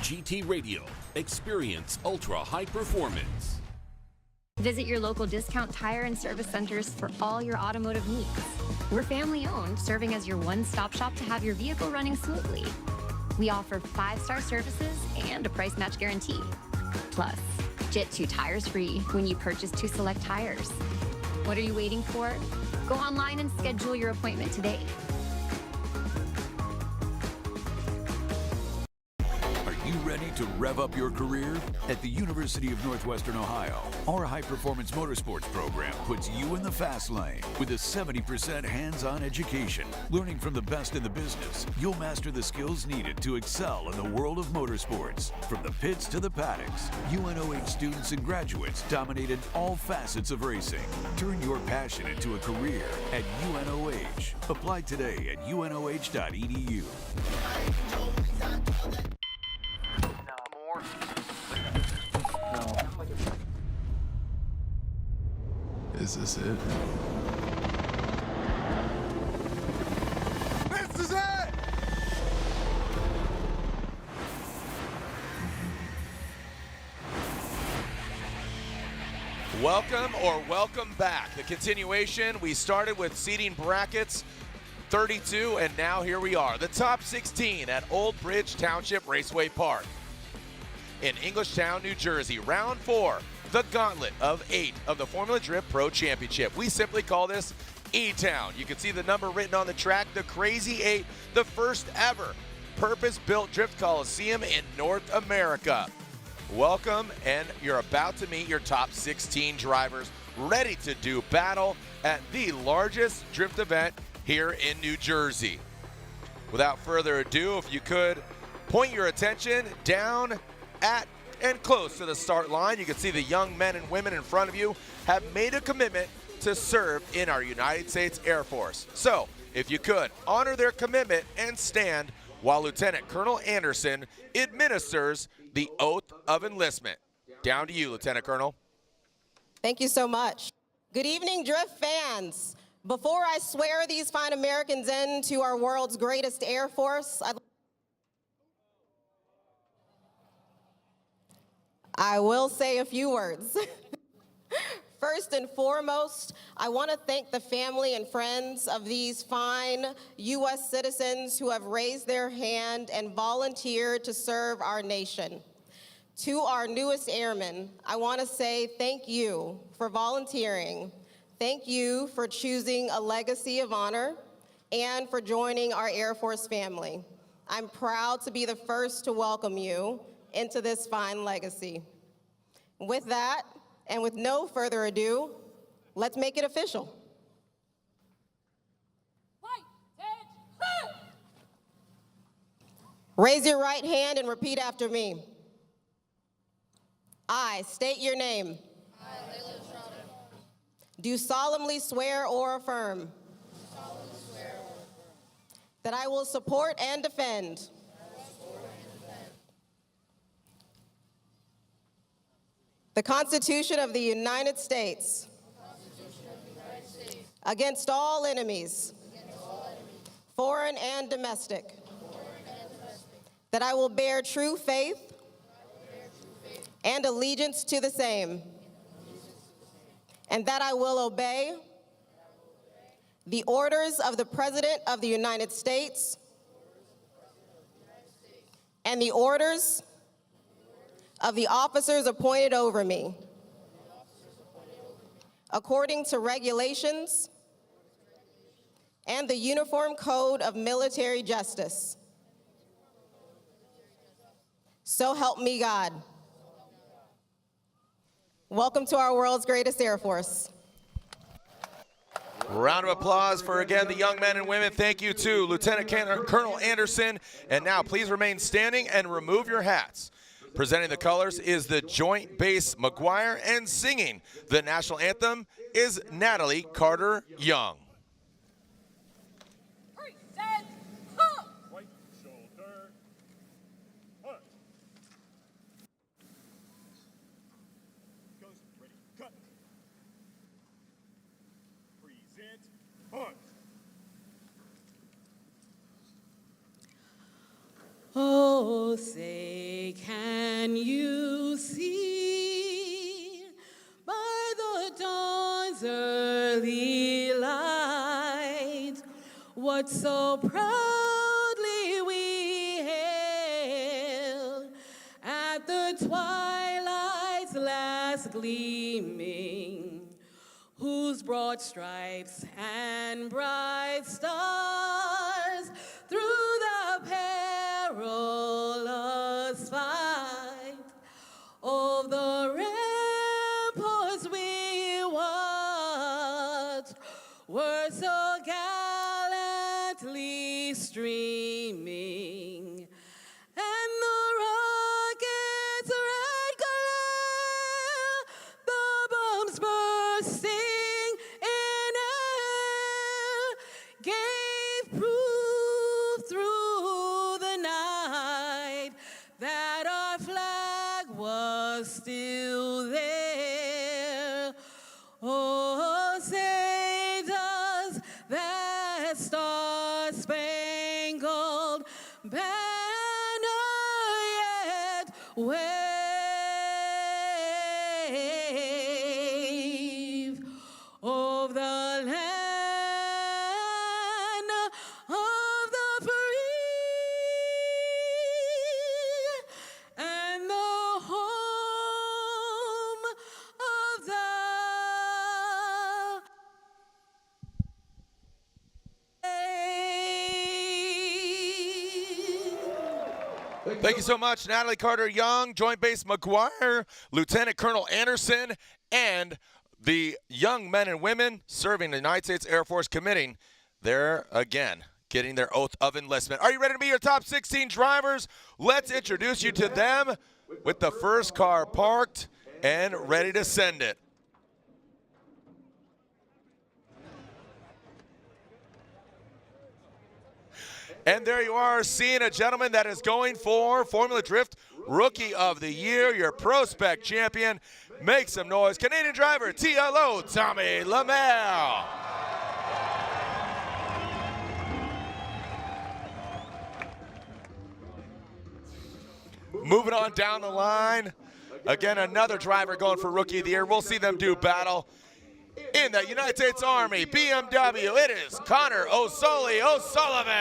GT Radio. Experience ultra high performance. Visit your local discount tire and service centers for all your automotive needs. We're family owned, serving as your one-stop shop to have your vehicle running smoothly. We offer 5-star services and a price match guarantee. Plus, get 2 tires free when you purchase 2 select tires. What are you waiting for? Go online and schedule your appointment today. Are you ready to rev up your career? At the University of Northwestern Ohio, our high-performance motorsports program puts you in the fast lane with a 70% hands-on education. Learning from the best in the business, you'll master the skills needed to excel in the world of motorsports. From the pits to the paddocks, UNOH students and graduates dominated all facets of racing. Turn your passion into a career at UNOH. Apply today at unoh.edu. Is this it? This is it! Welcome or welcome back. The continuation, we started with seating brackets 32, and now here we are. The top 16 at Old Bridge Township Raceway Park in Englishtown, New Jersey. Round 4. The gauntlet of 8 of the Formula Drift Pro Championship. We simply call this E-Town. You can see the number written on the track, the Crazy 8, the first ever purpose-built drift coliseum in North America. Welcome, and you're about to meet your top 16 drivers ready to do battle at the largest drift event here in New Jersey. Without further ado, if you could point your attention down at and close to the start line. You can see the young men and women in front of you have made a commitment to serve in our United States Air Force. So, if you could, honor their commitment and stand while Lieutenant Colonel Anderson administers the oath of enlistment. Down to you, Lieutenant Colonel. Thank you so much. Good evening, Drift fans. Before I swear these fine Americans into our world's greatest Air Force, I will say a few words. First and foremost, I want to thank the family and friends of these fine U.S. citizens who have raised their hand and volunteered to serve our nation. To our newest airmen, I want to say thank you for volunteering. Thank you for choosing a legacy of honor and for joining our Air Force family. I'm proud to be the first to welcome you into this fine legacy. With that, and with no further ado, let's make it official. Raise your right hand and repeat after me. I state your name. Do solemnly swear or affirm that I will support and defend the Constitution of the United States against all enemies, foreign and domestic, that I will bear true faith and allegiance to the same, and that I will obey the orders of the President of the United States and the orders of the officers appointed over me, according to regulations and the Uniform Code of Military Justice. So help me God. Welcome to our world's greatest Air Force. Round of applause for, again, the young men and women. Thank you to Lieutenant Colonel Anderson. And now please remain standing and remove your hats. Presenting the colors is the Joint Base McGuire, and singing the national anthem is Natalie Carter Young. Right shoulder, punch. Goes, ready, cut. Present, punch. Oh, say Can you see by the dawn's early light what so proudly we hailed at the twilight's last gleaming, whose broad stripes and bright stars through the perilous fight of the ramparts we watched were so gallantly streaming, and the rocket's red glare, the bombs bursting in air, gave proof through the night that our flag was still there. Oh, say does that star-spangled banner yet wave of the land of the free and the home of the Thank you so much, Natalie Carter-Young, Joint Base McGuire, Lieutenant Colonel Anderson, and the young men and women serving the United States Air Force committing there again, getting their oath of enlistment. Are you ready to be your top 16 drivers? Let's introduce you to them with the first car parked and ready to send it. And there you are, seeing a gentleman that is going for Formula Drift Rookie of the Year, your prospect champion. Make some noise. Canadian driver, TLO, Tommy LaMelle. Moving on down the line. Again, another driver going for Rookie of the Year. We'll see them do battle. In the United States Army, BMW, it is Connor O'Sully O'Sullivan.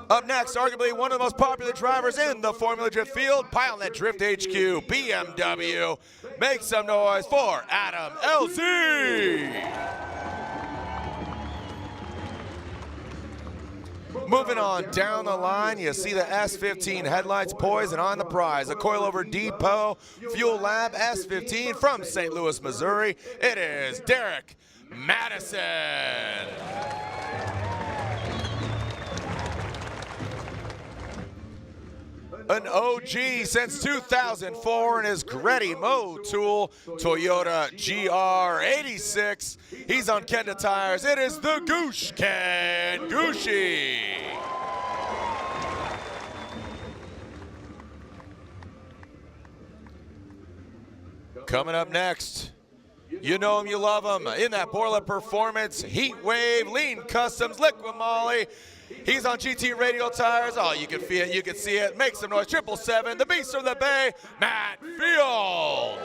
Up next, arguably one of the most popular drivers in the Formula Drift field, Pilot Drift HQ, BMW. Make some noise for Adam LZ. Moving on down the line, you see the S15 headlights poised and on the prize. A coilover depot fuel lab S15 from St. Louis, Missouri. It is Derek Madison. An OG since 2004 in his Gretty Motul Toyota GR86. He's on Kenda tires. It is the Goosh Ken Gooshy. Coming up next, you know him, you love him. In that Borla Performance, Heat Wave, Lean Customs, Liqui Moly. He's on GT Radial tires. Oh, you can feel it, you can see it. Make some noise. 777, the Beast from the Bay, Matt Field.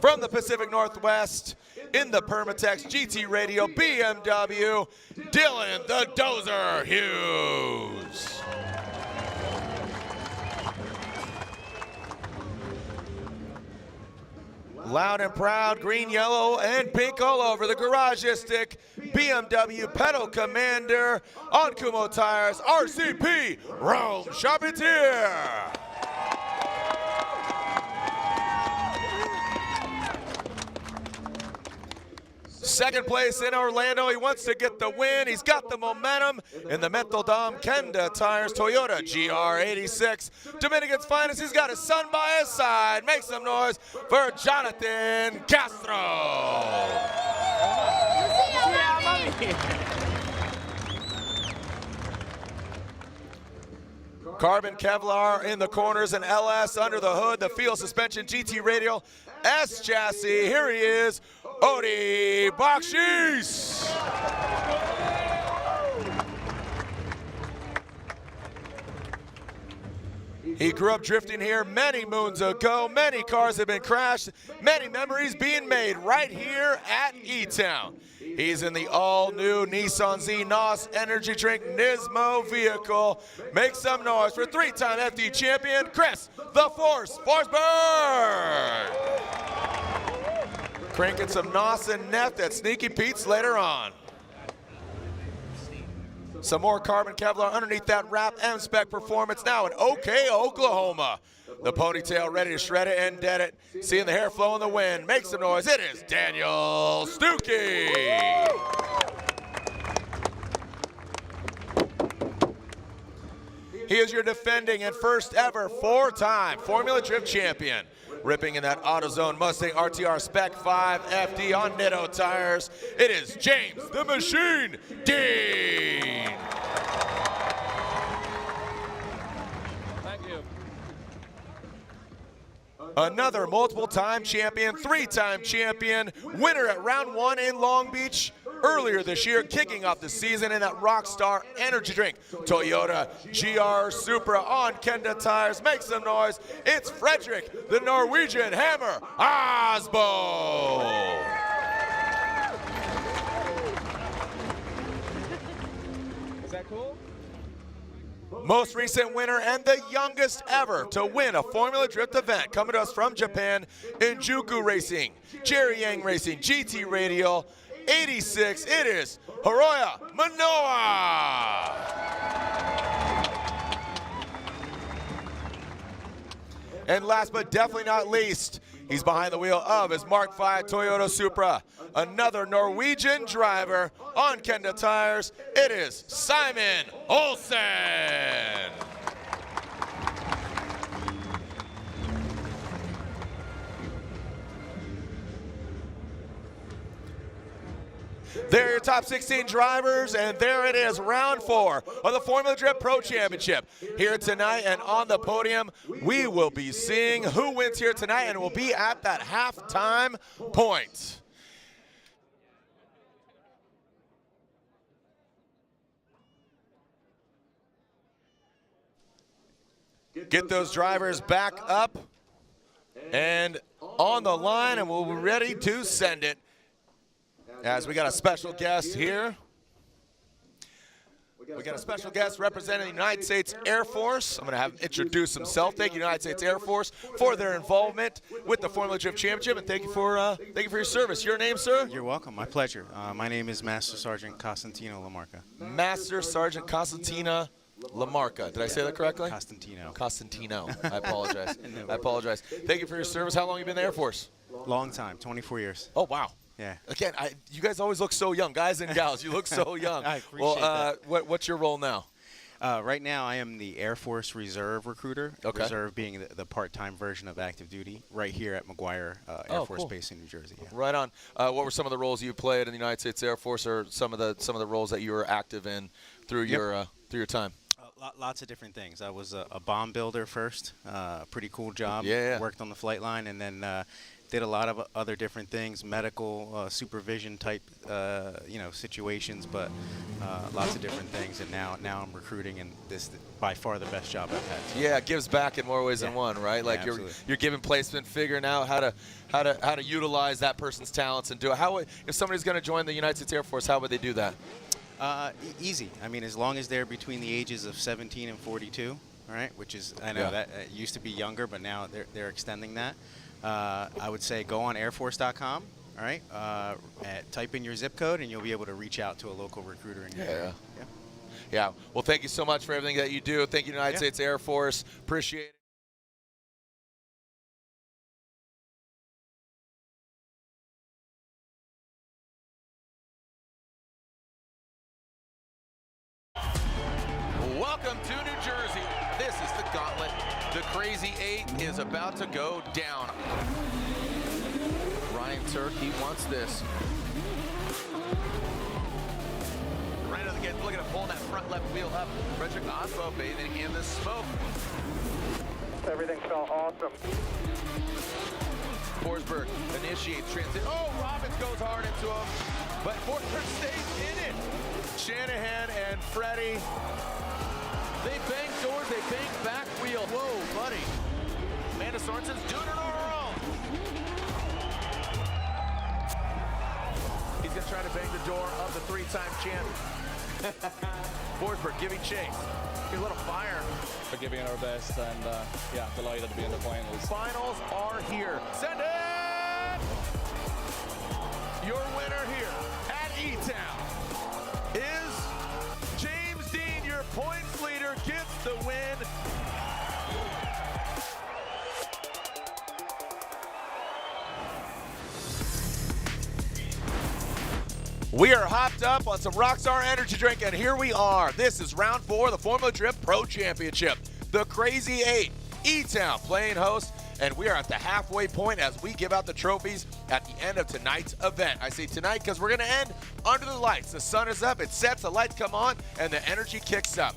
From the Pacific Northwest, in the Permatex GT Radial BMW, Dylan the Dozer Hughes. Loud and proud, green, yellow, and pink all over the Garagistic BMW Pedal Commander on Kumo Tires, RCP Rome Charpentier. Second place in Orlando. He wants to get the win. He's got the momentum in the Mental Dom Kenda Tires Toyota GR86. Dominican's finest. He's got his son by his side. Make some noise for Jonathan Castro. Carbon Kevlar in the corners and LS under the hood, the field suspension GT radial S chassis. Here he is, Odi Bakshish. He grew up drifting here many moons ago. Many cars have been crashed. Many memories being made right here at E-Town. He's in the all-new Nissan Z NOS Energy Drink Nismo vehicle. Make some noise for three-time FD champion, Chris the Force Forsberg. Cranking some NOS and Neft at Sneaky Pete's later on. Some more carbon Kevlar underneath that wrap M-Spec performance now in OK, Oklahoma. The ponytail ready to shred it and dead it. Seeing the hair flow in the wind. Make some noise. It is Daniel Stuckey. He is your defending and first ever four-time Formula Drift champion. Ripping in that AutoZone Mustang RTR Spec 5 FD on Nitto tires. It is James the Machine Dean. Thank you. Another multiple-time champion, three-time champion, winner at round 1 in Long Beach earlier this year, kicking off the season in that Rockstar Energy Drink. Toyota GR Supra on Kenda tires. Make some noise. It's Frederick, the Norwegian Hammer Asbo. Is that cool? Most recent winner and the youngest ever to win a Formula Drift event. Coming to us from Japan, Injuku Racing, Jerry Yang Racing, GT Radial, 86, it is Hiroya Manoa. And last but definitely not least, he's behind the wheel of his Mark V Toyota Supra. Another Norwegian driver on Kenda tires. It is Simon Olsen. There are your top 16 drivers, and there it is, round 4 of the Formula Drift Pro Championship. Here tonight and on the podium, we will be seeing who wins here tonight, and will be at that halftime point. Get those drivers back up and on the line, and we'll be ready to send it. As we got a special guest here. We got a special guest representing the United States Air Force. I'm going to have him introduce himself. Thank you, United States Air Force, for their involvement with the Formula Drift Championship, and thank you for your service. Your name, sir? You're welcome. My pleasure. My name is Master Sergeant Costantino Lamarca. Master Sergeant Costantina Lamarca. Did I say that correctly? Costantino. Costantino. I apologize. I apologize. Thank you for your service. How long have you been in the Air Force? Long time, 24 years. Oh, wow. Yeah. Again, you guys always look so young. Guys and gals, you look so young. I appreciate that. What's your role now? Right now, I am the Air Force Reserve recruiter. Okay. Reserve being the part-time version of active duty, right here at McGuire Air Force Base in New Jersey. Yeah. Right on. What were some of the roles you played in the United States Air Force, or some of the roles that you were active in through your time? Lots of different things. I was a bomb builder first. Pretty cool job. Yeah. Worked on the flight line, and then did a lot of other different things, medical supervision type, situations, but lots of different things. And now I'm recruiting, and this is by far the best job I've had. Yeah, it gives back in more ways than one, right? Like Yeah, you're giving placement, figuring out how to utilize that person's talents and do it. If somebody's going to join the United States Air Force, how would they do that? Easy. I mean, as long as they're between the ages of 17 and 42, all right, which is, I know that used to be younger, but now they're extending that. I would say go on airforce.com, all right, type in your zip code, and you'll be able to reach out to a local recruiter in your area. Yeah. Well, thank you so much for everything that you do. Thank you, United States Air Force. Appreciate it. Welcome to New Jersey. This is the Gauntlet. The Crazy 8 is about to go down. Ryan Turk, he wants this. Right out of the gate, look at him pulling that front left wheel up. Frederick Osbo bathing in the smoke. Everything felt awesome. Forsberg initiates transit. Oh, Robbins goes hard into him, but Forsberg stays in it. Shanahan and Freddie, they bang doors, they bang back wheel. Whoa, buddy. Amanda Sorensen's doing it on her own. He's gonna try to bang the door of the three-time champ. Forsberg giving chase. A little fire. We're giving it our best, and yeah, delighted to be in the finals. Finals are here. Send it! Your winner here at E-Town is James Dean. Your points leader gets the win. We are hopped up on some Rockstar Energy Drink, and here we are. This is round 4 of the Formula Drift Pro Championship. The Crazy 8, E-Town playing host, and we are at the halfway point as we give out the trophies at the end of tonight's event. I say tonight because we're going to end under the lights. The sun is up, it sets, the lights come on, and the energy kicks up.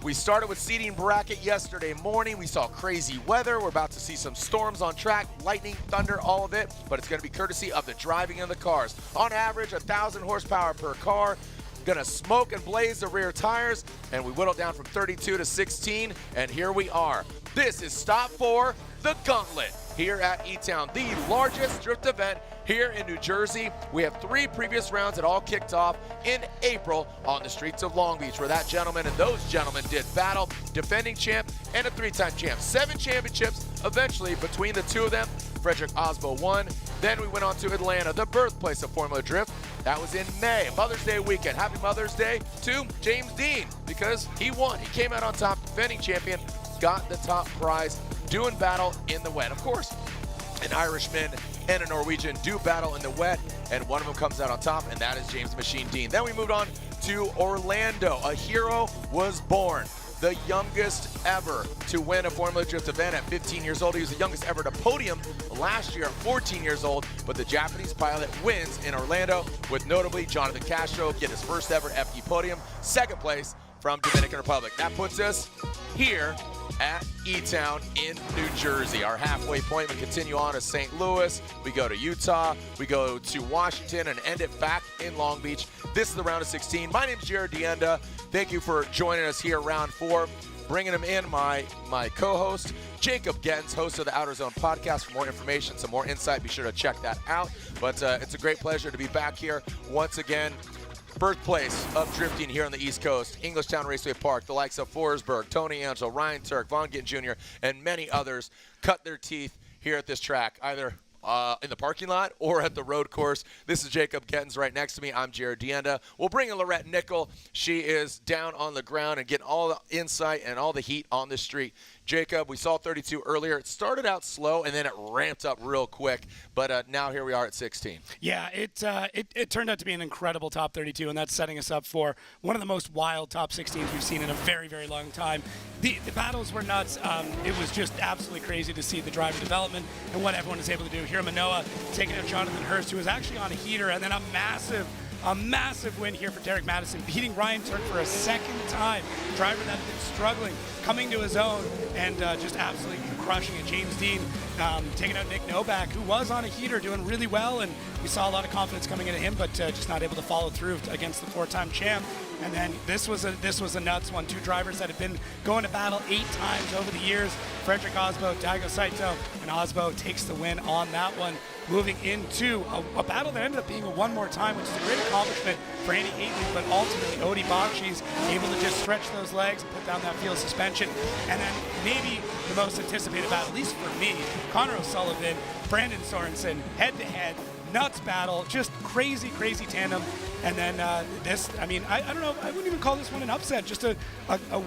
We started with seating bracket yesterday morning. We saw crazy weather. We're about to see some storms on track, lightning, thunder, all of it, but it's going to be courtesy of the driving of the cars. On average, 1,000 horsepower per car. Going to smoke and blaze the rear tires, and we whittled down from 32 to 16, and here we are. This is stop 4, the Gauntlet, here at E-Town, the largest drift event here in New Jersey. We have 3 previous rounds that all kicked off in April on the streets of Long Beach, where that gentleman and those gentlemen did battle, defending champ and a 3-time champ. 7 championships eventually between the 2 of them. Frederick Osbo won. Then we went on to Atlanta, the birthplace of Formula Drift. That was in May, Mother's Day weekend. Happy Mother's Day to James Dean, because he won. He came out on top, defending champion, got the top prize, doing battle in the wet. Of course, an Irishman and a Norwegian do battle in the wet, and one of them comes out on top, and that is James Machine Dean. Then we moved on to Orlando. A hero was born. The youngest ever to win a Formula Drift event at 15 years old. He was the youngest ever to podium last year at 14 years old, but the Japanese pilot wins in Orlando, with notably Jonathan Castro get his first ever FD podium, second place from Dominican Republic. That puts us here at E-Town in New Jersey. Our halfway point, we continue on to St. Louis, we go to Utah, we go to Washington, and end it back in Long Beach. This is the round of 16. My name's Jared Deenda. Thank you for joining us here, round 4. Bringing him in, my co-host, Jacob Gettens, host of the Outer Zone podcast. For more information, some more insight, be sure to check that out. But it's a great pleasure to be back here once again. Birthplace of drifting here on the East Coast, Englishtown Raceway Park. The likes of Forsberg, Tony Angelo, Ryan Turk, Von Gittin Jr., and many others cut their teeth here at this track, either in the parking lot or at the road course. This is Jacob Gettens. Right next to me, I'm Jared Deenda. We'll bring in Lorette Nickel. She is down on the ground and getting all the insight and all the heat on the street. Jacob, we saw 32 earlier. It started out slow, and then it ramped up real quick. But now here we are at 16. Yeah, it turned out to be an incredible top 32, and that's setting us up for one of the most wild top 16s we've seen in a very, very long time. The battles were nuts. It was just absolutely crazy to see the driver development and what everyone was able to do. Here, Manoa taking out Jonathan Hurst, who was actually on a heater, and then a massive win here for Derek Madison, beating Ryan Turk for a second time. Driver that had been struggling, coming to his own, and just absolutely crushing it. James Dean taking out Nick Novak, who was on a heater, doing really well, and we saw a lot of confidence coming into him, but just not able to follow through against the 4-time champ. And then this was a nuts one. 2 drivers that have been going to battle 8 times over the years. Frederick Osbo, Daigo Saito, and Osbo takes the win on that one. Moving into a battle that ended up being a one more time, which is a great accomplishment for Andy Haitley, but ultimately Odi Bakshi's able to just stretch those legs and put down that field suspension. And then maybe the most anticipated battle, at least for me, Connor O'Sullivan, Brandon Sorensen, head-to-head, nuts battle, just crazy tandem. And then I don't know, I wouldn't even call this one an upset, just a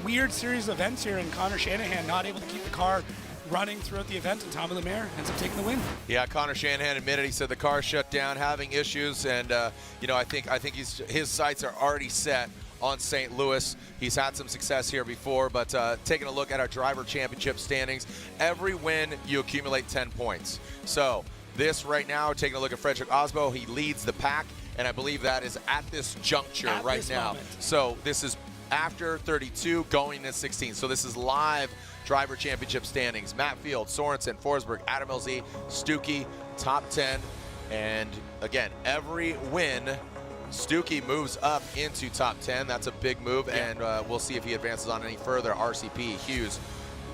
weird series of events here, and Connor Shanahan not able to keep the car running throughout the event, and Tommy Lemaire ends up taking the win. Yeah, Connor Shanahan admitted, he said the car shut down, having issues, and I think his sights are already set on St. Louis. He's had some success here before, but taking a look at our driver championship standings, every win you accumulate 10 points. So this right now, taking a look at Frederick Osbo, he leads the pack, and I believe that is at this juncture right now. Moment. So this is after 32 going to 16. So this is live driver championship standings. Matt Field, Sorensen, Forsberg, Adam LZ, Stuckey, top 10. And again, every win, Stuckey moves up into top 10. That's a big move, and we'll see if he advances on any further. RCP, Hughes,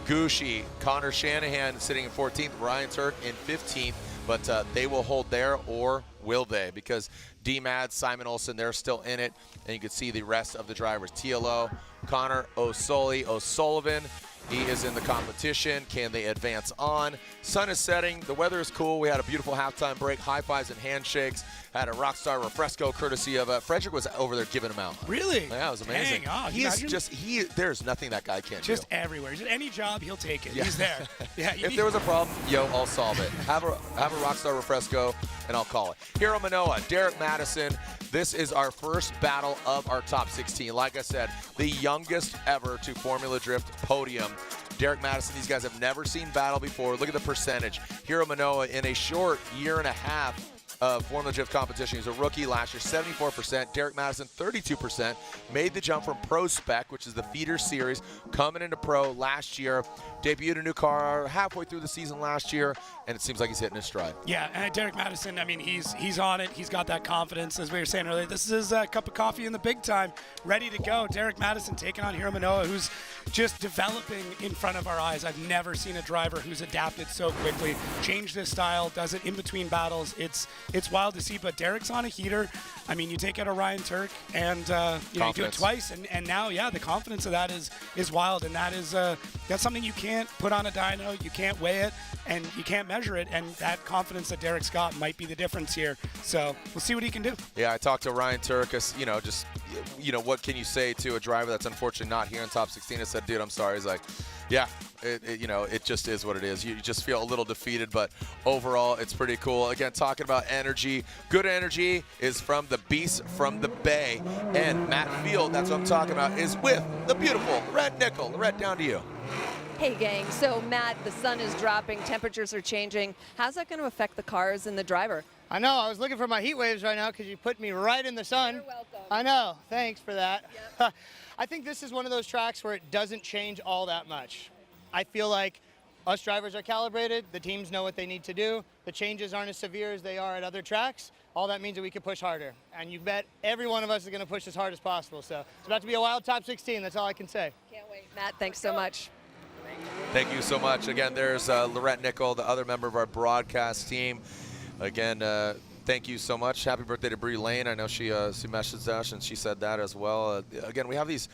Gucci, Connor Shanahan sitting in 14th, Ryan Turk in 15th, but they will hold there, or will they? Because D-Mad, Simon Olsen, they're still in it, and you can see the rest of the drivers. TLO, Connor O'Sullivan, he is in the competition. Can they advance on? Sun is setting. The weather is cool. We had a beautiful halftime break. High fives and handshakes. Had a Rockstar Refresco courtesy of Frederick was over there giving them out. Really? Yeah, it was amazing. Dang, oh, He's just, there's nothing that guy can't do. Just everywhere. Just any job, he'll take it. Yeah. He's there. Yeah. If there was a problem, I'll solve it. Have a Rockstar Refresco, and I'll call it. Hiro Manoa, Derek Madison. This is our first battle of our top 16. Like I said, the youngest ever to Formula Drift podium. Derek Madison, these guys have never seen battle before. Look at the percentage. Hiro Manoa, in a short year and a half of Formula Drift competition, he was a rookie last year, 74%. Derek Madison, 32%. Made the jump from Pro Spec, which is the feeder series, coming into Pro last year. Debuted a new car halfway through the season last year, and it seems like he's hitting his stride. Yeah, and Derek Madison, I mean, he's on it. He's got that confidence. As we were saying earlier, this is his cup of coffee in the big time, ready to go. Derek Madison taking on Hiro Manoa, who's just developing in front of our eyes. I've never seen a driver who's adapted so quickly, changed his style, does it in between battles. It's wild to see, but Derek's on a heater. I mean, you take out a Ryan Turk, and you do it twice, and now, yeah, the confidence of that is wild, and that's something you can't put on a dyno, you can't weigh it, and you can't measure it, and that confidence that Derek's got might be the difference here. So we'll see what he can do. Yeah, I talked to Ryan Turk, what can you say to a driver that's unfortunately not here in top 16? I said, dude, I'm sorry. He's like, yeah, it just is what it is. You just feel a little defeated, but overall, it's pretty cool. Again, talking about energy, good energy is from the beast from the Bay, and Matt Field, that's what I'm talking about, is with the beautiful Red Nickel. Red, down to you. Hey, gang. So, Matt, the sun is dropping, temperatures are changing. How's that going to affect the cars and the driver? I know. I was looking for my heat waves right now because you put me right in the sun. You're welcome. I know. Thanks for that. Yep. I think this is one of those tracks where it doesn't change all that much. I feel like us drivers are calibrated. The teams know what they need to do. The changes aren't as severe as they are at other tracks. All that means that we can push harder. And you bet every one of us is going to push as hard as possible. So it's about to be a wild top 16. That's all I can say. Can't wait. Matt, thanks so much. Thank you so much. Again, there's Lorette Nickel, the other member of our broadcast team. Again, thank you so much. Happy birthday to Brie Lane. I know she messaged us and she said that as well. Again, we have these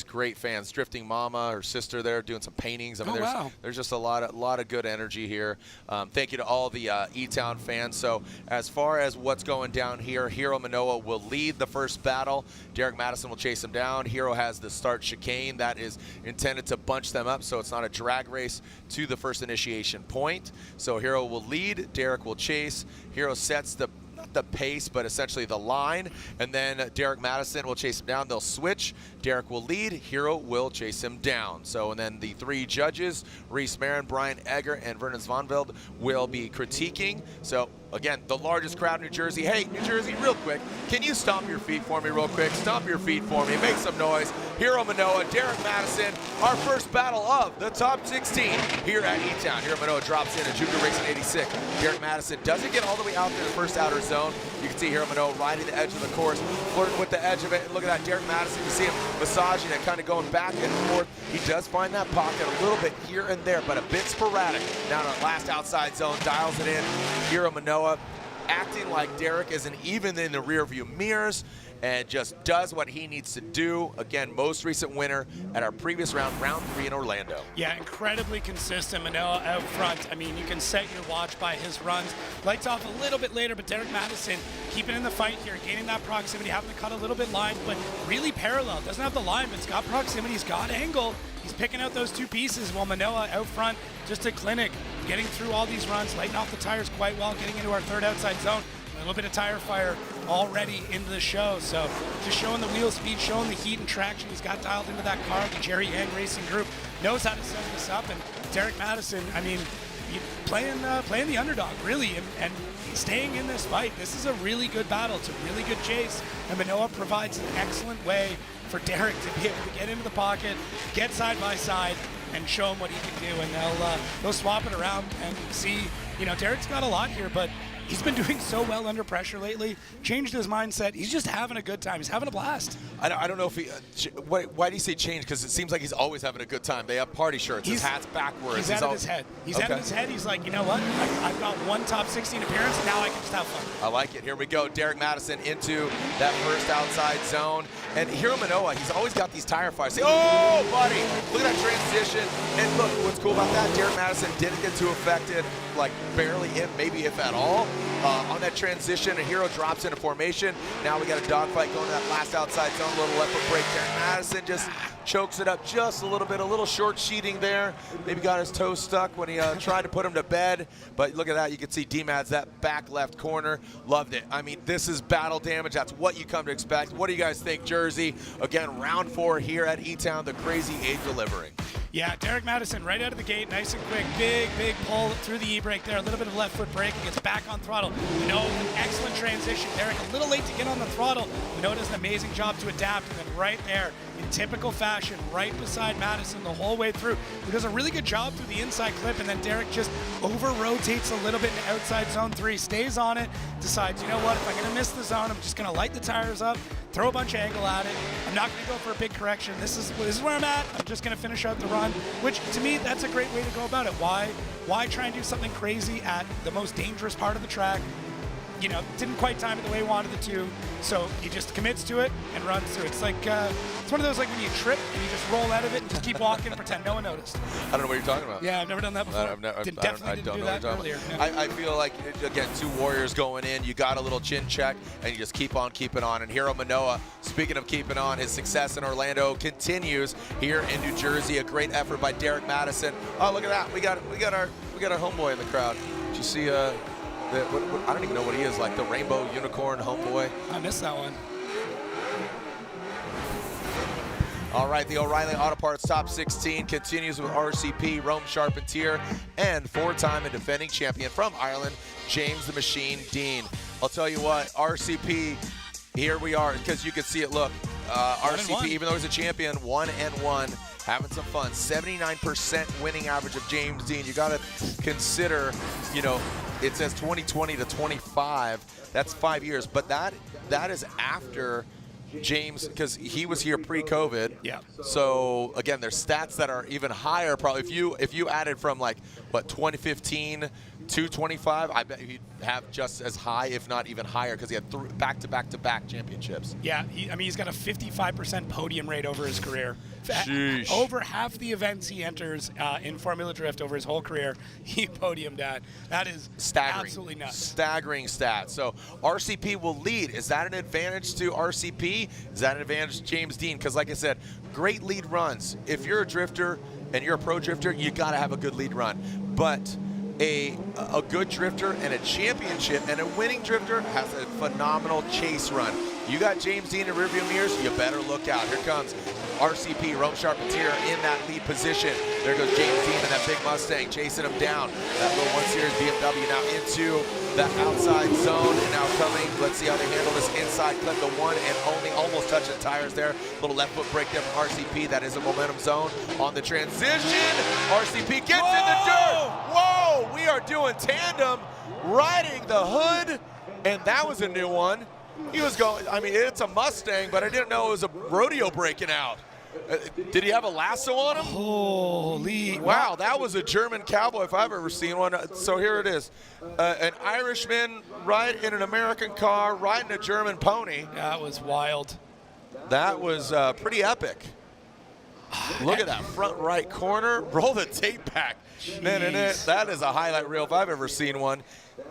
great fans. Drifting Mama, her sister there, doing some paintings. I mean, there's just a lot of good energy here. Thank you to all the E-Town fans. So as far as what's going down here, Hiro Manoa will lead the first battle. Derek Madison will chase him down. Hiro has the start chicane that is intended to bunch them up, so it's not a drag race to the first initiation point. So Hiro will lead, Derek will chase. Hiro sets not the pace, but essentially the line, and then Derek Madison will chase him down. They'll switch. Derek will lead. Hiro will chase him down. So, and then the three judges, Reese Marin, Brian Egger, and Vernon Svanveld, will be critiquing. So, again, the largest crowd in New Jersey. Hey, New Jersey, real quick, can you stomp your feet for me real quick? Stomp your feet for me. Make some noise. Hiro Manoa, Derek Madison, our first battle of the top 16 here at E-Town. Hiro Manoa drops in at Jupiter Racing 86. Derek Madison doesn't get all the way out there in the first outer zone. You can see Hiro Manoa riding the edge of the course, flirting with the edge of it. And look at that, Derek Madison, you see him massaging it, kind of going back and forth. He does find that pocket a little bit here and there, but a bit sporadic. Down on the last outside zone, dials it in. Hiro Manoa acting like Derek isn't even in the rear view mirrors and just does what he needs to do. Again, most recent winner at our previous round 3 in Orlando. Yeah, incredibly consistent. Manoa out front. I mean, you can set your watch by his runs. Lights off a little bit later, but Derek Madison keeping in the fight here, gaining that proximity, having to cut a little bit line, but really parallel. Doesn't have the line, but it's got proximity, he's got angle. He's picking out those two pieces while Manoa out front, just a clinic, getting through all these runs, lighting off the tires quite well, getting into our third outside zone. A little bit of tire fire already into the show. So just showing the wheel speed, showing the heat and traction he's got dialed into that car. The Jerry Yang Racing Group knows how to set this up. And Derek Madison, I mean, playing the underdog, really, and staying in this fight. This is a really good battle. It's a really good chase. And Manoa provides an excellent way for Derek to be able to get into the pocket, get side by side, and show him what he can do. And they'll swap it around and see. Derek's got a lot here, but he's been doing so well under pressure lately. Changed his mindset. He's just having a good time. He's having a blast. I don't know if he. Why do you say change? Because it seems like he's always having a good time. They have party shirts. His hat's backwards. He's out of his head. He's out of his head. He's like, you know what? I've got one top 16 appearance. Now I can just have fun. I like it. Here we go. Derek Madison into that first outside zone. And Hiro Manoa, he's always got these tire fires. Say, oh, buddy, look at that transition. And look, what's cool about that, Derek Madison didn't get too affected, like barely if, maybe if at all, on that transition. And Hiro drops into formation. Now we got a dogfight going to that last outside zone, a little left foot break. Derek Madison just chokes it up just a little short sheeting there. Maybe got his toe stuck when he tried to put him to bed. But look at that. You can see D-Mads, that back left corner. Loved it. I mean, this is battle damage. That's what you come to expect. What do you guys think, Jersey? Again, round 4 here at E-Town, the crazy eight delivering. Yeah, Derek Madison right out of the gate, nice and quick. Big pull through the e-brake there. A little bit of left foot brake and gets back on throttle. An excellent transition. Derek a little late to get on the throttle. Does an amazing job to adapt. And then right there, in typical fashion, right beside Madison the whole way through, who does a really good job through the inside clip. And then Derek just over-rotates a little bit in outside zone 3, stays on it, decides, you know what, if I'm going to miss the zone, I'm just going to light the tires up, throw a bunch of angle at it. I'm not going to go for a big correction. This is where I'm at. I'm just going to finish out the run, which to me, that's a great way to go about it. Why try and do something crazy at the most dangerous part of the track? Didn't quite time it the way he wanted it to, so he just commits to it and runs through it. It's like, it's one of those like when you trip and you just roll out of it and just keep walking and pretend no one noticed. I don't know what you're talking about. Yeah, I've never done that before. Definitely didn't do that earlier. No. I feel like, again, 2 warriors going in. You got a little chin check, and you just keep on keeping on. And Hiro Manoa, speaking of keeping on, his success in Orlando continues here in New Jersey. A great effort by Derek Madison. Oh, look at that. We got our homeboy in the crowd. Did you see I don't even know what he is, like the rainbow unicorn homeboy. I missed that one. All right, the O'Reilly Auto Parts Top 16 continues with RCP, Rome Charpentier, and 4-time and defending champion from Ireland, James the Machine Dean. I'll tell you what, RCP, here we are, because you can see it, look, RCP, even though he's a champion, 1-1, having some fun. 79% winning average of James Dean. You got to consider, it says 2020 to 25. That's 5 years, but that is after James, because he was here pre-COVID. Yeah. So again, there's stats that are even higher. Probably if you added from 2015 to 25, I bet he'd have just as high, if not even higher, because he had back-to-back championships. Yeah, he's got a 55% podium rate over his career. Sheesh. Over half the events he enters in Formula Drift over his whole career, he podiumed at. That is staggering. Absolutely nuts. Staggering stats. So RCP will lead. Is that an advantage to RCP? Is that an advantage to James Dean? Because like I said, great lead runs. If you're a drifter and you're a pro drifter, you got to have a good lead run. But a good drifter and a championship and a winning drifter has a phenomenal chase run. You got James Dean in rearview mirrors, you better look out. Here comes RCP, Rome Charpentier in that lead position. There goes James Dean in that big Mustang, chasing him down. That little 1 Series BMW now into the outside zone, and now coming. Let's see how they handle this inside clip. The one and only, almost touching tires there. Little left foot break there from RCP. That is a momentum zone on the transition. RCP gets in the dirt. Whoa, we are doing tandem, riding the hood, and that was a new one. He was going, it's a Mustang, but I didn't know it was a rodeo breaking out. Did he have a lasso on him? Holy. Wow, that was a German cowboy if I've ever seen one. So here it is. An Irishman riding in an American car, riding a German pony. That was wild. That was pretty epic. Look at that front right corner. Roll the tape back. That is a highlight reel if I've ever seen one.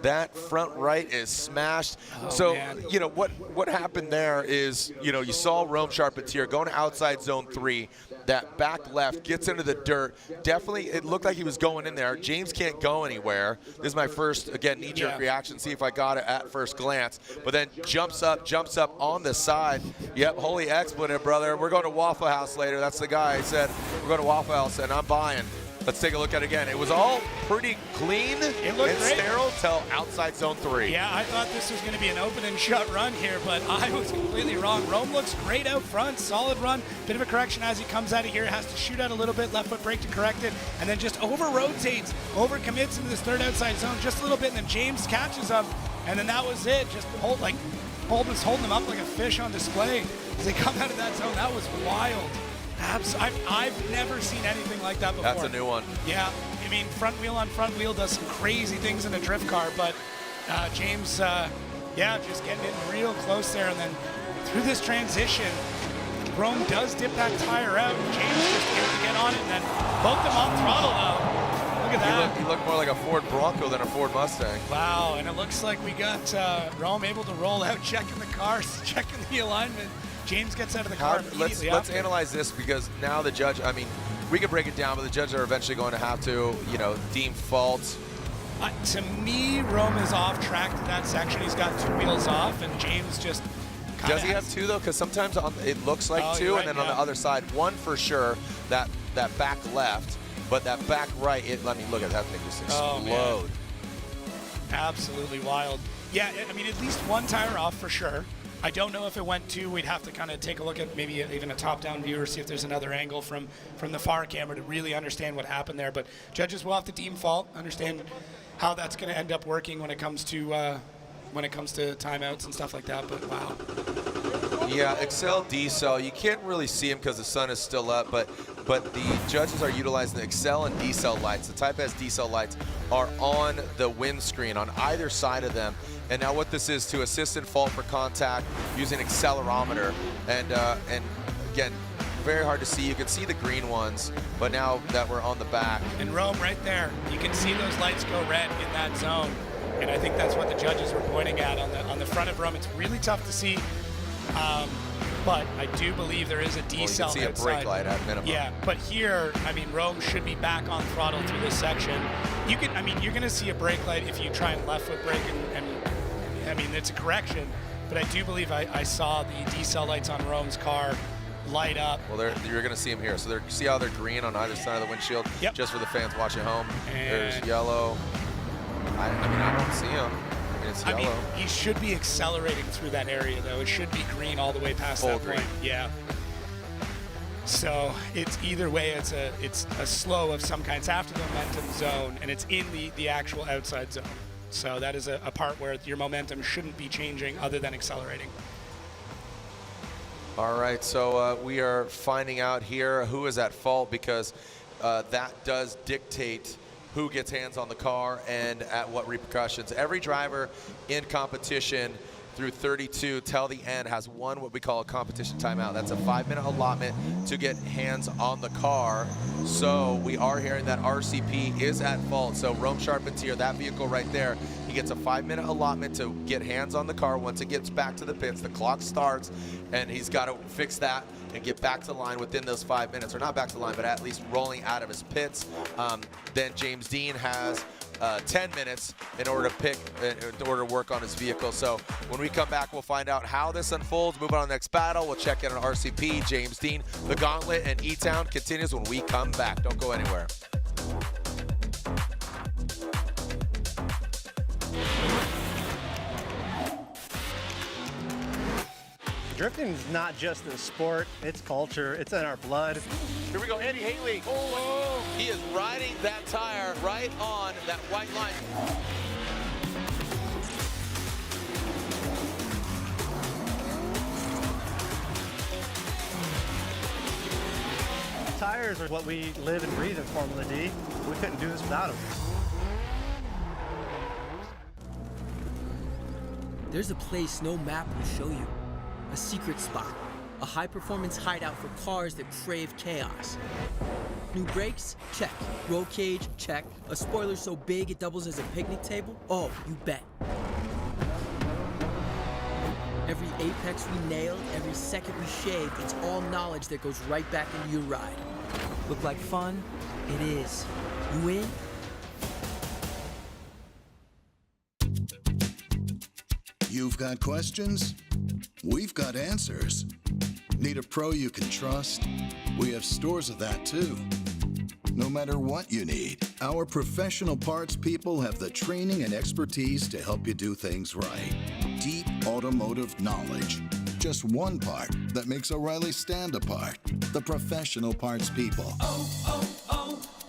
That front right is smashed. Man. What happened there is, you saw Rome Charpentier going to outside zone 3. That back left gets into the dirt. Definitely, it looked like he was going in there. James can't go anywhere. This is my first, again, knee-jerk reaction. See if I got it at first glance. But then jumps up on the side. Yep, holy expletive, brother. We're going to Waffle House later. That's the guy. He said, we're going to Waffle House, and I'm buying. Let's take a look at it again. It was all pretty clean and great. sterile till outside zone 3. Yeah, I thought this was going to be an open and shut run here, but I was completely wrong. Rome looks great out front, solid run. Bit of a correction as he comes out of here. Has to shoot out a little bit, left foot brake to correct it, and then just over-rotates, over-commits into this third outside zone just a little bit, and then James catches him, and then that was it. Just holding him up like a fish on display as they come out of that zone. That was wild. I've never seen anything like that before. That's a new one. Yeah, I mean, front wheel on front wheel does some crazy things in a drift car, but James, just getting in real close there, and then through this transition, Rome does dip that tire out, and James just able to get on it, and then both them on throttle though. Look at that. He looked more like a Ford Bronco than a Ford Mustang. Wow, and it looks like we got Rome able to roll out, checking the cars, checking the alignment. James gets out of the car immediately Let's after. analyze this, because now the judge, I mean, we could break it down, but the judges are eventually going to have to, deem fault. To me, Rome is off track to that section. He's got 2 wheels off, and James just Does he have 2 though? Because sometimes it looks like 2, and then on the other side, 1 for sure. That back left, but that back right. Let me look at that thing just explode. Absolutely wild. Yeah, I mean, at least 1 tire off for sure. I don't know if it went 2. We'd have to kind of take a look at maybe even a top-down view or see if there's another angle from the far camera to really understand what happened there. But judges will have to deem fault, understand how that's going to end up working when it comes to timeouts and stuff like that. But wow. Yeah, Excel, D-cell, you can't really see them because the sun is still up, but the judges are utilizing the Excel and D-cell lights. The Type S D-cell lights are on the windscreen on either side of them. And now what this is to assist in fault for contact using accelerometer. And again, very hard to see. You can see the green ones, but now that we're on the back. And Rome right there, you can see those lights go red in that zone. And I think that's what the judges were pointing at on the front of Rome. It's really tough to see, but I do believe there is a D-cell outside. You can see a brake light at minimum. Yeah, but here, I mean, Rome should be back on throttle through this section. You're going to see a brake light if you try and left foot brake, and I mean, it's a correction, but I do believe I saw the D-cell lights on Rome's car light up. Well, you're going to see them here. So see how they're green on either side of the windshield? Yep. Just for the fans watching home. And there's yellow. I mean, I don't see them. I mean, it's yellow. I mean, he should be accelerating through that area, though. It should be green all the way past Full that green. point. Yeah. So it's either way, it's a slow of some kind. It's after the momentum zone, and it's in the actual outside zone. So that is a part where your momentum shouldn't be changing other than accelerating. All right, so we are finding out here who is at fault, because that does dictate who gets hands on the car and at what repercussions. Every driver in competition through 32 till the end has one what we call a competition timeout. That's a 5-minute allotment to get hands on the car. So we are hearing that RCP is at fault. So Rome Charpentier, that vehicle right there, he gets a 5-minute allotment to get hands on the car. Once it gets back to the pits, the clock starts, and he's got to fix that and get back to the line within those 5 minutes, or not back to the line, but at least rolling out of his pits. Then James Dean has 10 minutes in order to work on his vehicle. So when we come back, we'll find out how this unfolds. Move on to the next battle. We'll check in on RCP, James Dean, the Gauntlet, and E-Town continues when we come back. Don't go anywhere. Drifting is not just a sport, it's culture, it's in our blood. Here we go, Andy Haley. Oh, he is riding that tire right on that white line. Tires are what we live and breathe in Formula D. We couldn't do this without them. There's a place no map will show you. A secret spot. A high-performance hideout for cars that crave chaos. New brakes? Check. Roll cage? Check. A spoiler so big it doubles as a picnic table? Oh, you bet. Every apex we nailed, every second we shaved, it's all knowledge that goes right back into your ride. Look like fun? It is. You in? You've got questions? We've got answers. Need a pro you can trust? We have stores of that too. No matter what you need, our professional parts people have the training and expertise to help you do things right. Deep automotive knowledge. Just one part that makes O'Reilly stand apart. The professional parts people.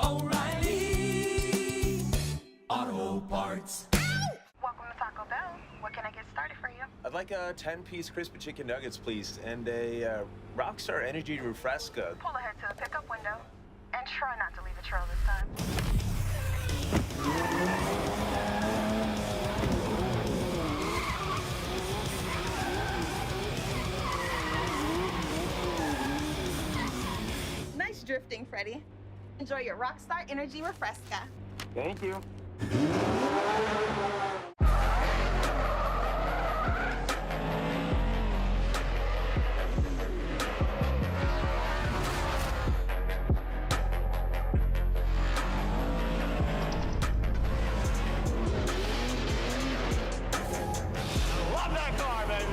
O'Reilly Auto Parts. Welcome to Taco Bell. What can I get started for you? I'd like a 10-piece crispy chicken nuggets, please, and a Rockstar Energy Refresca. Pull ahead to the pickup window and try not to leave a trail this time. Nice drifting, Freddie. Enjoy your Rockstar Energy Refresca. Thank you. Love that car, baby.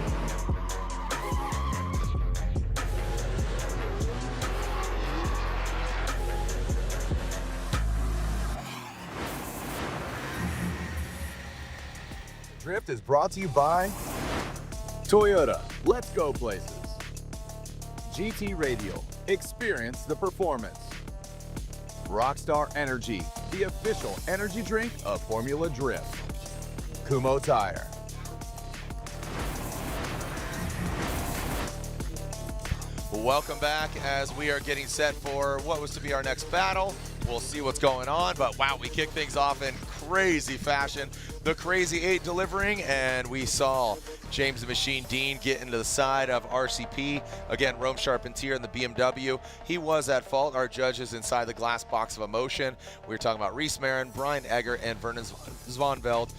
Drift is brought to you by Toyota. Let's go places. GT Radial. Experience the performance. Rockstar Energy, the official energy drink of Formula Drift. Kumho Tire. Welcome back as we are getting set for what was to be our next battle. We'll see what's going on, but wow, we kick things off in crazy fashion. The Crazy 8 delivering, and we saw James the Machine Dean get into the side of RCP. Again, Rome Charpentier in the BMW. He was at fault. Our judges inside the glass box of emotion. We were talking about Reese Marin, Brian Egger, and Vernon Zvanveld,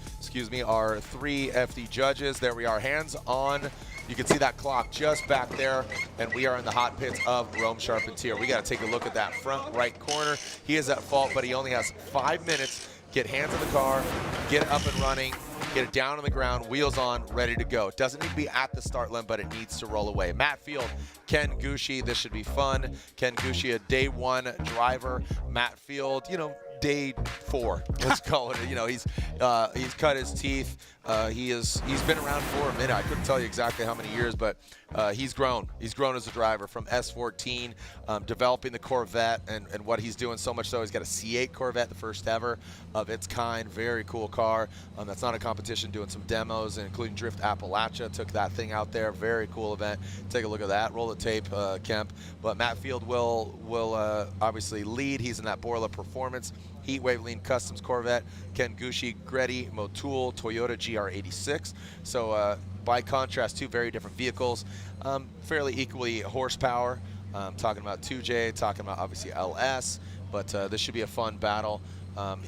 our 3 FD judges. There we are, hands on. You can see that clock just back there, and we are in the hot pits of Rome Charpentier. We got to take a look at that front right corner. He is at fault, but he only has 5 minutes. Get hands on the car, get it up and running, get it down on the ground, wheels on, ready to go. It doesn't need to be at the start line, but it needs to roll away. Matt Field, Ken Gushi, this should be fun. Ken Gushi, a day 1 driver. Matt Field, day 4, let's call it. He's cut his teeth. He's been around for a minute. I couldn't tell you exactly how many years, but he's grown. He's grown as a driver from S14, developing the Corvette and what he's doing, so much so he's got a C8 Corvette, the first ever of its kind. Very cool car. That's not a competition, doing some demos, including Drift Appalachia. Took that thing out there. Very cool event. Take a look at that. Roll the tape, Kemp. But Matt Field will obviously lead. He's in that Borla Performance Heatwave Lean Customs Corvette. Ken Gushi, Greddy, Motul, Toyota GR86. So by contrast, 2 very different vehicles, fairly equally horsepower. Talking about 2J, talking about obviously LS, but this should be a fun battle.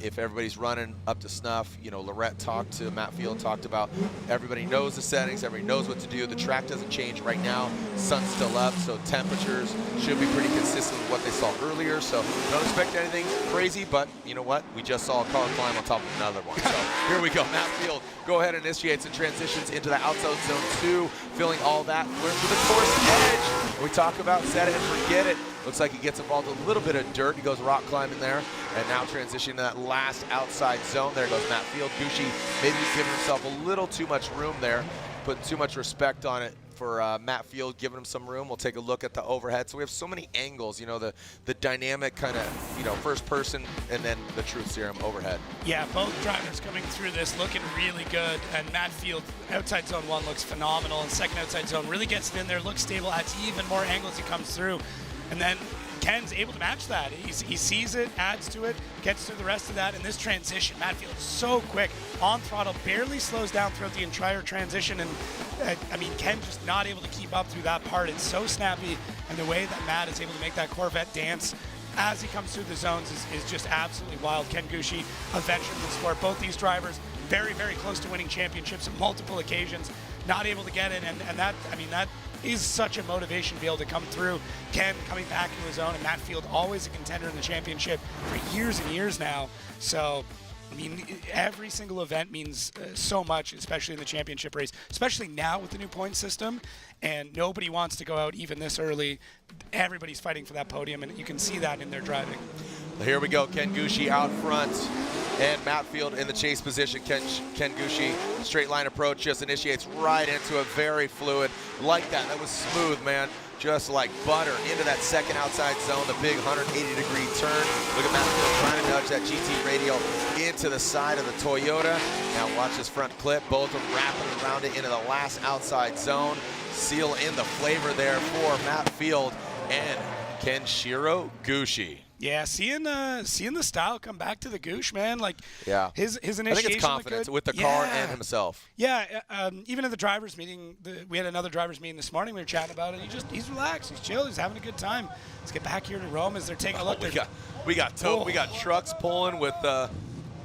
If everybody's running up to snuff, Lorette talked to Matt Field, talked about everybody knows the settings, everybody knows what to do. The track doesn't change right now. Sun's still up, so temperatures should be pretty consistent with what they saw earlier. So don't expect anything crazy, but you know what? We just saw a car climb on top of another one. So here we go. Matt Field, go ahead and initiates and transitions into the outside zone 2, filling all that. We're to the course edge. We talk about set it and forget it. Looks like he gets involved in a little bit of dirt. He goes rock climbing there, and now transitioning to that last outside zone. There goes Matt Field. Gucci maybe giving himself a little too much room there, putting too much respect on it for Matt Field, giving him some room. We'll take a look at the overhead. So we have so many angles, the dynamic kind of, first person, and then the truth serum overhead. Yeah, both drivers coming through this looking really good, and Matt Field, outside zone 1 looks phenomenal, and second outside zone really gets it in there, looks stable, adds even more angles he comes through. And then Ken's able to match that. He sees it, adds to it, gets through the rest of that. And this transition, Matt Field's so quick, on throttle, barely slows down throughout the entire transition. And Ken just not able to keep up through that part. It's so snappy, and the way that Matt is able to make that Corvette dance as he comes through the zones is just absolutely wild. Ken Gushi, a veteran in the sport. Both these drivers very, very close to winning championships on multiple occasions, not able to get it. And that is such a motivation to be able to come through. Ken coming back into his own, and Matt Field always a contender in the championship for years and years now. So, every single event means so much, especially in the championship race, especially now with the new point system, and nobody wants to go out even this early. Everybody's fighting for that podium, and you can see that in their driving. Here we go. Ken Gucci out front. And Matt Field in the chase position. Ken Gucci, straight line approach, just initiates right into a very fluid. Like that. That was smooth, man. Just like butter into that second outside zone. The big 180-degree turn. Look at Matt Field trying to nudge that GT radial into the side of the Toyota. Now watch this front clip. Both of them wrapping around it into the last outside zone. Seal in the flavor there for Matt Field and Kenshiro Gucci. Yeah, seeing the style come back to the Goosh, man. Like, yeah, his initiation. I think it's confidence with the car and himself. Yeah, even at the drivers' meeting, we had another drivers' meeting this morning. We were chatting about it. He's relaxed, he's chill, he's having a good time. Let's get back here to Rome as they're taking a look. We got trucks pulling with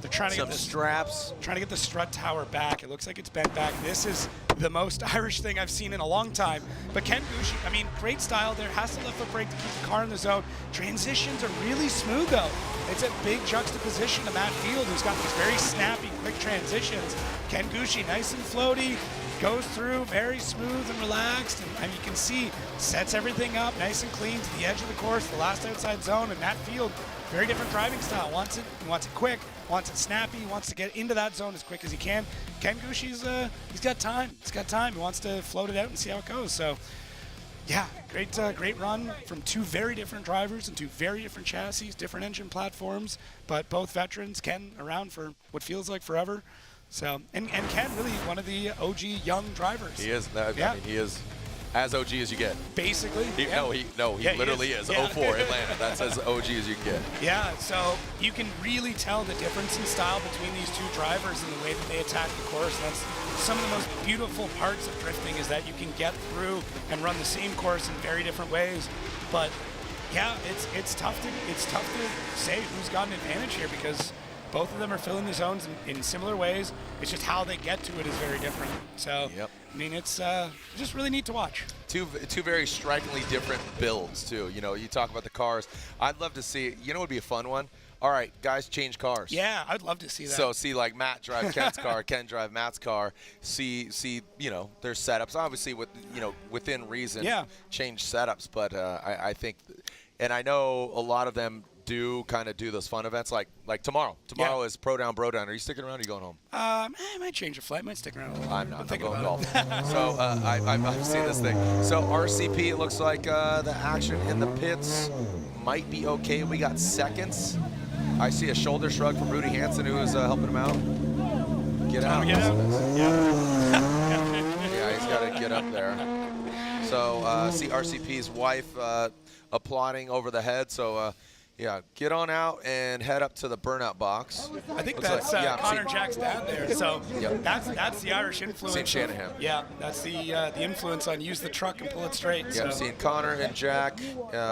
they're trying to some get straps. Trying to get the strut tower back. It looks like it's bent back. This is the most Irish thing I've seen in a long time. But Ken Gucci, I mean, great style there. Has to left foot brake to keep the car in the zone. Transitions are really smooth, though. It's a big juxtaposition to Matt Field, who's got these very snappy, quick transitions. Ken Gucci, nice and floaty, goes through very smooth and relaxed. And you can see, sets everything up nice and clean to the edge of the course, the last outside zone. And Matt Field, very different driving style. He wants it quick, wants it snappy, he wants to get into that zone as quick as he can. Ken Gucci's he's got time. He wants to float it out and see how it goes. So, yeah, great run from two very different drivers and two very different chassis, different engine platforms, but both veterans. Ken around for what feels like forever. So, and Ken really one of the OG young drivers. He is. I mean, he is as OG as you get. Basically. He literally is. Yeah. 04 Atlanta. That's as OG as you can get. Yeah, so you can really tell the difference in style between these two drivers and the way that they attack the course. That's some of the most beautiful parts of drifting, is that you can get through and run the same course in very different ways. But yeah, it's tough to say who's got an advantage here, because both of them are filling the zones in similar ways. It's just how they get to it is very different. So, I mean, it's just really neat to watch. Two very strikingly different builds, too. You know, you talk about the cars. I'd love to see, you know what would be a fun one? All right, guys change cars. Yeah, I'd love to see that. So see, like, Matt drive Ken's car, Ken drive Matt's car. See, you know, their setups. Obviously, within reason, change setups. But I think, and I know a lot of them do those fun events like tomorrow. Tomorrow is Pro Down, Bro Down. Are you sticking around or are you going home? I might change a flight. I might stick around a little. I'm not. I'm going golf. So I've seen this thing. So RCP, it looks like the action in the pits might be okay. We got seconds. I see a shoulder shrug from Rudy Hansen, who is helping him out. Get out. Yeah, he's got to get up there. So see RCP's wife applauding over the head. So yeah, get on out and head up to the burnout box. I think that's Connor Jack's dad there. So that's the Irish influence. St. Shanahan. Yeah, that's the influence on use the truck and pull it straight. Yeah, seen Connor and Jack,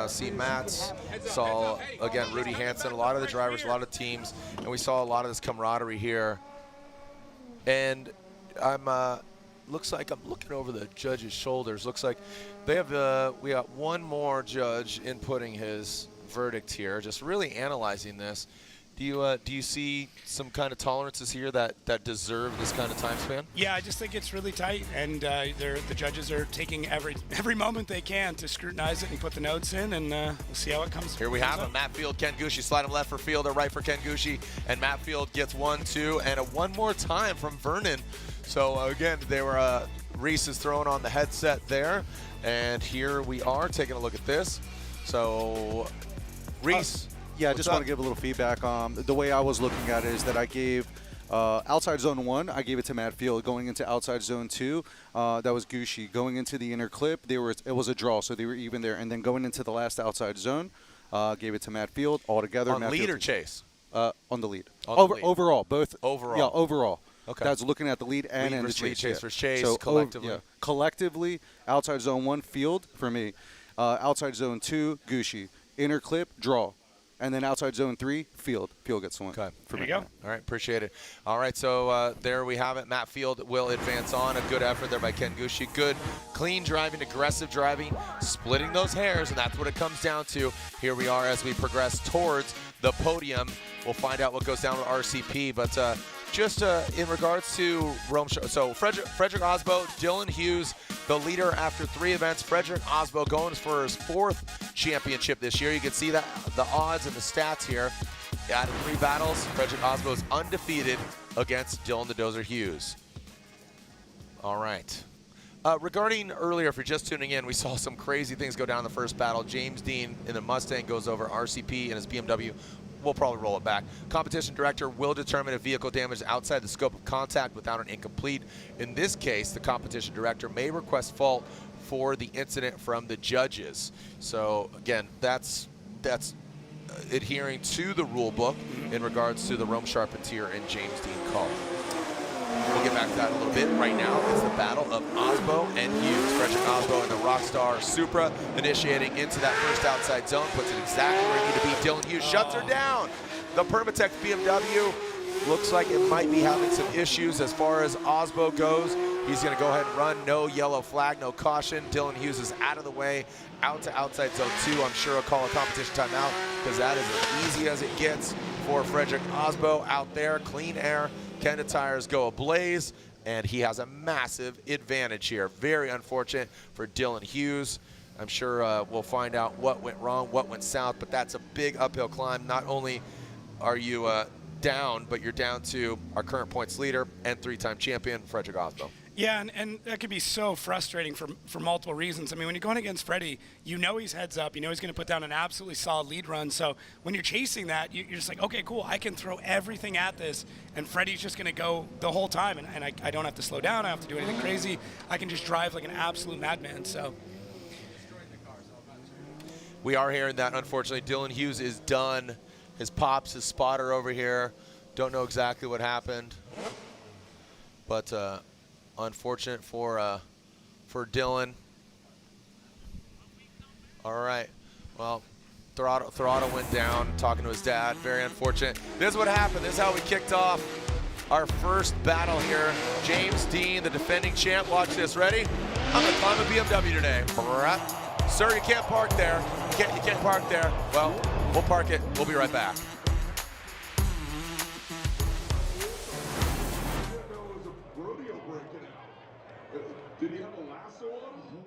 seen Matt's, saw, again, Rudy Hansen, a lot of the drivers, a lot of teams, and we saw a lot of this camaraderie here. And looks like I'm looking over the judges' shoulders. Looks like they have, we got one more judge inputting his verdict here, just really analyzing this. Do you see some kind of tolerances here that deserve this kind of time span? Yeah, I just think it's really tight, and the judges are taking every moment they can to scrutinize it and put the notes in, and we'll see how it comes. Here we have him, Matt Field, Ken Gucci, slide him left for Field or right for Ken Gucci, and Matt Field gets 1, 2, and a one more time from Vernon. So again, they were Reese is throwing on the headset there, and here we are taking a look at this. So Reese. Yeah, I just want to give a little feedback. The way I was looking at it is that I gave outside zone 1, I gave it to Matt Field. Going into outside zone 2, that was Gucci. Going into the inner clip, it was a draw, so they were even there. And then going into the last outside zone, gave it to Matt Field altogether. On lead or chase? On the lead. Lead. Overall, both. Overall. Yeah, overall. Okay. That's looking at the lead and in the chase. Lead, chase versus chase, so collectively. Collectively, outside zone 1, Field for me. Outside zone 2, Gucci. Inner clip, draw. And then outside zone 3, Field. Field gets one. Okay. There you go. All right, appreciate it. All right, so there we have it. Matt Field will advance on. A good effort there by Ken Gucci. Good, clean driving, aggressive driving, splitting those hairs, and that's what it comes down to. Here we are as we progress towards the podium. We'll find out what goes down with RCP, but just in regards to Rome, so Frederick Osbo, Dylan Hughes, the leader after 3 events. Frederick Osbo going for his 4th championship this year. You can see that the odds and the stats here. Out of 3 battles, Frederick Osbo is undefeated against Dylan the Dozer Hughes. All right. Regarding earlier, if you're just tuning in, we saw some crazy things go down in the first battle. James Dean in the Mustang goes over RCP in his BMW. We'll probably roll it back. Competition director will determine if vehicle damage is outside the scope of contact without an incomplete. In this case, the competition director may request fault for the incident from the judges. So again, that's adhering to the rule book in regards to the Rome Charpentier and James Dean call. We'll get back to that in a little bit. Right now, it's the battle of Osbo and Hughes. Frederick Osbo and the Rockstar Supra initiating into that first outside zone. Puts it exactly where he needs to be. Dylan Hughes shuts her down. The Permatech BMW looks like it might be having some issues as far as Osbo goes. He's going to go ahead and run. No yellow flag, no caution. Dylan Hughes is out of the way, out to outside zone 2. I'm sure he'll call a competition timeout because that is as easy as it gets for Frederick Osbo out there. Clean air. Kenda tires go ablaze, and he has a massive advantage here. Very unfortunate for Dylan Hughes. I'm sure we'll find out what went wrong, what went south, but that's a big uphill climb. Not only are you down, but you're down to our current points leader and 3-time champion, Frederick Osbo. Yeah, and that could be so frustrating for multiple reasons. I mean, when you're going against Freddie, you know he's heads up. You know he's going to put down an absolutely solid lead run. So when you're chasing that, you're just like, okay, cool, I can throw everything at this, and Freddie's just going to go the whole time, and I don't have to slow down. I don't have to do anything crazy. I can just drive like an absolute madman. So we are hearing that, unfortunately, Dylan Hughes is done. His pops, his spotter over here. Don't know exactly what happened, but unfortunate for Dylan. All right, well, Throttle went down talking to his dad. Very unfortunate. This is what happened. This is how we kicked off our first battle here. James Dean, the defending champ. Watch this. Ready? I'm gonna climb a BMW today. Sir, you can't park there. You can't park there. Well, we'll park it. We'll be right back. Did he have a lasso on him?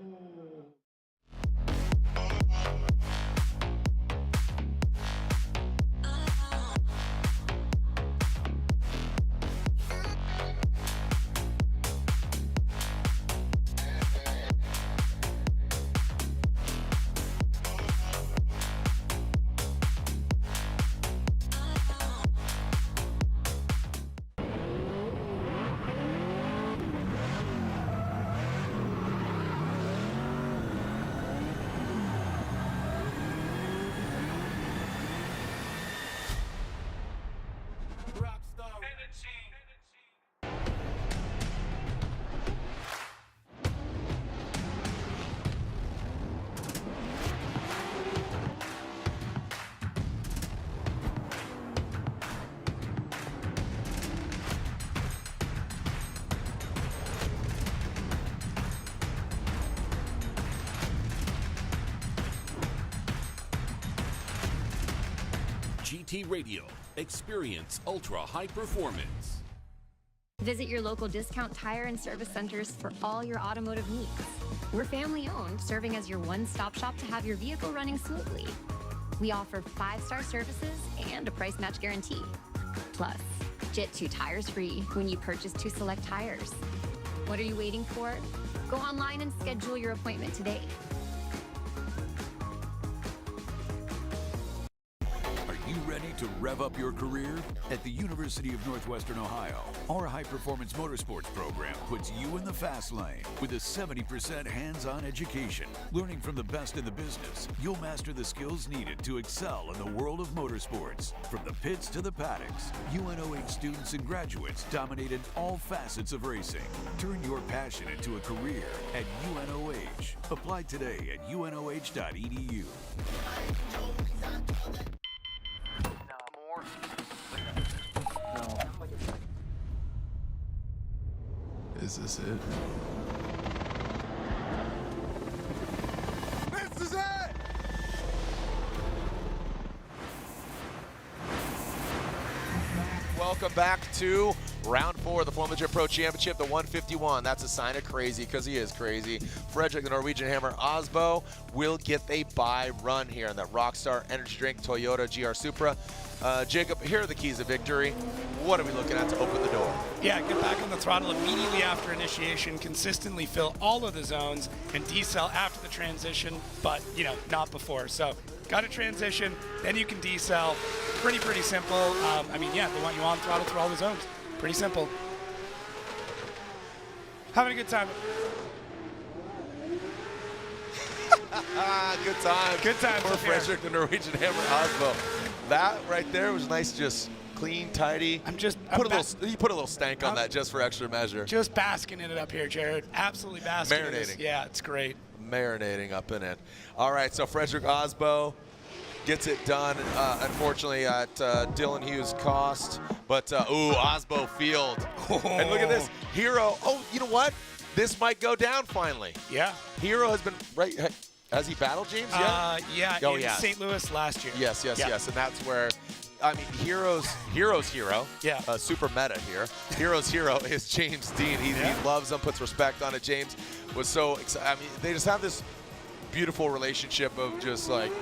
GT Radio. Experience ultra high performance. Visit your local discount tire and service centers for all your automotive needs. We're family owned, serving as your one-stop shop to have your vehicle running smoothly. We offer 5-star services and a price match guarantee. Plus, get 2 tires free when you purchase 2 select tires. What are you waiting for? Go online and schedule your appointment today. Are you ready to rev up your career? At the University of Northwestern Ohio, our high-performance motorsports program puts you in the fast lane with a 70% hands-on education. Learning from the best in the business, you'll master the skills needed to excel in the world of motorsports. From the pits to the paddocks, UNOH students and graduates dominate in all facets of racing. Turn your passion into a career at UNOH. Apply today at unoh.edu. Is this it? This is it! welcome back to round 4 of the Formula Jet Pro Championship, the 151. That's a sign of crazy because he is crazy. Frederick, the Norwegian Hammer Osbo, will get a bye run here in that Rockstar Energy Drink Toyota GR Supra. Jacob, here are the keys of victory. What are we looking at to open the door? Yeah, get back on the throttle immediately after initiation, consistently fill all of the zones, and decel after the transition, but, you know, not before. So, got to transition, then you can decel. Pretty simple. I mean, yeah, they want you on throttle through all the zones. Pretty simple. Having a good time. Good time. Good time for Frederick, the Norwegian Hammer Osbo. That right there was nice, just clean, tidy. You put a little stank on that just for extra measure. Just basking in it up here, Jared. Absolutely basking. Marinating. Yeah, it's great. Marinating up in it. All right, so Frederick Osbo gets it done, unfortunately, at Dylan Hughes' cost. But, Osbo Field. And look at this. Hero. Oh, you know what? This might go down finally. Yeah. Hero has been right. Has he battled James yet? Yeah, oh, in St. Louis last year. Yes. And that's where, I mean, Hero's hero. Yeah. Super meta here. Hero's hero is James Dean. He loves him, puts respect on it. James was so excited. I mean, they just have this beautiful relationship of just like,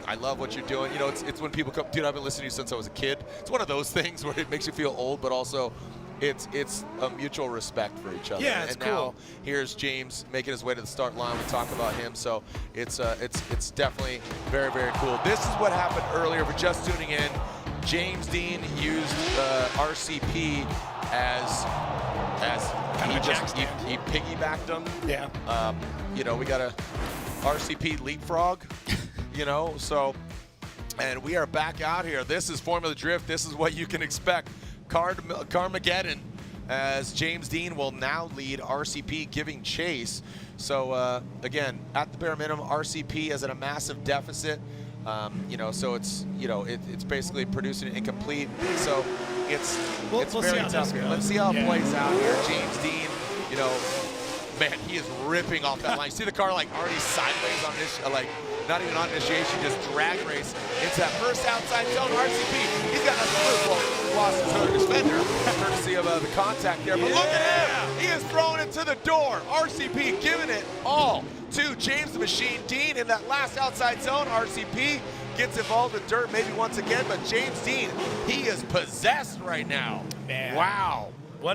I love what you're doing. You know, it's when people come, dude, I've been listening to you since I was a kid. It's one of those things where it makes you feel old, but also it's a mutual respect for each other. Yeah, it's and cool. Now here's James making his way to the start line. We talk about him, so it's definitely very, very cool. This is what happened earlier. We're just tuning in. James Dean used RCP as he piggybacked him. Yeah. You know, we got a RCP leapfrog. You know, so, and we are back out here. This is Formula Drift. This is what you can expect. Carmageddon, as James Dean will now lead RCP giving chase. So, again, at the bare minimum, RCP is at a massive deficit. You know, so it's basically producing it incomplete. So it's very tough here. Let's see how it plays out here. James Dean, you know, man, he is ripping off that line. See the car like already sideways on this, like not even on initiation, just drag race into that first outside zone. RCP, he's got nothing to lose. Well, lost his other defender, courtesy of the contact there. But look at him, he is throwing it to the door. RCP giving it all to James the Machine Dean in that last outside zone. RCP gets involved with dirt maybe once again, but James Dean, he is possessed right now. Man. Wow.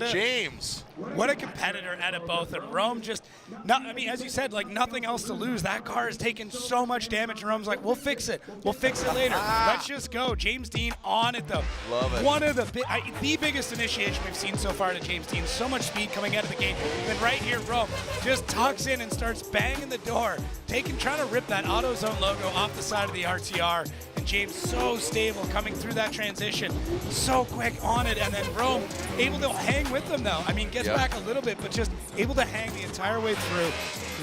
James. What a competitor out of both of them. Rome just, I mean, as you said, like nothing else to lose. That car has taken so much damage, and Rome's like, we'll fix it. We'll fix it later. Let's just go. James Dean on it, though. Love it. One of the biggest initiation we've seen so far to James Dean. So much speed coming out of the gate. Then right here, Rome just tucks in and starts banging the door, trying to rip that AutoZone logo off the side of the RTR. And James so stable coming through that transition, so quick on it, and then Rome able to hang with them though. I mean, gets back a little bit, but just able to hang the entire way through.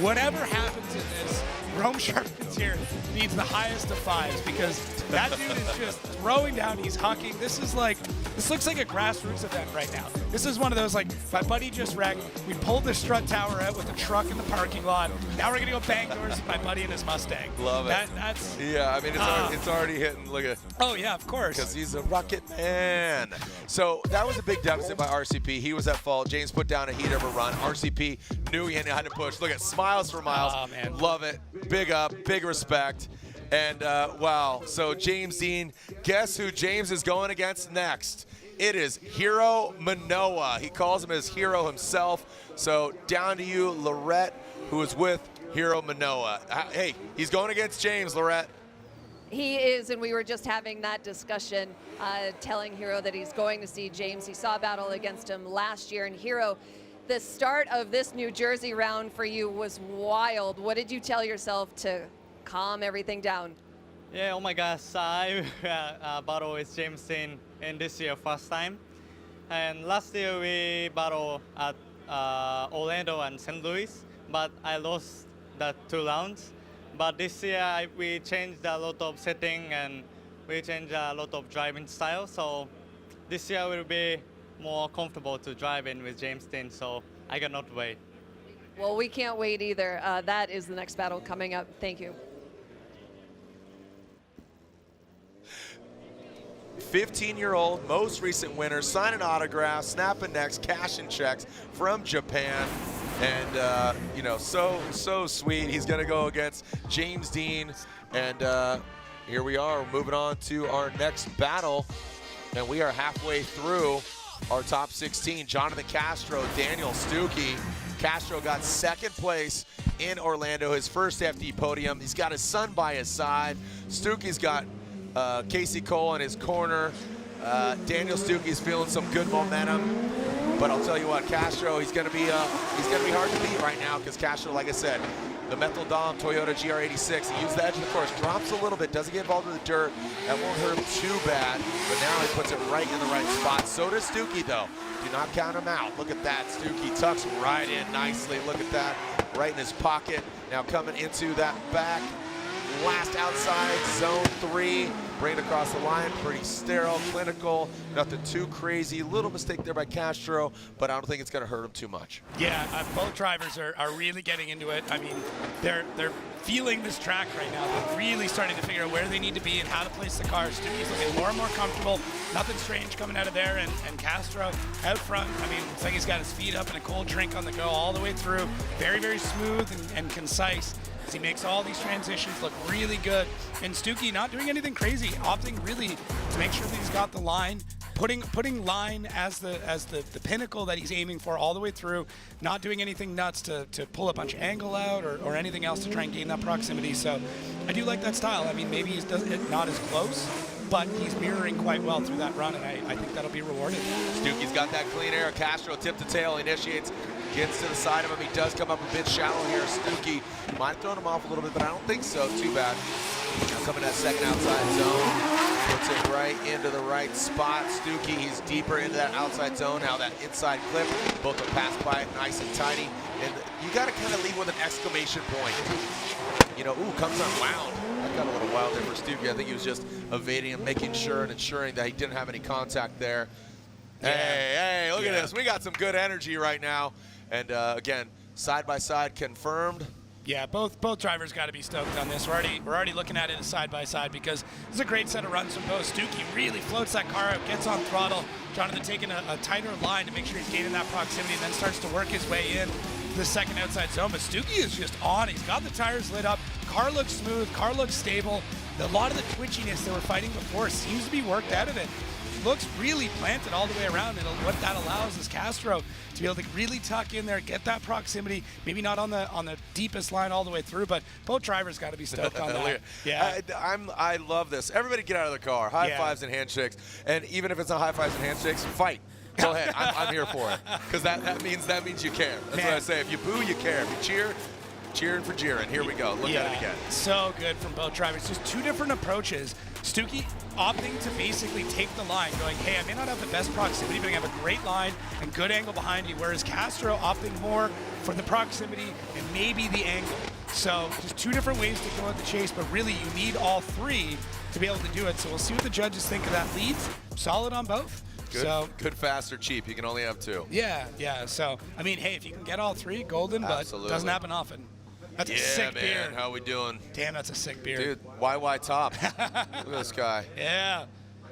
Whatever happens in this, Rome Sharpens here needs the highest of fives because that dude is just throwing down. He's hucking. This looks like a grassroots event right now. This is one of those, like, my buddy just wrecked. We pulled the strut tower out with a truck in the parking lot. Now we're going to go bang doors with my buddy in his Mustang. Love it. Yeah, I mean, it's already hitting. Look at. Oh, yeah, of course. Because he's a rocket man. So that was a big deficit by RCP. He was at fault. James put down a heat of a run. RCP knew he had to push. Look at smiles for Miles. Oh, man. Love it. Big up, big respect. And, wow, so James Dean, guess who James is going against next? It is Hero Manoa. He calls him his hero himself. So down to you, Lorette, who is with Hero Manoa. Hey, he's going against James, Lorette. He is, and we were just having that discussion, telling Hero that he's going to see James. He saw a battle against him last year, and Hero, the start of this New Jersey round for you was wild. What did you tell yourself to calm everything down? Yeah, oh my gosh, I battled with James Dean in this year first time. And last year we battled at Orlando and St. Louis, but I lost that 2 rounds. But this year we changed a lot of setting and we changed a lot of driving style. So this year will be more comfortable to drive in with James Dean, so I cannot wait. Well, we can't wait either. That is the next battle coming up. Thank you. 15-year-old, most recent winner, signing autographs, snapping necks, cashing checks from Japan. And, you know, so sweet. He's going to go against James Dean. And here we are. We're moving on to our next battle. And we are halfway through our top 16. Jonathan Castro, Daniel Stuckey. Castro got second place in Orlando, his first FD podium. He's got his son by his side. Stuckey's got Casey Cole in his corner. Daniel Stuckey's feeling some good momentum. But I'll tell you what, Castro, he's gonna be hard to beat right now because Castro, like I said, the Methyl Dom Toyota GR86, he used the edge of the course, drops a little bit, doesn't get involved with the dirt. That won't hurt him too bad, but now he puts it right in the right spot. So does Stuckey, though. Do not count him out. Look at that. Stuckey tucks right in nicely. Look at that, right in his pocket. Now coming into that back last outside, zone 3. Bring it across the line, pretty sterile, clinical, nothing too crazy. Little mistake there by Castro, but I don't think it's going to hurt him too much. Yeah, both drivers are really getting into it. I mean, they're feeling this track right now. They're really starting to figure out where they need to be and how to place the cars. Stuckey's looking more and more comfortable. Nothing strange coming out of there, and Castro out front. I mean, looks like he's got his feet up and a cold drink on the go all the way through. Very, very smooth and concise. He makes all these transitions look really good. And Stuckey not doing anything crazy, opting really to make sure that he's got the line, putting line as the pinnacle that he's aiming for all the way through, not doing anything nuts to pull a bunch of angle out or anything else to try and gain that proximity. So I do like that style. I mean, maybe he's not as close, but he's mirroring quite well through that run, and I think that'll be rewarded. Stuckey's got that clean air. Castro tip to tail, initiates, gets to the side of him. He does come up a bit shallow here. Stuckey might have thrown him off a little bit, but I don't think so. Too bad. Now coming that second outside zone. Puts it right into the right spot. Stuckey, he's deeper into that outside zone. Now that inside clip, both are passed by it nice and tidy. And you got to kind of leave with an exclamation point. You know, ooh, comes unwound. That got a little wild there for Stuckey. I think he was just evading and making sure and ensuring that he didn't have any contact there. Yeah. Hey, look at this. We got some good energy right now. And again, side by side confirmed. Yeah, both drivers got to be stoked on this. We're already looking at it as side by side because it's a great set of runs from both. Stuckey really floats that car out, gets on throttle. Jonathan taking a tighter line to make sure he's gaining that proximity, and then starts to work his way in the second outside zone. But Stuckey is just on. He's got the tires lit up. Car looks smooth. Car looks stable. A lot of the twitchiness they were fighting before seems to be worked out of it. Looks really planted all the way around, and what that allows is Castro to be able to really tuck in there, get that proximity, maybe not on the deepest line all the way through, but both drivers got to be stoked on that. Yeah, I love this. Everybody get out of the car. High fives and handshakes, and even if it's not high fives and handshakes, fight. Go ahead. I'm here for it because that means you care. That's what I say. If you boo, you care. If you cheer, cheering for Jiren. Here we go. Look at it again. So good from both drivers. Just two different approaches. Stuckey opting to basically take the line, going, hey, I may not have the best proximity, but I have a great line and good angle behind you, whereas Castro opting more for the proximity and maybe the angle. So just two different ways to go at the chase, but really you need all three to be able to do it. So we'll see what the judges think of that. Leads, solid on both. Good, fast, or cheap. You can only have two. Yeah. So, I mean, hey, if you can get all three, golden, absolutely. But doesn't happen often. That's a sick beer. How we doing? Damn, that's a sick beer. Dude, YY top. Look at this guy. Yeah.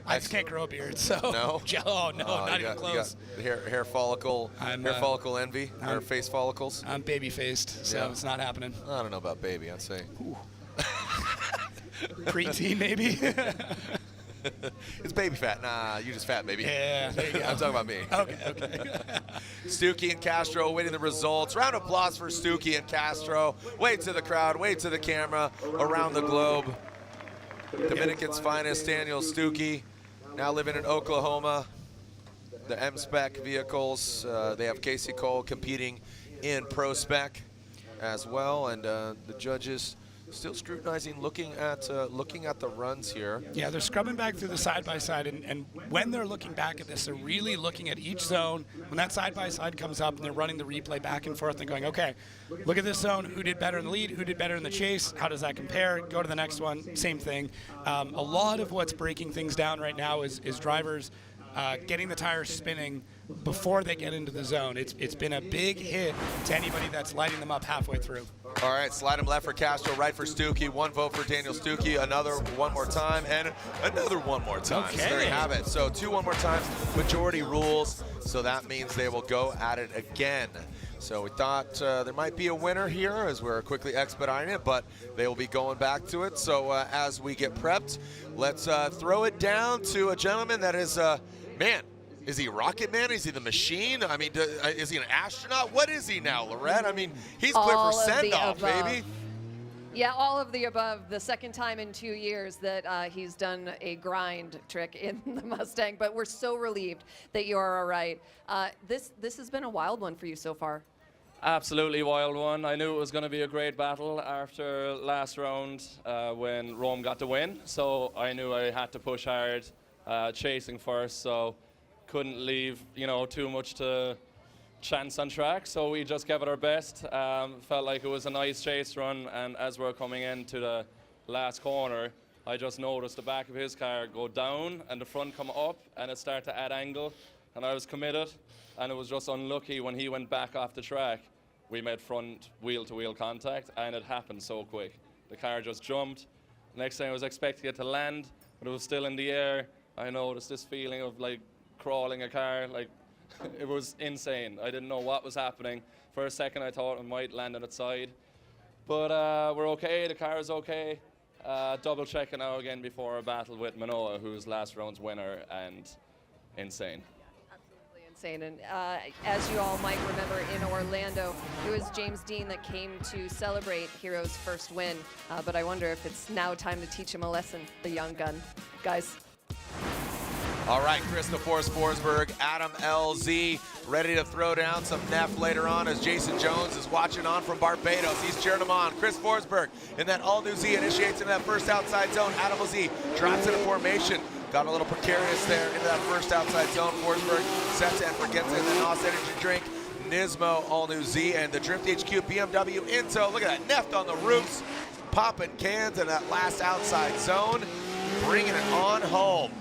I just can't grow a beard, so. No? Oh, no, not even close. You got hair follicle, follicle envy, or face follicles? I'm baby-faced, so it's not happening. I don't know about baby, I'd say. Preteen, maybe? It's baby fat. Nah, you just fat, baby. Yeah, there you go. I'm talking about me. Okay. Stuckey and Castro awaiting the results. Round of applause for Stuckey and Castro. Wave to the crowd, wave to the camera around the globe. Dominican's finest, Daniel Stuckey, now living in Oklahoma. The M-Spec vehicles, they have Casey Cole competing in Pro Spec as well, and the judges still scrutinizing, looking at the runs here. Yeah, they're scrubbing back through the side-by-side, and when they're looking back at this, they're really looking at each zone. When that side-by-side comes up and they're running the replay back and forth and going, okay, look at this zone. Who did better in the lead? Who did better in the chase? How does that compare? Go to the next one. Same thing. A lot of what's breaking things down right now is drivers getting the tires spinning before they get into the zone. It's been a big hit to anybody that's lighting them up halfway through. All right, slide him left for Castro, right for Stuckey. 1 vote for Daniel Stuckey, another one more time, and another one more time. Okay. So there you have it. So 2 one more times, majority rules. So that means they will go at it again. So we thought there might be a winner here as we're quickly expediting it, but they will be going back to it. So as we get prepped, let's throw it down to a gentleman that is, man, is he Rocket Man? Is he the Machine? I mean, is he an astronaut? What is he now, Lorette? I mean, he's clear for send-off, baby. Yeah, all of the above. The second time in 2 years that he's done a grind trick in the Mustang, but we're so relieved that you are all right. This has been a wild one for you so far. Absolutely wild one. I knew it was going to be a great battle after last round when Rome got the win, so I knew I had to push hard, chasing first, so couldn't leave, too much to chance on track, so we just gave it our best. Felt like it was a nice chase run, and as we're coming into the last corner, I just noticed the back of his car go down and the front come up, and it started to add angle, and I was committed, and it was just unlucky when he went back off the track. We made front wheel-to-wheel contact, and it happened so quick. The car just jumped. Next thing I was expecting it to land, but it was still in the air. I noticed this feeling of like crawling a car, like it was insane. I didn't know what was happening. For a second I thought it might land on its side, but we're okay, the car is okay. Double checking now again before a battle with Manoa, who's last round's winner, and insane. Absolutely insane. And as you all might remember, in Orlando, it was James Dean that came to celebrate Hero's first win, but I wonder if it's now time to teach him a lesson, the young gun. Guys. All right, Chris the Force Forsberg, Adam LZ, ready to throw down some Neff later on as Jason Jones is watching on from Barbados. He's cheering him on. Chris Forsberg in that all-new Z initiates into that first outside zone. Adam LZ drops into formation. Got a little precarious there into that first outside zone. Forsberg sets and forgets it. And then NOS Energy Drink, Nismo, all-new Z, and the Drift HQ BMW Intel. Look at that, Neff on the roofs, popping cans in that last outside zone, bringing it on home.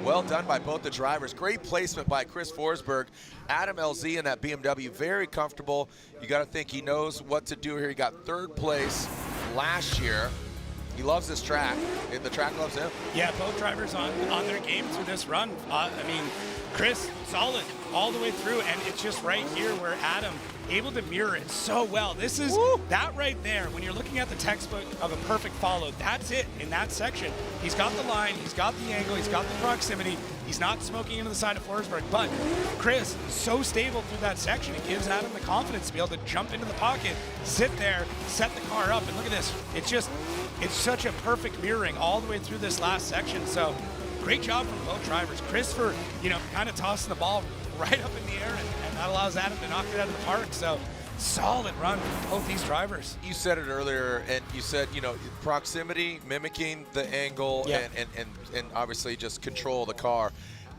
Well done by both the drivers. Great placement by Chris Forsberg. Adam LZ in that BMW, very comfortable. You got to think he knows what to do here. He got 3rd place last year. He loves this track. The track loves him. Yeah, both drivers on their game through this run. I mean, Chris, solid all the way through, and it's just right here where Adam able to mirror it so well. This is that right there. When you're looking at the textbook of a perfect follow, that's it in that section. He's got the line, he's got the angle, he's got the proximity. He's not smoking into the side of Forsberg, but Chris, so stable through that section, it gives Adam the confidence to be able to jump into the pocket, sit there, set the car up, and look at this. It's such a perfect mirroring all the way through this last section. So great job from both drivers. Chris for, kind of tossing the ball right up in the air, and that allows Adam to knock it out of the park. So solid run from both these drivers. You said it earlier, and you said, proximity, mimicking the angle, and obviously just control the car.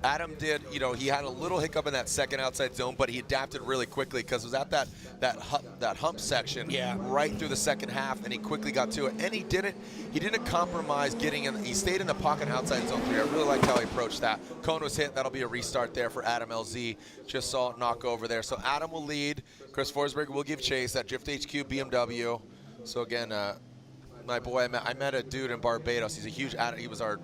Adam did, he had a little hiccup in that second outside zone, but he adapted really quickly because it was at that hump section right through the second half, and he quickly got to it. And he didn't compromise getting in. He stayed in the pocket outside zone 3. I really liked how he approached that. Cone was hit. That'll be a restart there for Adam LZ. Just saw it knock over there. So Adam will lead. Chris Forsberg will give chase. That Drift HQ BMW. So again, my boy, I met a dude in Barbados. He's a huge, he was our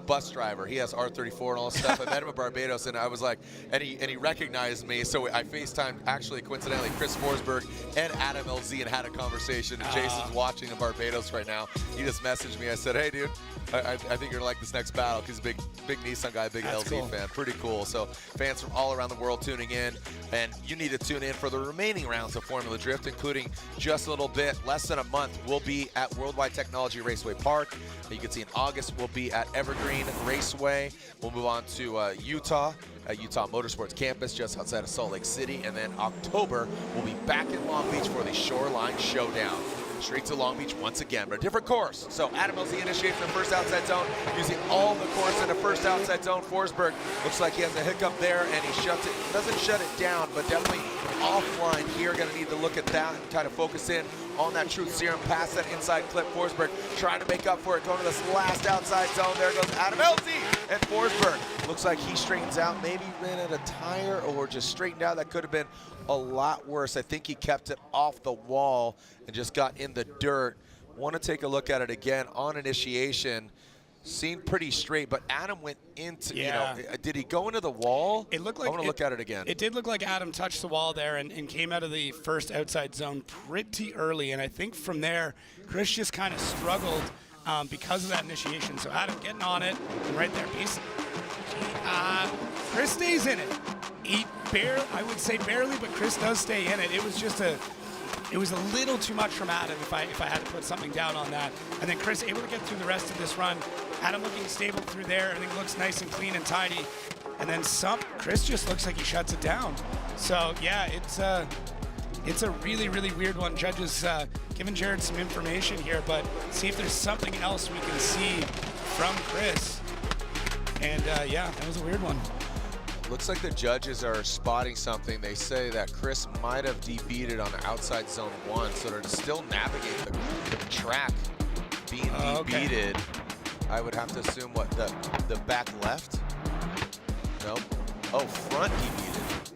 bus driver. He has R34 and all this stuff. I met him in Barbados, and I was like, and he recognized me. So I FaceTimed, actually, coincidentally, Chris Forsberg and Adam LZ and had a conversation. And Jason's watching in Barbados right now. He just messaged me. I said, hey, dude, I think you're gonna like this next battle because he's a big Nissan guy, big LZ fan. Pretty cool. So fans from all around the world tuning in, and you need to tune in for the remaining rounds of Formula Drift, including just a little bit, less than a month. We'll be at Worldwide Technology Raceway Park. You can see in August we'll be at Evergreen Raceway. We'll move on to Utah, Utah Motorsports campus just outside of Salt Lake City, and then October we'll be back in Long Beach for the Shoreline Showdown. Straight to Long Beach once again, but a different course. So Adam LZ initiates the first outside zone, using all the course in the first outside zone. Forsberg looks like he has a hiccup there, and he shuts it. Doesn't shut it down, but definitely offline here. Going to need to look at that and kind of focus in on that Truth Serum, past that inside clip. Forsberg trying to make up for it, going to this last outside zone. There goes Adam LZ, and Forsberg looks like he straightens out. Maybe ran out of tire or just straightened out. That could have been a lot worse. I think he kept it off the wall and just got in the dirt. Want to take a look at it again on initiation. Seemed pretty straight, but Adam went into, you know, did he go into the wall? It looked like I want to look at it again. It did look like Adam touched the wall there and came out of the first outside zone pretty early. And I think from there, Chris just kind of struggled because of that initiation. So Adam getting on it, and right there, Chris stays in it. I would say barely, but Chris does stay in it. It was just it was a little too much from Adam if I had to put something down on that. And then Chris able to get through the rest of this run. Adam looking stable through there. Everything looks nice and clean and tidy. And then Chris just looks like he shuts it down. So yeah, it's a really, really weird one. Judges giving Jared some information here, but see if there's something else we can see from Chris. And yeah, that was a weird one. Looks like the judges are spotting something. They say that Chris might have debeated on the outside zone 1, so to still navigate the track being debeated, I would have to assume what, the back left? Nope. Oh, front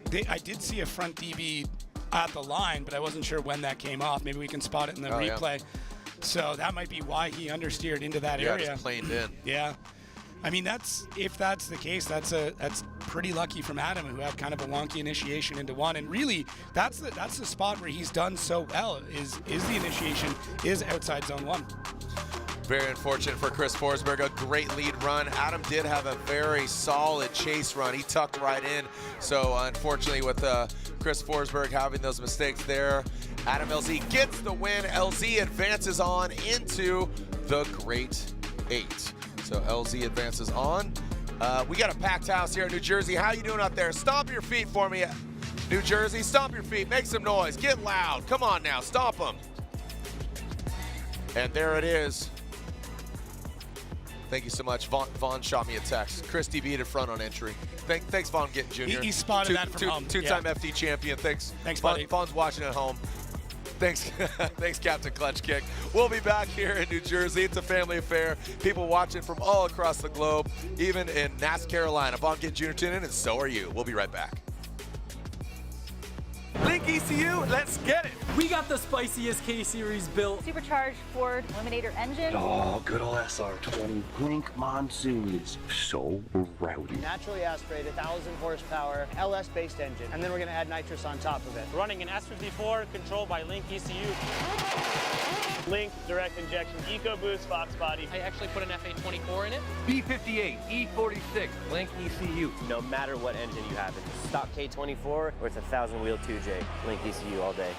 debeated. I did see a front DB at the line, but I wasn't sure when that came off. Maybe we can spot it in the replay. Yeah. So that might be why he understeered into that area. Yeah, just planed in. Yeah. I mean, if that's the case, that's pretty lucky from Adam, who had kind of a wonky initiation into 1. And really, that's the spot where he's done so well is the initiation is outside zone 1. Very unfortunate for Chris Forsberg. A great lead run. Adam did have a very solid chase run. He tucked right in. So unfortunately, with Chris Forsberg having those mistakes there, Adam LZ gets the win. LZ advances on into the Great 8. So LZ advances on. We got a packed house here in New Jersey. How you doing up there? Stomp your feet for me, New Jersey. Stomp your feet. Make some noise. Get loud. Come on now. Stomp them. And there it is. Thank you so much. Vaughn shot me a text. Chris DB at front on entry. Thanks, Vaughn Gittin Jr. He spotted that from home. Two-time FD champion. Thanks, buddy. Vaughn's watching at home. Thanks, thanks, Captain Clutch Kick. We'll be back here in New Jersey. It's a family affair. People watching from all across the globe, even in Nass, Carolina. Vaughn Gittin Jr. tuning in, and so are you. We'll be right back. Link ECU, let's get it. We got the spiciest K-Series built. Supercharged Ford Eliminator engine. Oh, good old SR20. Link Monsoon is so rowdy. Naturally aspirated, 1,000 horsepower, LS-based engine. And then we're going to add nitrous on top of it. Running an S54 controlled by Link ECU. Link direct injection EcoBoost Fox body. I actually put an FA24 in it. B58, E46, Link ECU. No matter what engine you have, it's stock K24 or it's a 1,000-wheel 2J. Link ECU all day.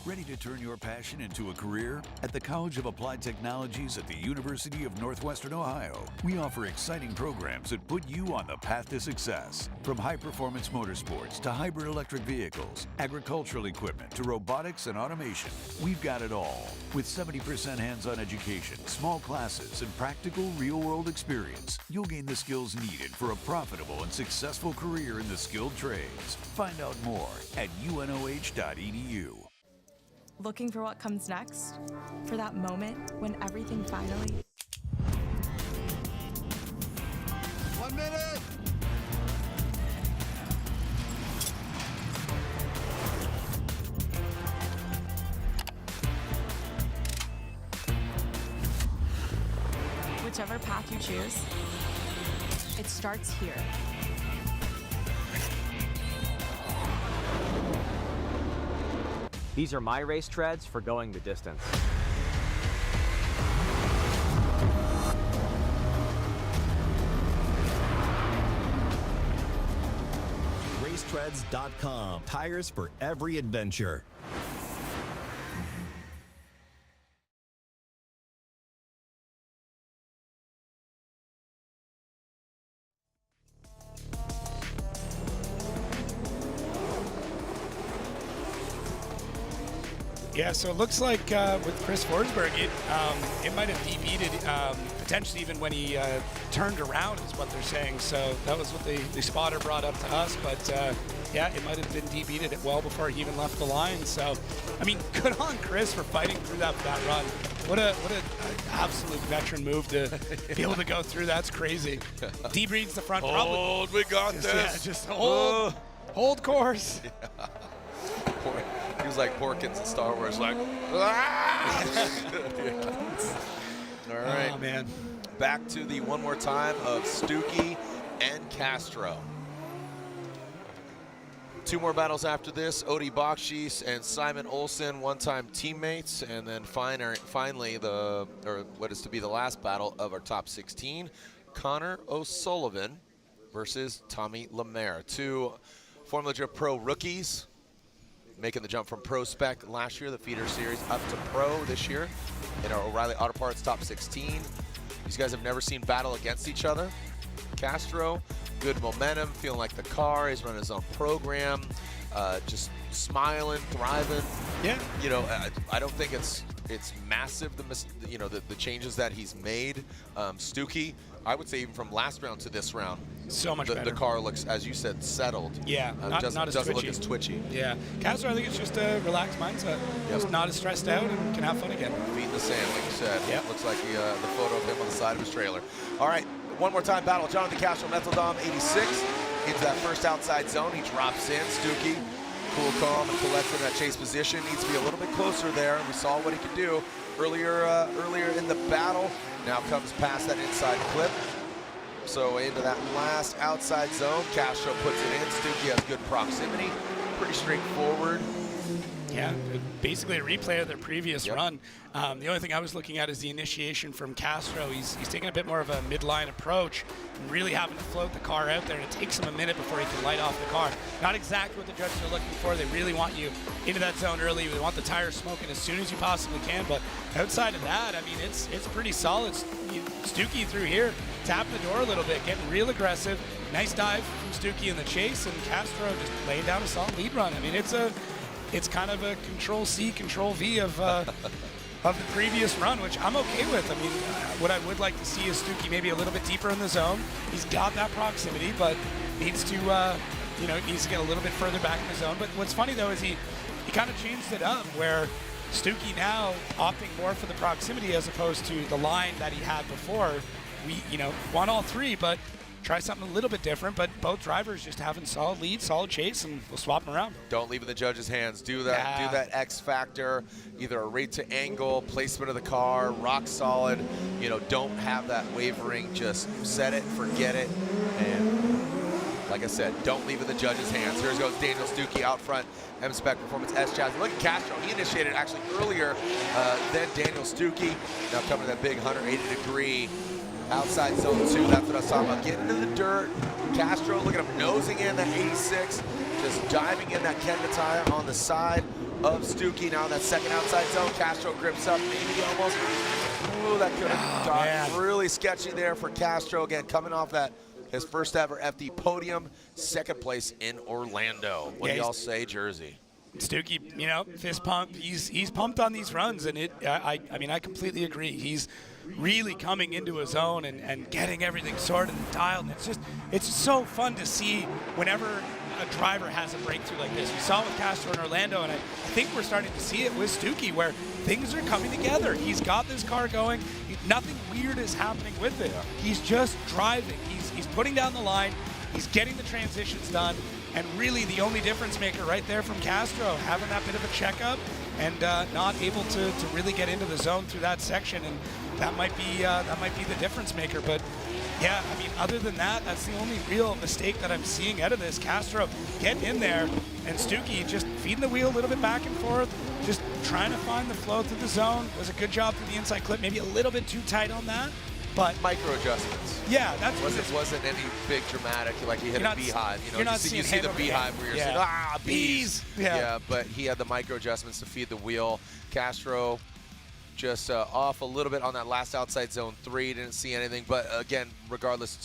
Ready to turn your passion into a career? At the College of Applied Technologies at the University of Northwestern Ohio, we offer exciting programs that put you on the path to success. From high-performance motorsports to hybrid electric vehicles, agricultural equipment to robotics and automation, we've got it all. With 70% hands-on education, small classes, and practical real-world experience, you'll gain the skills needed for a profitable and successful career in the skilled trades. Find out more at unoh.edu. Looking for what comes next? For that moment when everything finally... 1 minute! Whichever path you choose, it starts here. These are my race treads for going the distance. Race racetreads.com. Tires for every adventure. Yeah, so it looks like with Chris Forsberg, it might have defeated potentially even when he turned around is what they're saying. So that was what the spotter brought up to us. But yeah, it might have been defeated well before he even left the line. So, I mean, good on Chris for fighting through that run. What a absolute veteran move to be able to go through. That's crazy. Debrides the front. Hold, we got this. Yeah, just hold course. Yeah. He was like Porkins in Star Wars, like, ah! Yeah. All right. Oh, man. Back to the one more time of Stuckey and Castro. Two more battles after this. Odie Bakshis and Simon Olsen, one-time teammates. And then finally, what is to be the last battle of our top 16, Connor O'Sullivan versus Tommy Lemaire. Two Formula Drift Pro rookies, making the jump from Pro Spec last year, the feeder series, up to Pro this year in our O'Reilly Auto Parts Top 16. These guys have never seen battle against each other. Castro, good momentum, feeling like the car. He's running his own program, just smiling, thriving. Yeah. You know, I don't think it's massive, the changes that he's made. Stuckey, I would say even from last round to this round, so much better. The car looks, as you said, settled. Yeah, not as doesn't twitchy. look as twitchy. Yeah, Castro, I think it's just a relaxed mindset. Just not as stressed out and can have fun again. Feet in the sand, like you said. Yeah. Looks like the photo of him on the side of his trailer. All right, one more time battle. Jonathan Castro, Metaldom 86, into that first outside zone. He drops in. Stuckey, cool, calm, and collected in that chase position. Needs to be a little bit closer there. We saw what he could do earlier in the battle. Now comes past that inside clip. So into that last outside zone, Castro puts it in. Stuckey has good proximity, pretty straightforward. Yeah, basically a replay of their previous run. The only thing I was looking at is the initiation from Castro. He's taking a bit more of a midline approach and really having to float the car out there, and it takes him a minute before he can light off the car. Not exactly what the judges are looking for. They really want you into that zone early. They want the tires smoking as soon as you possibly can, but outside of that, I mean, it's pretty solid. Stuckey through here, tapping the door a little bit, getting real aggressive. Nice dive from Stuckey in the chase, and Castro just laying down a solid lead run. I mean, it's kind of a Control-C, Control-V of the previous run, which I'm okay with. I mean, what I would like to see is Stuckey maybe a little bit deeper in the zone. He's got that proximity, but needs to, needs to get a little bit further back in the zone. But what's funny, though, is he kind of changed it up, where Stuckey now opting more for the proximity as opposed to the line that he had before. We, won all three, but try something a little bit different, but both drivers just having solid lead, solid chase, and we'll swap them around. Don't leave it in the judges' hands. Do that X factor, either a rate to angle, placement of the car, rock solid. Don't have that wavering. Just set it, forget it, and like I said, don't leave it in the judges' hands. Here goes Daniel Stuckey out front. M-Spec Performance S-Chassis. Look at Castro. He initiated actually earlier than Daniel Stuckey. Now coming to that big 180-degree outside zone 2, that's what I was talking about. Getting into the dirt. Castro, look at him nosing in that 86, just diving in that Kenda tire on the side of Stuckey. Now in that second outside zone, Castro grips up, maybe almost. Ooh, that could have gotten really sketchy there for Castro. Again, coming off his first ever FD podium, second place in Orlando. What do y'all say, Jersey? Stuckey, fist pump. He's pumped on these runs, and I mean, I completely agree. He's really coming into his own and getting everything sorted and dialed. And it's so fun to see whenever a driver has a breakthrough like this. We saw it with Castro in Orlando, and I think we're starting to see it with Stuckey, where things are coming together. He's got this car going. Nothing weird is happening with it. He's just driving. He's putting down the line. He's getting the transitions done. And really the only difference maker right there from Castro, having that bit of a checkup and not able to really get into the zone through that section. And that might be the difference maker. But yeah, I mean, other than that, that's the only real mistake that I'm seeing out of this. Castro getting in there, and Stuckey just feeding the wheel a little bit back and forth, just trying to find the flow through the zone. Does a good job through the inside clip, maybe a little bit too tight on that. But micro adjustments. Yeah, that's what wasn't any big dramatic, like he hit a beehive. You see the beehive where you're saying, bees. Yeah, but he had the micro adjustments to feed the wheel. Castro just off a little bit on that last outside zone 3. Didn't see anything, but again, regardless,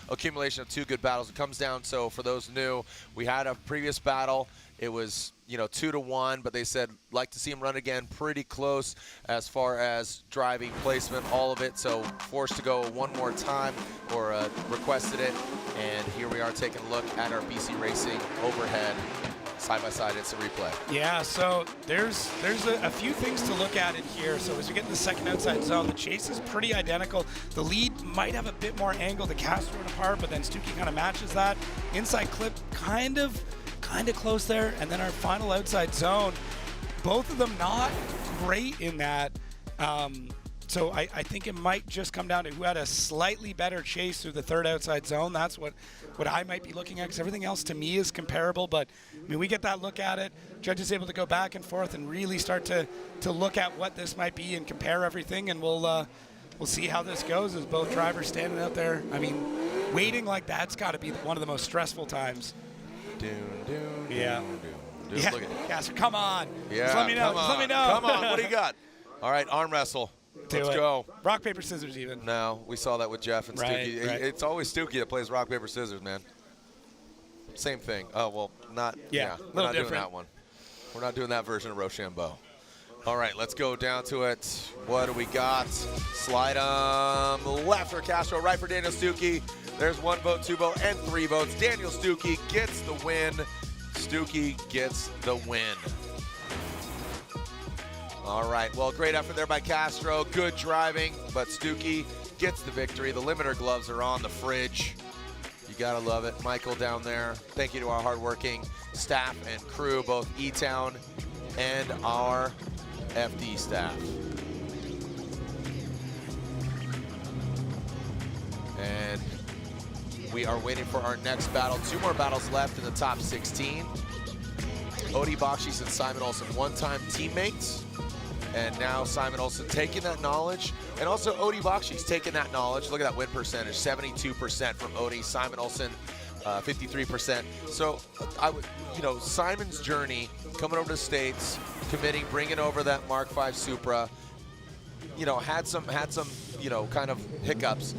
accumulation of 2 good battles. It comes down, so for those new, we had a previous battle. It was 2-1, but they said like to see him run again. Pretty close as far as driving placement, all of it. So forced to go one more time, or requested it. And here we are taking a look at our BC Racing overhead. Side by side, it's a replay. Yeah, so there's a few things to look at in here. So as we get in the second outside zone, the chase is pretty identical. The lead might have a bit more angle to Castro and apart, but then Stuckey kind of matches that. Inside clip, kind of close there. And then our final outside zone, both of them not great in that. So I think it might just come down to who had a slightly better chase through the third outside zone. That's what I might be looking at, because everything else to me is comparable. But I mean, we get that look at it. Judge is able to go back and forth and really start to look at what this might be and compare everything. And we'll see how this goes as both drivers standing out there. I mean, waiting like that's got to be one of the most stressful times. Yeah. Look at Castro, come on. Yeah, just let me know. Come let me know. Come on, what do you got? All right, arm wrestle. Let's go. Rock, paper, scissors even. No, we saw that with Jeff and Stuckey. Right. It's always Stuckey that plays rock, paper, scissors, man. Same thing. Oh, well, not. Yeah, we're not doing that one. We're not doing that version of Rochambeau. All right, let's go down to it. What do we got? Slide left for Castro, right for Daniel Stuckey. There's 1 vote, 2 vote, and 3 votes. Daniel Stuckey gets the win. Stuckey gets the win. All right, well, great effort there by Castro. Good driving, but Stuckey gets the victory. The limiter gloves are on the fridge. You gotta love it. Michael down there. Thank you to our hardworking staff and crew, both E-Town and our FD staff. And we are waiting for our next battle. 2 more battles left in the top 16. Odie Bakshis and Simon Olsen, one-time teammates. And now Simon Olsen taking that knowledge, and also Odie Bakshis taking that knowledge. Look at that win percentage, 72% from Odie. Simon Olsen, 53%. So I would, Simon's journey coming over to the States, committing, bringing over that Mark V Supra. Had some, kind of hiccups.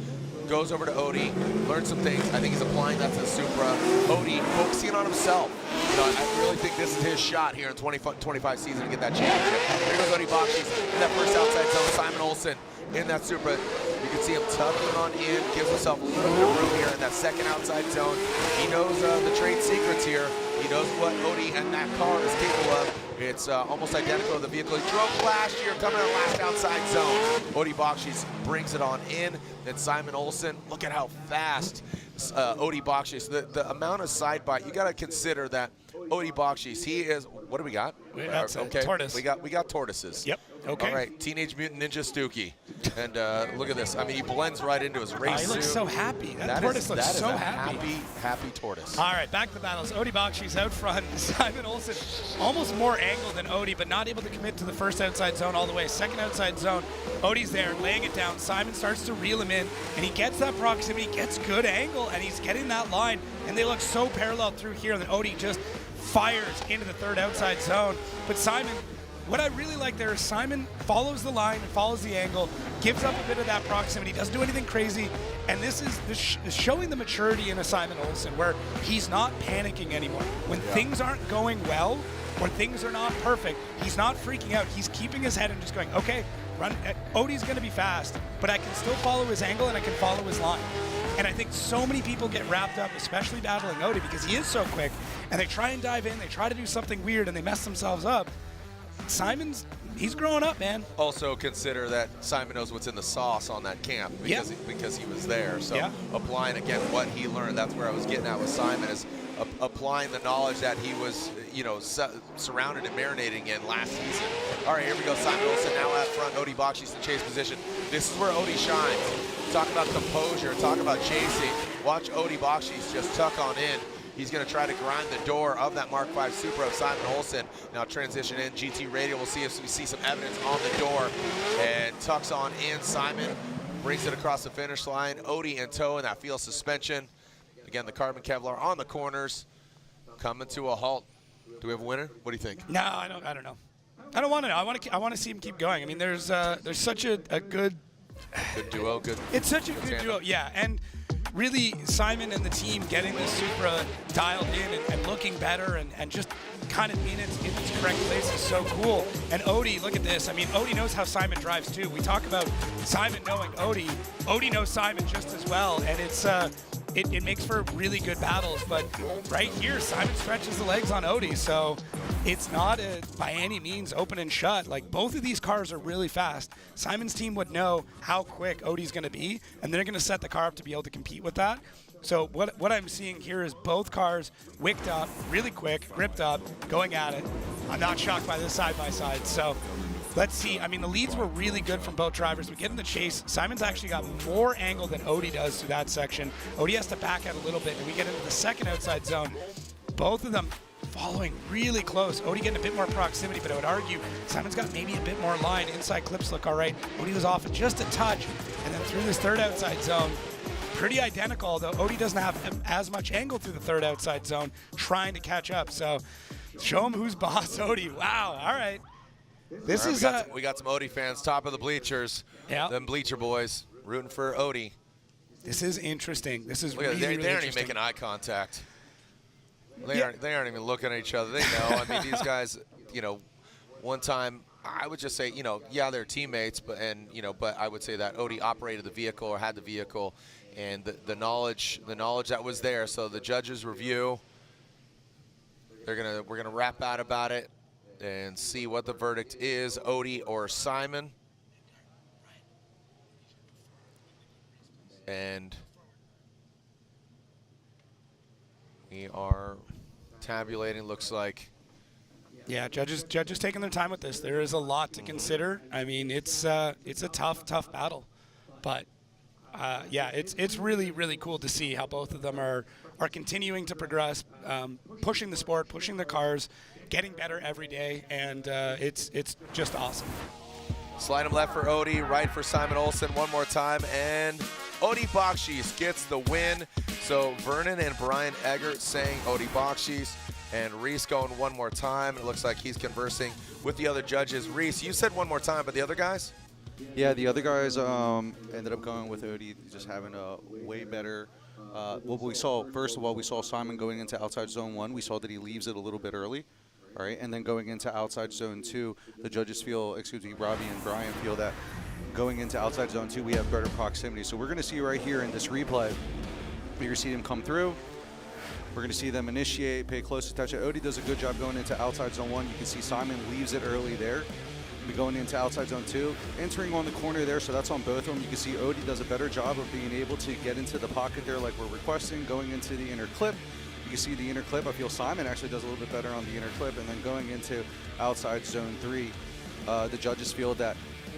Goes over to Odie, learns some things. I think he's applying that to the Supra. Odie focusing on himself. I really think this is his shot here in 25 season to get that championship. Here goes Odie Bakshis in that first outside zone. Simon Olsen in that Supra. You can see him tucking on in, gives himself a little bit of room here in that second outside zone. He knows the trade secrets here. He knows what Odie and that car is capable of. It's almost identical to the vehicle he drove last year, coming in the last outside zone. Odie Bakshis brings it on in. Then Simon Olsen, look at how fast Odie Bakshis, the amount of side bite, you got to consider that Odie Bakshis, he is, what do we got? That's okay, tortoise. We got tortoises. Yep. Okay. All right, Teenage Mutant Ninja Stuckey. And look at this. I mean, he blends right into his race suit. He looks so happy. That tortoise looks so happy. Happy tortoise. All right, back to the battles. Odie Bakshis out front. Simon Olsen almost more angled than Odie, but not able to commit to the first outside zone all the way. Second outside zone, Odie's there, laying it down. Simon starts to reel him in, and he gets that proximity, gets good angle, and he's getting that line, and they look so parallel through here, and then Odie just fires into the third outside zone. But Simon, what I really like there is Simon follows the line and follows the angle, gives up a bit of that proximity, doesn't do anything crazy, and this is showing the maturity in a Simon Olsen where he's not panicking anymore. When things aren't going well, or things are not perfect, he's not freaking out. He's keeping his head and just going, okay, run. Odie's going to be fast, but I can still follow his angle and I can follow his line. And I think so many people get wrapped up, especially battling Odie, because he is so quick, and they try and dive in, they try to do something weird, and they mess themselves up. He's growing up, man. Also consider that Simon knows what's in the sauce on that camp because he was there. So applying, again, what he learned, that's where I was getting at with Simon, is applying the knowledge that he was, surrounded and marinating in last season. All right, here we go. Simon Olsen now out front. Odie Bakshis in chase position. This is where Odie shines. Talk about composure. Talk about chasing. Watch Odie Bakshis just tuck on in. He's going to try to grind the door of that Mark V Supra of Simon Olsen. Now transition in, GT Radio. We'll see if we see some evidence on the door. And tucks on in. Simon brings it across the finish line. Odie in tow in that field suspension. Again, the carbon Kevlar on the corners, coming to a halt. Do we have a winner? What do you think? No, I don't know. I don't want to know. I want to see him keep going. I mean, there's such a good duo. It's such a good duo. Yeah, and really Simon and the team getting the Supra dialed in and looking better and just kind of in its correct place is so cool. And Odie, look at this. I mean, Odie knows how Simon drives too. We talk about Simon knowing Odie. Odie knows Simon just as well, and it's it makes for really good battles. But right here, Simon stretches the legs on Odie, so it's not by any means open and shut. Like, both of these cars are really fast. Simon's team would know how quick Odie's going to be, and they're going to set the car up to be able to compete with that. So what I'm seeing here is both cars wicked up, really quick, gripped up, going at it. I'm not shocked by this side-by-side. So let's see. I mean, the leads were really good from both drivers. We get in the chase. Simon's actually got more angle than Odie does through that section. Odie has to back out a little bit, and we get into the second outside zone. Both of them following really close. Odie getting a bit more proximity, but I would argue Simon's got maybe a bit more line. Inside clips look all right. Odie was off just a touch, and then through this third outside zone, pretty identical, though Odie doesn't have as much angle through the third outside zone, trying to catch up. So show him who's boss, Odie. Wow, all right. This is we got some Odie fans, top of the bleachers. Yeah. Them bleacher boys rooting for Odie. This is interesting. This is Look at really, they aren't even making eye contact. They aren't even looking at each other. They know. I mean, these guys, one time I would just say, yeah, they're teammates, but I would say that Odie operated the vehicle or had the vehicle, and the knowledge that was there. So the judges review. We're gonna rap out about it and see what the verdict is, Odie or Simon. And we are tabulating, looks like. Yeah, judges taking their time with this. There is a lot to consider. I mean, it's a tough battle, but yeah, it's really, really cool to see how both of them are continuing to progress, pushing the sport, pushing the cars, getting better every day, and it's just awesome. Slide him left for Odie, right for Simon Olsen one more time, and Odie Bakshis gets the win. So Vernon and Brian Eggert saying Odie Bakshis, and Reese going one more time. It looks like he's conversing with the other judges. Reese, you said one more time, but the other guys? Yeah, the other guys ended up going with Odie, just having a way better. What we saw, first of all, we saw Simon going into outside zone 1. We saw that he leaves it a little bit early. All right, and then going into outside zone 2, the judges feel, Robbie and Brian feel that going into outside zone 2, we have better proximity. So we're going to see right here in this replay, you're going to see them come through. We're going to see them initiate, pay close attention. Odie does a good job going into outside zone 1. You can see Simon leaves it early there. Be going into outside zone 2, entering on the corner there, so that's on both of them. You can see Odie does a better job of being able to get into the pocket there like we're requesting, going into the inner clip. You can see the inner clip. I feel Simon actually does a little bit better on the inner clip, and then going into outside zone 3, the judges feel that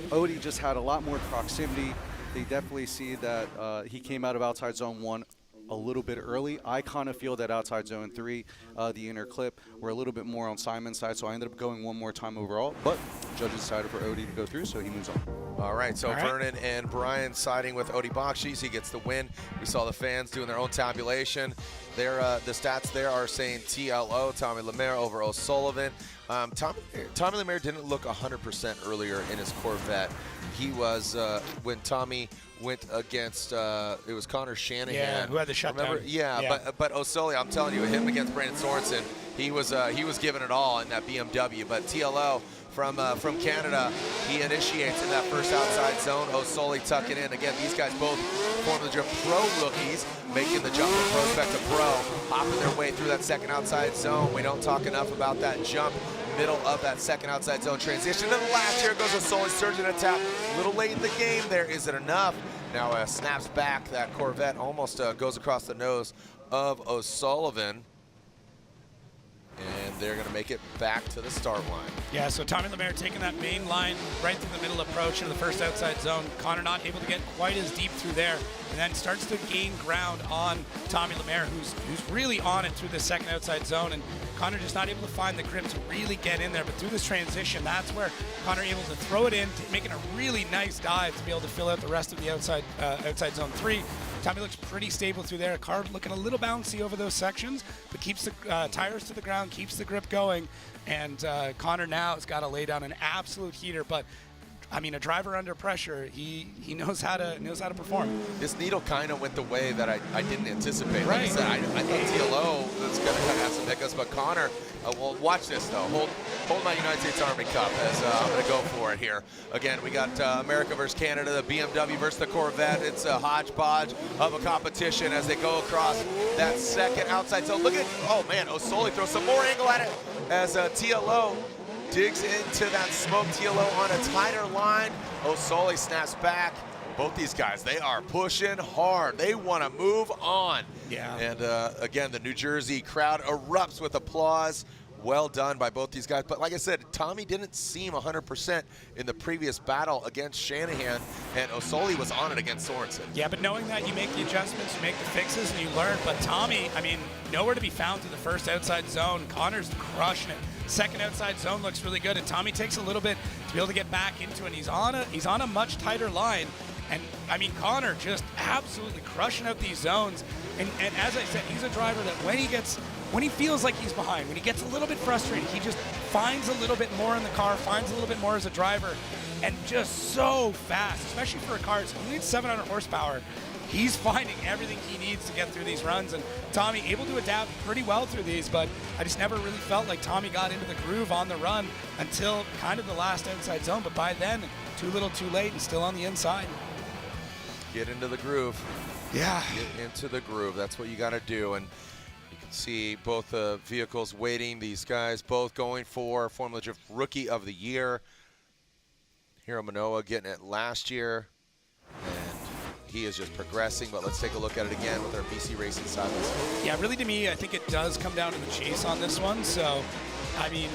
Odie just had a lot more proximity. They definitely see that he came out of outside zone 1 a little bit early. I kind of feel that outside zone 3, the inner clip, were a little bit more on Simon's side, so I ended up going one more time overall, but judges decided for Odie to go through, so he moves on. All right, so Vernon and Brian siding with Odie Bakshis. He gets the win. We saw the fans doing their own tabulation. The stats there are saying TLO, Tommy Lemaire, over O'Sullivan. Tommy Lemaire didn't look 100% earlier in his Corvette. He was, when Tommy went against, it was Connor Shanahan. Yeah, who had the shutdown. Remember? Yeah. But O'Sullivan, I'm telling you, him against Brandon Sorensen, he was giving it all in that BMW. But TLO from Canada, he initiates in that first outside zone. O'Sullivan tucking in. Again, these guys both Formula Drift Pro rookies, making the jump from prospect to pro, hopping their way through that second outside zone. We don't talk enough about that jump. Middle of that second outside zone transition. And the last, here goes O'Sullivan surging a tap. A little late in the game there. Is it enough? Now snaps back. That Corvette almost goes across the nose of O'Sullivan. And they're going to make it back to the start line. Yeah, so Tommy Lemaire taking that main line right through the middle approach into the first outside zone. Connor not able to get quite as deep through there, and then starts to gain ground on Tommy Lemaire, who's really on it through the second outside zone, and Connor just not able to find the grip to really get in there. But through this transition, that's where Connor able to throw it in, making a really nice dive to be able to fill out the rest of the outside zone 3. Tommy looks pretty stable through there. Car looking a little bouncy over those sections, but keeps the tires to the ground, keeps the grip going. And Connor now has got to lay down an absolute heater. But I mean, a driver under pressure, he knows how to perform. This needle kind of went the way that I didn't anticipate. Right. Like I said, I thought TLO was going to have some hiccups, but Connor, well, watch this though. Hold my United States Army Cup as I'm going to go for it here. Again, we got America versus Canada, the BMW versus the Corvette. It's a hodgepodge of a competition as they go across that second outside zone. Look at, oh man, Osoli throws some more angle at it as TLO digs into that smoke. TLO on a tighter line. Osoli snaps back. Both these guys, they are pushing hard. They want to move on. Yeah. And again, the New Jersey crowd erupts with applause. Well done by both these guys. But like I said, Tommy didn't seem 100% in the previous battle against Shanahan, and Osoli was on it against Sorensen. Yeah, but knowing that, you make the adjustments, you make the fixes, and you learn. But Tommy, I mean, nowhere to be found through the first outside zone. Connor's crushing it. Second outside zone looks really good, and Tommy takes a little bit to be able to get back into it. He's on a much tighter line, and I mean, Connor just absolutely crushing out these zones. And as I said, he's a driver that when he feels like he's behind, when he gets a little bit frustrated, he just finds a little bit more in the car, finds a little bit more as a driver, and just so fast, especially for a car that's only 700 horsepower. He's finding everything he needs to get through these runs, and Tommy able to adapt pretty well through these, but I just never really felt like Tommy got into the groove on the run until kind of the last outside zone, but by then, too little too late and still on the inside. Get into the groove. Yeah. Get into the groove. That's what you got to do. And you can see both the vehicles waiting. These guys both going for Formula Drift Rookie of the Year. Hiro Manoa getting it last year. And he is just progressing. But let's take a look at it again with our BC Racing sideways. Yeah, really to me, I think it does come down to the chase on this one. So, I mean,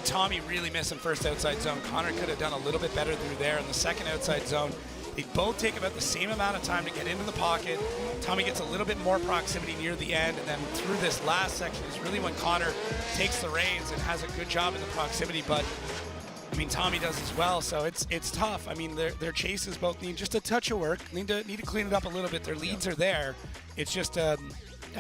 Tommy really missing first outside zone. Connor could have done a little bit better through there in the second outside zone. They both take about the same amount of time to get into the pocket. Tommy gets a little bit more proximity near the end, and then through this last section is really when Connor takes the reins and has a good job in the proximity. But I mean, Tommy does as well, so it's tough. I mean, their chases both need just a touch of work. Need to clean it up a little bit. Their leads are there. It's just I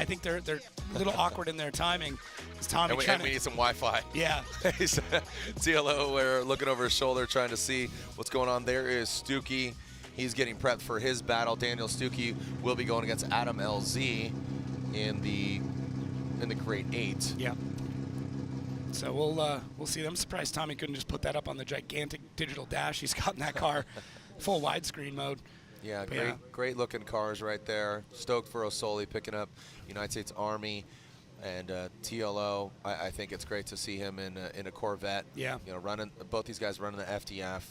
think they're a little awkward in their timing. Tommy and we need some Wi-Fi. Yeah. TLO, we're looking over his shoulder trying to see what's going on. There is Stuckey. He's getting prepped for his battle. Daniel Stuckey will be going against Adam LZ in the Grade 8. Yeah. So we'll see. I'm surprised Tommy couldn't just put that up on the gigantic digital dash he's got in that car, full widescreen mode. Yeah, great looking cars right there. Stoked for Osoli picking up United States Army and TLO. I think it's great to see him in a Corvette. Yeah. You know, running both these guys running the FDF.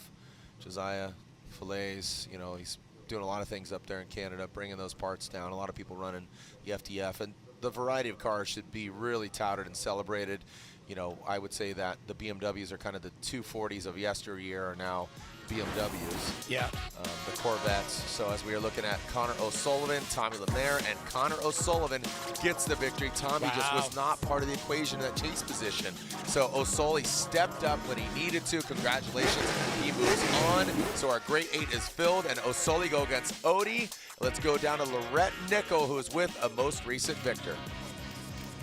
Josiah Fillets, you know, he's doing a lot of things up there in Canada, bringing those parts down. A lot of people running the FDF, and the variety of cars should be really touted and celebrated. You know, I would say that the BMWs are kind of the 240s of yesteryear are now BMWs. Yeah. The Corvettes. So as we are looking at Connor O'Sullivan, Tommy Lemaire, and Connor O'Sullivan gets the victory. Tommy just was not part of the equation in that chase position. So Osoli stepped up when he needed to. Congratulations. He moves on. So our Grade 8 is filled, and Osoli go against Odie. Let's go down to Lorette Nickel, who is with a most recent victor.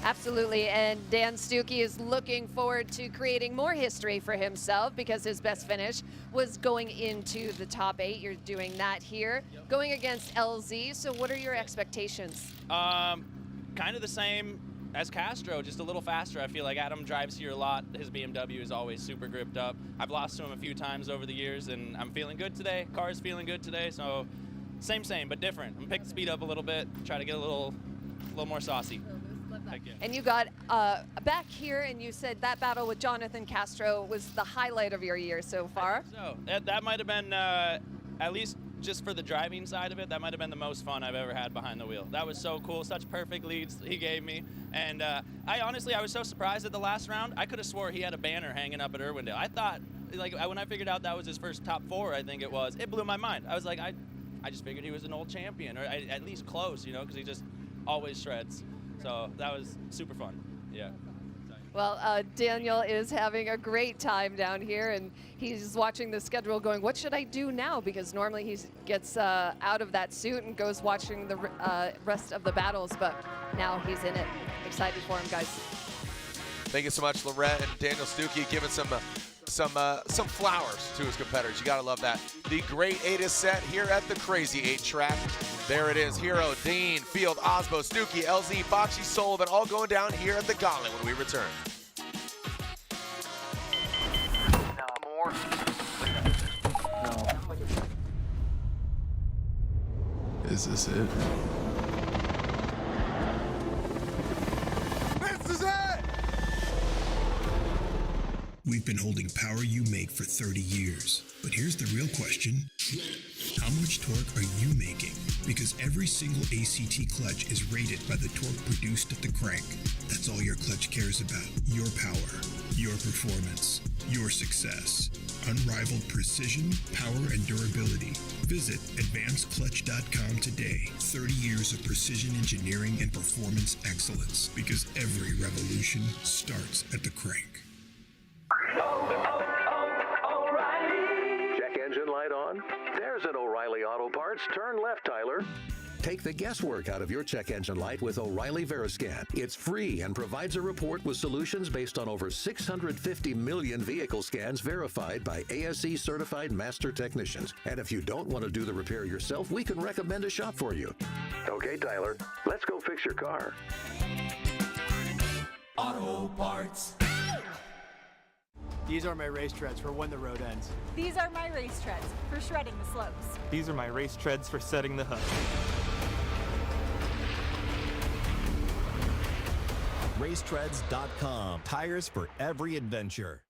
Absolutely, and Dan Stuckey is looking forward to creating more history for himself because his best finish was going into the top 8. You're doing that here. Yep. Going against LZ, so what are your expectations? Kind of the same as Castro, just a little faster. I feel like Adam drives here a lot. His BMW is always super gripped up. I've lost to him a few times over the years, and I'm feeling good today. Car's feeling good today, so same, but different. I'm picking the speed up a little bit, try to get a little more saucy. Yeah. And you got back here, and you said that battle with Jonathan Castro was the highlight of your year so far. So that might have been at least just for the driving side of it, that might have been the most fun I've ever had behind the wheel. That was so cool, such perfect leads he gave me. And I was so surprised at the last round. I could have swore he had a banner hanging up at Irwindale. I thought, like, when I figured out that was his first top 4, I think it was, it blew my mind. I was like, I just figured he was an old champion, or at least close, you know, because he just always shreds. So that was super fun, yeah. Well, Daniel is having a great time down here, and he's watching the schedule going, what should I do now? Because normally he gets out of that suit and goes watching the rest of the battles, but now he's in it. Excited for him, guys. Thank you so much, Lorette and Daniel Stuckey, giving some flowers to his competitors. You gotta love that. The Great 8 is set here at the Crazy 8 track. There it is, Hero, Dean, Field, Osbo, Stuckey, LZ, Boxy, Sullivan, all going down here at the Gauntlet when we return. Is this it? This is it! We've been holding power you make for 30 years. But here's the real question. How much torque are you making? Because every single ACT clutch is rated by the torque produced at the crank. That's all your clutch cares about. Your power, your performance, your success. Unrivaled precision, power, and durability. Visit advancedclutch.com today. 30 years of precision engineering and performance excellence. Because every revolution starts at the crank. Check engine light on? There's an O'Reilly Auto Parts. Turn left, Tyler. Take the guesswork out of your check engine light with O'Reilly Veriscan. It's free and provides a report with solutions based on over 650 million vehicle scans verified by ASE certified master technicians. And if you don't want to do the repair yourself, we can recommend a shop for you. Okay, Tyler, let's go fix your car. Auto Parts. These are my race treads for when the road ends. These are my race treads for shredding the slopes. These are my race treads for setting the hook. Racetreads.com. Tires for every adventure.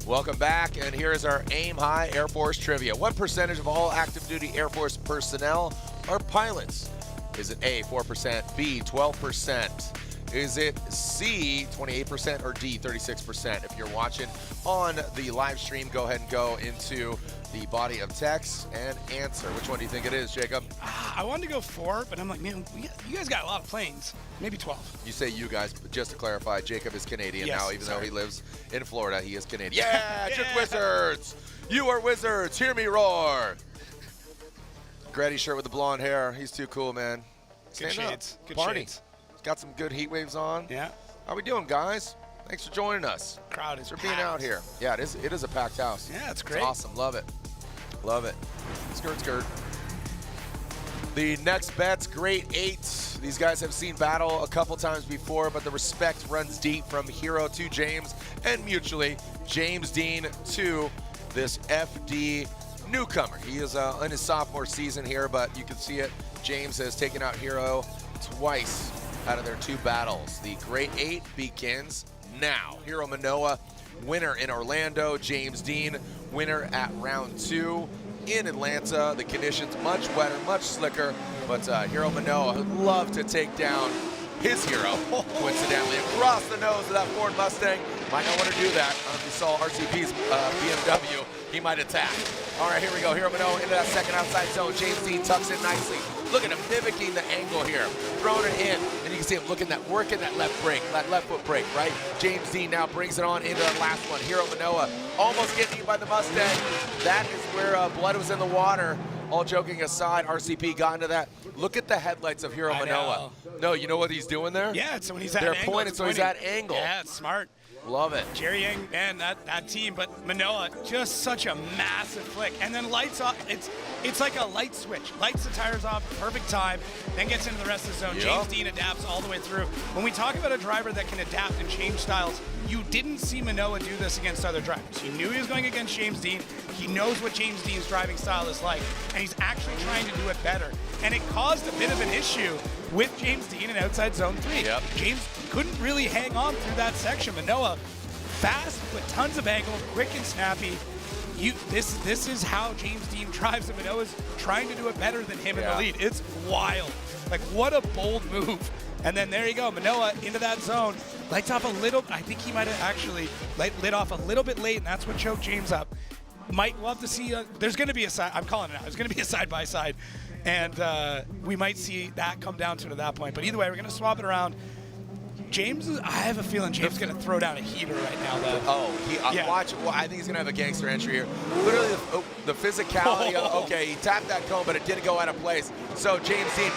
Welcome back, and here is our Aim High Air Force trivia. What percentage of all active duty Air Force personnel are pilots? Is it A, 4%, B, 12%? Is it C, 28%, or D, 36%? If you're watching on the live stream, go ahead and go into the body of text and answer. Which one do you think it is, Jacob? I wanted to go 4, but I'm like, man, you guys got a lot of planes. Maybe 12. You say you guys, but just to clarify, Jacob is Canadian now, even though he lives in Florida, he is Canadian. Yeah, Chick Wizards! You are wizards, hear me roar! Grady shirt with the blonde hair, he's too cool, man. Good shades. Good Party. shades. Got some good heat waves on. Yeah. How we doing, guys? Thanks for joining us. Crowd is for being out here. Yeah, it is a packed house. Yeah, it's great. It's awesome. Love it. Love it. Skirt, skirt. The next bet's Great 8. These guys have seen battle a couple times before, but the respect runs deep from Hero to James, and mutually, James Dean to this FD newcomer. He is in his sophomore season here, but you can see it. James has taken out Hero twice out of their 2 battles. The Great 8 begins now. Hero Manoa, winner in Orlando. James Dean, winner at round 2 in Atlanta. The conditions much wetter, much slicker, but Hero Manoa would love to take down his hero, coincidentally, across the nose of that Ford Mustang. Might not want to do that. If you saw RCP's BMW, he might attack. All right, here we go. Hiro Manoa into that second outside zone. James Dean tucks in nicely. Look at him mimicking the angle here. Throwing it in, and you can see him working that left brake, that left foot brake, right? James Dean now brings it on into that last one. Hiro Manoa almost getting eaten by the Mustang. That is where blood was in the water. All joking aside, RCP got into that. Look at the headlights of Hiro Manoa. No, you know what he's doing there? Yeah, so when he's at They're angle, pointing, so he's at angle. Yeah, it's smart. Love it. Jerry Yang, man, that team, but Manoa, just such a massive flick. And then lights off, it's like a light switch. Lights the tires off, perfect time, then gets into the rest of the zone. Yep. James Dean adapts all the way through. When we talk about a driver that can adapt and change styles, you didn't see Manoa do this against other drivers. You knew he was going against James Dean. He knows what James Dean's driving style is like, and he's actually trying to do it better. And it caused a bit of an issue with James Dean in outside zone 3. Yep. James couldn't really hang on through that section. Manoa, fast with tons of angle, quick and snappy. This is how James Dean drives, and Manoa's trying to do it better than him in the lead. It's wild. Like, what a bold move. And then there you go, Manoa into that zone. Lights off a little. I think he might have actually lit off a little bit late, and that's what choked James up. Might love to see. There's going to be a side. I'm calling it out. There's going to be a side-by-side, and we might see that come down to it at that point. But either way, we're going to swap it around. I have a feeling James is going to throw down a heater right now, though. Watch. Well, I think he's going to have a gangster entry here. Literally, the physicality. Okay, he tapped that cone, but it didn't go out of place. So James Dean,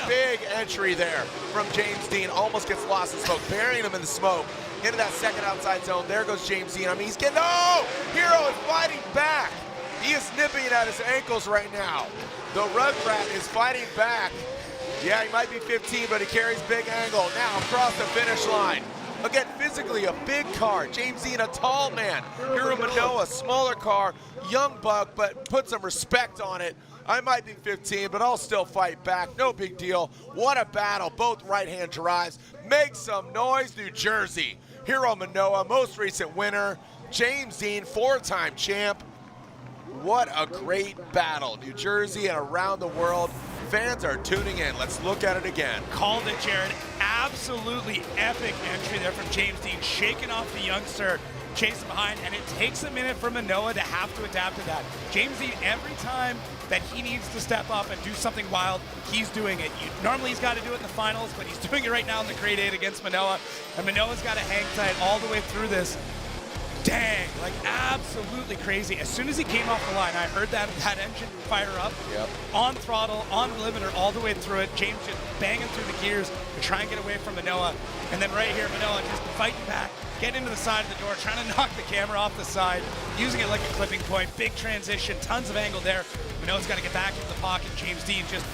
big entry there from James Dean. Almost gets lost in smoke, burying him in the smoke. Into that second outside zone. There goes James Dean. I mean, he's getting. Oh! Hiro is fighting back. He is nipping at his ankles right now. The Rugrat is fighting back. Yeah, he might be 15, but he carries big angle. Now across the finish line. Again, physically a big car. James Dean, a tall man. Hiro Manoa, smaller car, young buck, but put some respect on it. I might be 15, but I'll still fight back. No big deal. What a battle. Both right-hand drives. Make some noise, New Jersey. Hiro Manoa, most recent winner. James Dean, 4-time champ. What a great battle. New Jersey and around the world. Fans are tuning in. Let's look at it again. Called it, Jared. Absolutely epic entry there from James Dean, shaking off the youngster, chasing behind, and it takes a minute for Manoa to have to adapt to that. James Dean, every time that he needs to step up and do something wild, he's doing it. Normally he's got to do it in the finals, but he's doing it right now in the Grade 8 against Manoa, and Manoa's got to hang tight all the way through this. Dang, like absolutely crazy. As soon as he came off the line, I heard that engine fire up. Yep. On throttle, on limiter, all the way through it. James just banging through the gears to try and get away from Manoa. And then right here, Manoa just fighting back, getting into the side of the door, trying to knock the camera off the side, using it like a clipping point. Big transition, tons of angle there. Manoa's got to get back into the pocket. James Dean just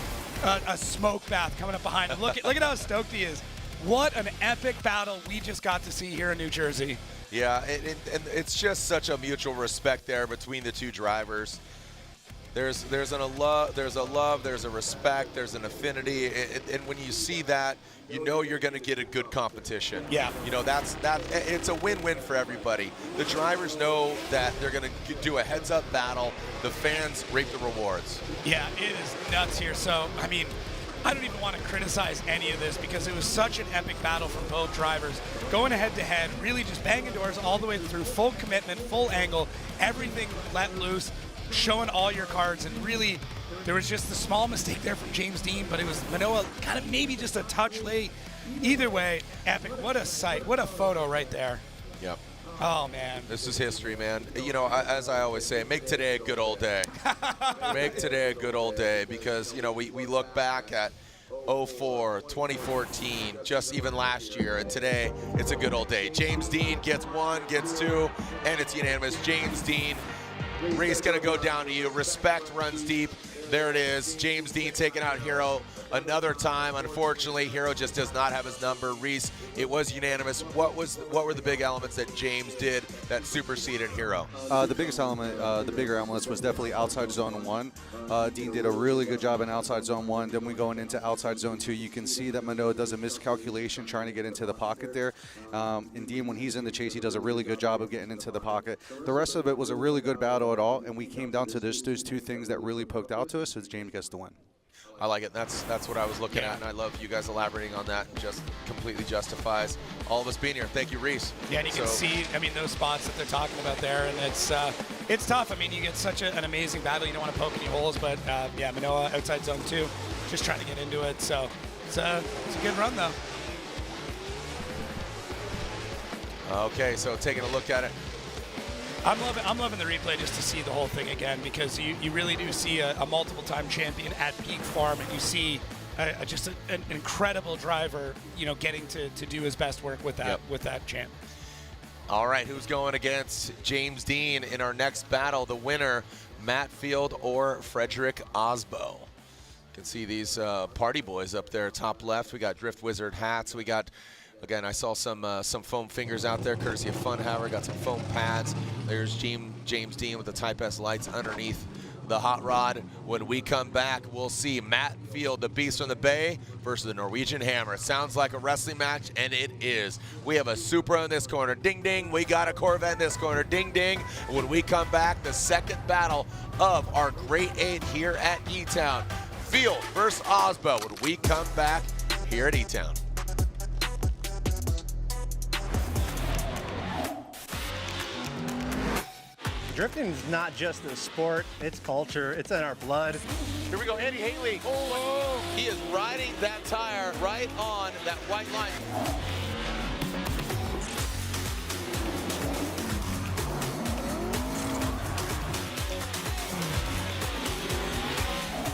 a smoke bath coming up behind him. Look at how stoked he is. What an epic battle we just got to see here in New Jersey. Yeah, and it's just such a mutual respect there between the two drivers. There's a love, there's a respect, there's an affinity, and when you see that, you know you're going to get a good competition. Yeah. You know, it's a win-win for everybody. The drivers know that they're going to do a heads-up battle. The fans reap the rewards. Yeah, it is nuts here. So, I mean, I don't even want to criticize any of this because it was such an epic battle from both drivers. Going head-to-head, really just banging doors all the way through, full commitment, full angle, everything let loose, showing all your cards, and really there was just a small mistake there from James Dean, but it was Manoa kind of maybe just a touch late. Either way, epic. What a sight. What a photo right there. Yep. Oh, man. This is history, man. You know, as I always say, make today a good old day. Make today a good old day because, you know, we look back at 04, 2014, just even last year, and today it's a good old day. James Dean gets 1, gets 2, and it's unanimous. James Dean, race gonna go down to you. Respect runs deep. There it is. James Dean taking out Hiro another time. Unfortunately, Hiro just does not have his number. Reese, it was unanimous. What were the big elements that James did that superseded Hiro? The biggest element, the bigger elements was definitely outside zone 1. Dean did a really good job in outside zone 1. Then we going into outside zone 2. You can see that Manoa does a miscalculation trying to get into the pocket there. And Dean, when he's in the chase, he does a really good job of getting into the pocket. The rest of it was a really good battle at all, and we came down to those two things that really poked out to us, so James gets the win. I like it. That's what I was looking at, and I love you guys elaborating on that. And just completely justifies all of us being here. Thank you, Reese. Yeah, and you can see, I mean, those spots that they're talking about there, and it's tough. I mean, you get such an amazing battle. You don't want to poke any holes, but yeah, Manoa outside zone 2, just trying to get into it. So it's a good run, though. Okay, so taking a look at it. I'm loving the replay just to see the whole thing again, because you really do see a multiple-time champion at peak form, and you see just an incredible driver, getting to do his best work with that champ. All right, who's going against James Dean in our next battle? The winner, Matt Field or Frederick Osbo. You can see these party boys up there, top left. We got Drift Wizard hats. We got, again, I saw some foam fingers out there, courtesy of Funhauer. Got some foam pads. There's James Dean with the Type S lights underneath the hot rod. When we come back, we'll see Matt Field, the Beast from the Bay, versus the Norwegian Hammer. It sounds like a wrestling match, and it is. We have a Supra in this corner, ding ding. We got a Corvette in this corner, ding ding. When we come back, the second battle of our Great 8 here at E-Town. Field versus Osbo when we come back here at E-Town. Drifting is not just a sport, it's culture, it's in our blood. Here we go, Andy Haley. Oh, he is riding that tire right on that white line.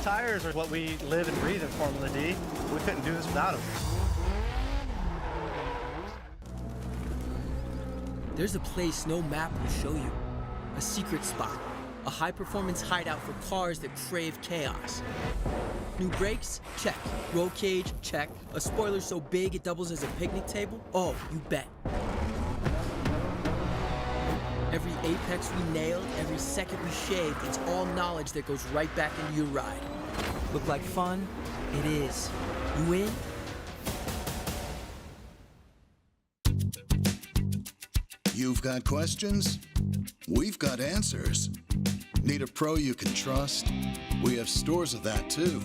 Tires are what we live and breathe in Formula D. We couldn't do this without them. There's a place no map will show you. A secret spot. A high-performance hideout for cars that crave chaos. New brakes? Check. Roll cage? Check. A spoiler so big it doubles as a picnic table? Oh, you bet. Every apex we nailed, every second we shaved, it's all knowledge that goes right back into your ride. Look like fun? It is. You in? You've got questions? We've got answers. Need a pro you can trust? We have stores of that too.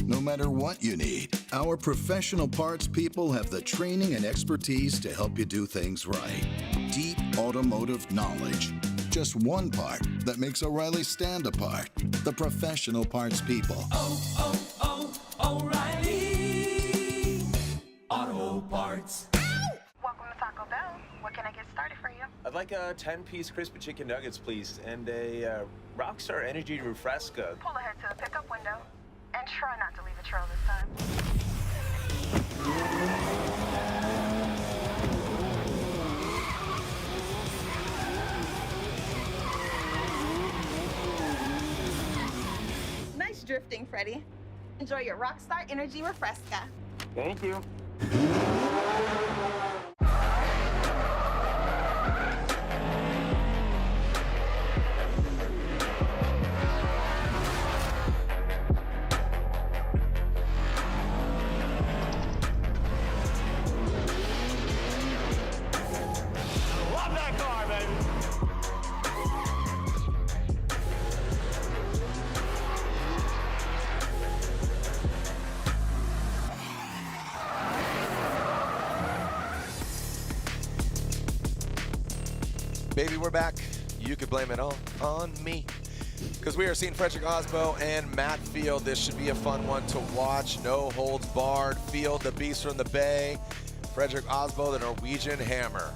No matter what you need, our professional parts people have the training and expertise to help you do things right. Deep automotive knowledge. Just one part that makes O'Reilly stand apart. The professional parts people. O'Reilly Auto Parts. Welcome to Taco Bell. What can I get started for you? I'd like a 10-piece crispy chicken nuggets, please, and a Rockstar Energy Refresca. Pull ahead to the pickup window and try not to leave a trail this time. Nice drifting, Freddie. Enjoy your Rockstar Energy Refresca. Thank you. Love that car, baby. Baby, we're back. You could blame it all on me. Because we are seeing Frederick Osbo and Matt Field. This should be a fun one to watch. No holds barred. Field, the Beast from the Bay. Frederick Osbo, the Norwegian Hammer.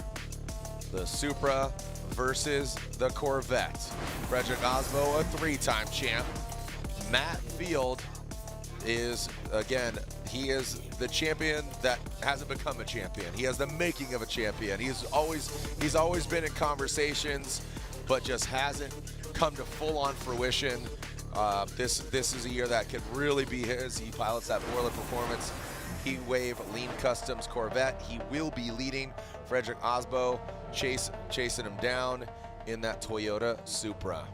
The Supra versus the Corvette. Frederick Osbo, a 3-time champ. Matt Field is, again, he is the champion that hasn't become a champion. He has the making of a champion. He's always been in conversations, but just hasn't come to full-on fruition. This is a year that could really be his. He pilots that Borla Performance Heat Wave Lean Customs Corvette. He will be leading Frederick Osbo, chasing him down in that Toyota Supra.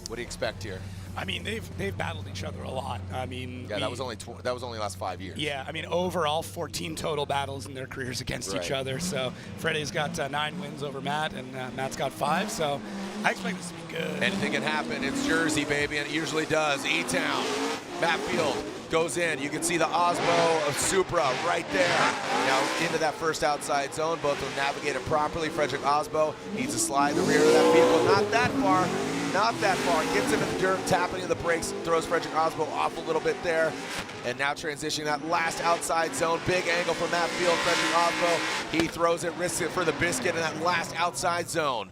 What do you expect here? I mean, they've battled each other a lot. I mean, yeah, that was only last 5 years. Yeah, I mean, overall 14 total battles in their careers against each other. So Freddie's got 9 wins over Matt, and Matt's got 5. So I expect this to be good. Anything can happen. It's Jersey, baby, and it usually does. E-Town. Matt Field goes in. You can see the Osmo of Supra right there. Now into that first outside zone. Both of them navigated properly. Frederick Osmo needs to slide the rear of that vehicle. Not that far. Not that far. Gets him in the dirt, tapping into the brakes, throws Frederick Osmo off a little bit there. And now transitioning that last outside zone. Big angle from Matt Field. Frederick Osmo, he throws it, risks it for the biscuit in that last outside zone.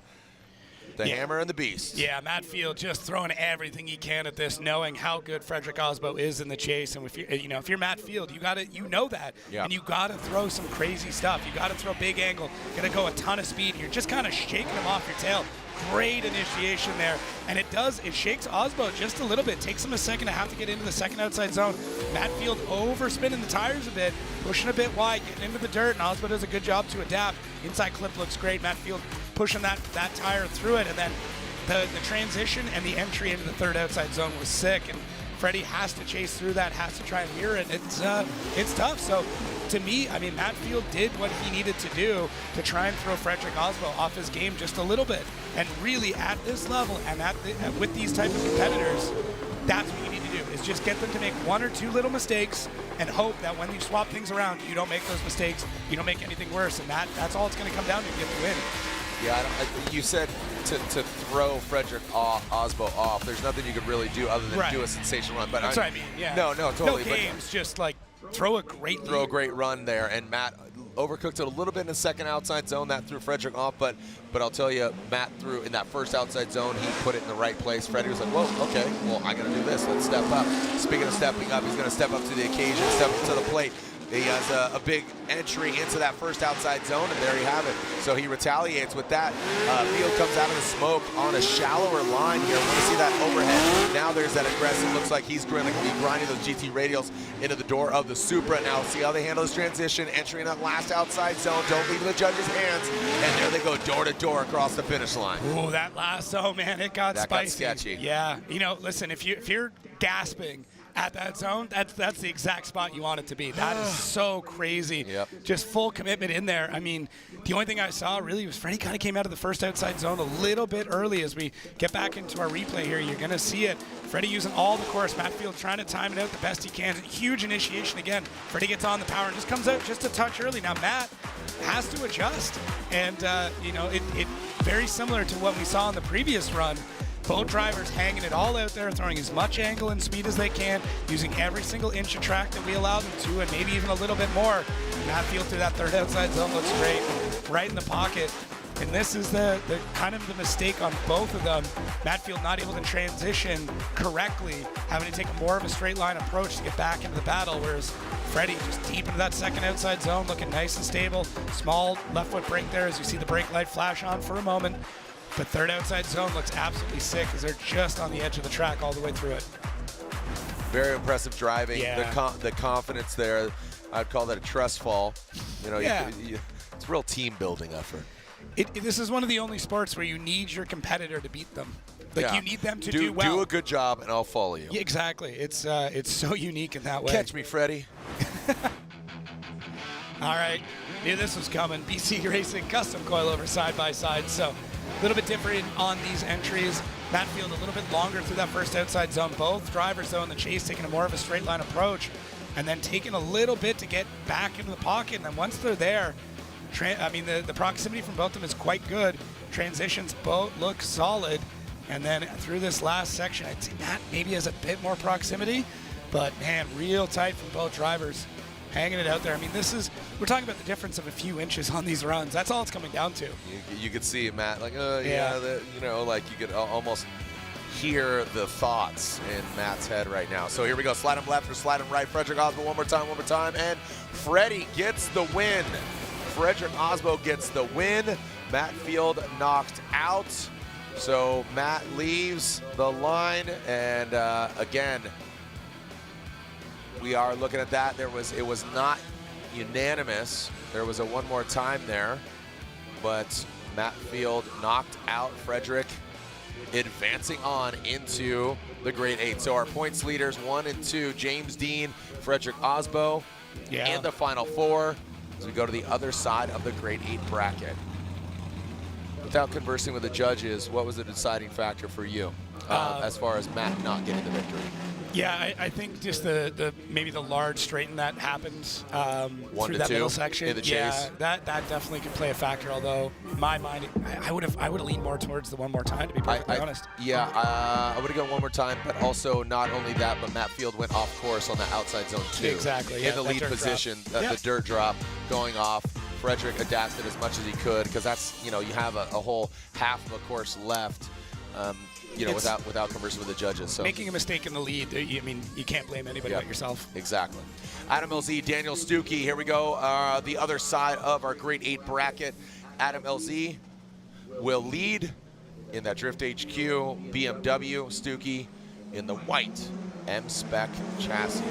The hammer and the beast. Yeah, Matt Field just throwing everything he can at this, knowing how good Frederick Osmo is in the chase. And if you're Matt Field, you know that, and you gotta throw some crazy stuff. You gotta throw big angle. You gotta go a ton of speed. You're just kind of shaking him off your tail. Great initiation there, and it shakes Osmo just a little bit. Takes him a second to have to get into the second outside zone. Matt Field overspinning the tires a bit, pushing a bit wide, getting into the dirt, and Osmo does a good job to adapt. Inside clip looks great. Matt Field pushing that tire through it, and then the transition and the entry into the third outside zone was sick, and Freddie has to chase through that, has to try and mirror it. It's tough. So to me, I mean, Matt Field did what he needed to do to try and throw Frederick Osmo off his game just a little bit. And really, at this level and with these type of competitors, that's what you need to do, is just get them to make one or two little mistakes and hope that when you swap things around, you don't make those mistakes, you don't make anything worse. And that's all it's going to come down to get the win. Yeah, you said to throw Frederick Osmo off. There's nothing you could really do other than do a sensational run. But that's what I mean. Yeah. No, totally. No games, just like throw a great run there. And Matt overcooked it a little bit in the second outside zone. That threw Frederick off, but I'll tell you, Matt threw in that first outside zone. He put it in the right place. Freddie was like, whoa, okay, well, I got to do this. Let's step up. Speaking of stepping up, he's going to step up to the occasion, step up to the plate. He has a big entry into that first outside zone, and there you have it. So he retaliates with that. Field comes out of the smoke on a shallower line here. Want to see that overhead. Now there's that aggressive. Looks like he's going to be grinding those GT radials into the door of the Supra. Now see how they handle this transition. Entering that last outside zone. Don't leave it in the judge's hands. And there they go, door to door across the finish line. Ooh, that last zone, man, it got spicy. Got sketchy. Yeah, listen, if you're gasping at that zone, that's the exact spot you want it to be. That is so crazy. Yep. Just full commitment in there. I mean, the only thing I saw really was Freddie kind of came out of the first outside zone a little bit early. As we get back into our replay here, you're going to see it. Freddie using all the course. Matt Field trying to time it out the best he can. Huge initiation again. Freddie gets on the power and just comes out just a touch early. Now Matt has to adjust. And, it very similar to what we saw in the previous run. Both drivers hanging it all out there, throwing as much angle and speed as they can, using every single inch of track that we allow them to, and maybe even a little bit more. Matt Field through that third outside zone looks great, right in the pocket. And this is the kind of the mistake on both of them. Matt Field not able to transition correctly, having to take more of a straight line approach to get back into the battle, whereas Freddie just deep into that second outside zone, looking nice and stable. Small left foot brake there as you see the brake light flash on for a moment. But third outside zone looks absolutely sick as they're just on the edge of the track all the way through it. Very impressive driving. Yeah. The confidence there, I'd call that a trust fall. It's a real team building effort. This is one of the only sports where you need your competitor to beat them. You need them to do well. Do a good job, and I'll follow you. Yeah, exactly. It's so unique in that way. Catch me, Freddie. All right, knew this was coming. BC Racing custom coilover side by side. So a little bit different on these entries. Matt Field a little bit longer through that first outside zone. Both drivers, though, in the chase taking a more of a straight line approach and then taking a little bit to get back into the pocket. And then once they're there, the proximity from both of them is quite good. Transitions both look solid. And then through this last section, I'd say Matt maybe has a bit more proximity. But, man, real tight from both drivers. Hanging it out there. I mean, we're talking about the difference of a few inches on these runs. That's all it's coming down to. You could see Matt, like, you could almost hear the thoughts in Matt's head right now. So here we go. Slide him left or slide him right. Frederick Osmo one more time. And Freddie gets the win. Frederick Osmo gets the win. Matt Field knocked out. So Matt leaves the line. And again, we are looking at that. It was not unanimous. There was a one more time there, but Matt Field knocked out Frederick, advancing on into the Grade 8. So our points leaders 1 and 2, James Dean, Frederick Osmo, in the Final Four as we go to the other side of the Grade 8 bracket. Without conversing with the judges, what was the deciding factor for you as far as Matt not getting the victory? Yeah, I think just the maybe the large straighten that happened through that 1-2 middle section. in the chase. Yeah, that definitely could play a factor. Although in my mind, I would have leaned more towards the one more time, to be perfectly honest. Yeah, I would have gone one more time, but also not only that, but Matt Field went off course on the outside zone too. Exactly. In the lead position, the dirt drop going off. Frederick adapted as much as he could because that's, you have a whole half of a course left. Without conversing with the judges. So making a mistake in the lead, you can't blame anybody but yourself. Exactly. Adam LZ, Daniel Stuckey. Here we go. The other side of our Grade 8 bracket. Adam LZ will lead in that Drift HQ BMW. Stuckey in the white M-Spec chassis.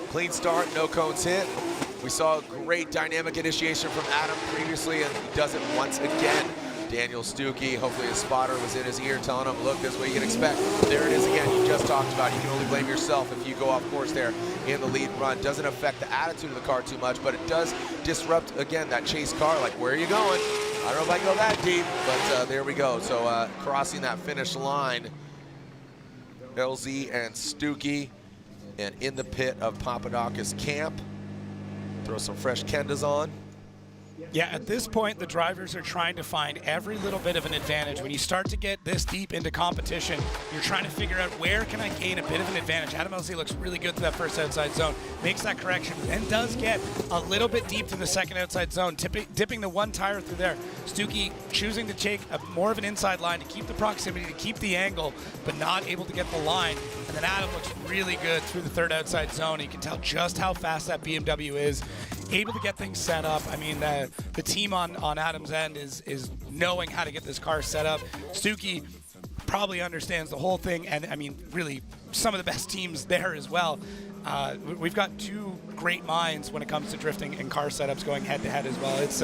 Clean start, no cones hit. We saw a great dynamic initiation from Adam previously, and he does it once again. Daniel Stuckey, hopefully his spotter was in his ear telling him, look, this is what you can expect. There it is again, you just talked about it. You can only blame yourself if you go off course there in the lead run. Doesn't affect the attitude of the car too much, but it does disrupt, again, that chase car. Like, where are you going? I don't know if I can go that deep, but there we go. So crossing that finish line, LZ and Stuckey, and in the pit of Papadakis camp. Throw some fresh Kendas on. Yeah, at this point, the drivers are trying to find every little bit of an advantage. When you start to get this deep into competition, you're trying to figure out where can I gain a bit of an advantage. Adam LZ looks really good to that first outside zone, makes that correction, and does get a little bit deep to the second outside zone, dipping the one tire through there. Stuckey choosing to take more of an inside line to keep the proximity, to keep the angle, but not able to get the line. And then Adam looks really good through the third outside zone. You can tell just how fast that BMW is, able to get things set up. I mean, the team on Adam's end is knowing how to get this car set up. Stuckey probably understands the whole thing, and I mean, really, some of the best teams there as well. We've got two great minds when it comes to drifting and car setups going head-to-head as well. It's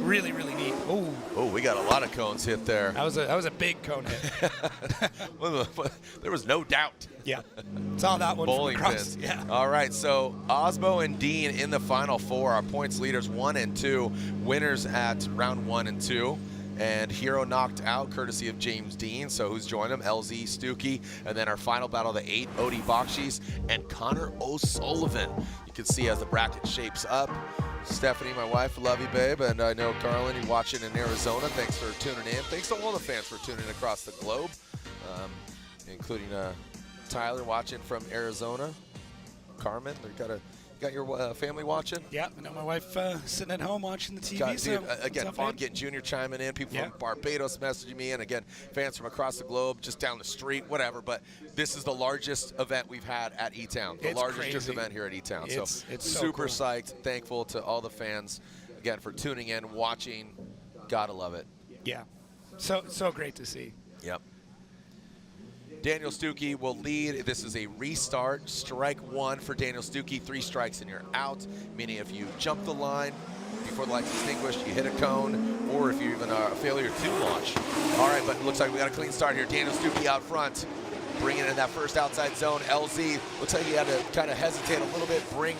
really, really neat. Oh, we got a lot of cones hit there. That was a big cone hit. There was no doubt. Yeah, saw that one Bowling from across. pins. Yeah. All right, so Osbo and Dean in the final four. Our points leaders 1 and 2, winners at round 1 and 2. And Hero knocked out courtesy of James Dean, so who's joined him? LZ, Stuckey, and then our final battle, the 8, Odie Bakshis and Connor O'Sullivan. You can see as the bracket shapes up. Stephanie, my wife, love you, babe, and I know Carlin, you're watching in Arizona. Thanks for tuning in. Thanks to all the fans for tuning in across the globe, including Tyler watching from Arizona. Carmen, you got your family watching? Yeah, I know my wife sitting at home watching the TV. Again, fun getting Junior chiming in, people from Barbados messaging me, and again, fans from across the globe, just down the street, whatever. But this is the largest event we've had at E-Town, the largest drift event here at E-Town. So it's super so cool. Psyched, thankful to all the fans, again, for tuning in, watching. Gotta love it. Yeah, so great to see. Yep. Daniel Stuckey will lead. This is a restart. Strike 1 for Daniel Stuckey. 3 strikes and you're out, meaning if you jump the line before the light's extinguished, you hit a cone, or if you're even a failure to launch. All right, but it looks like we got a clean start here. Daniel Stuckey out front, bringing in that first outside zone. LZ, looks like he had to kind of hesitate a little bit, bring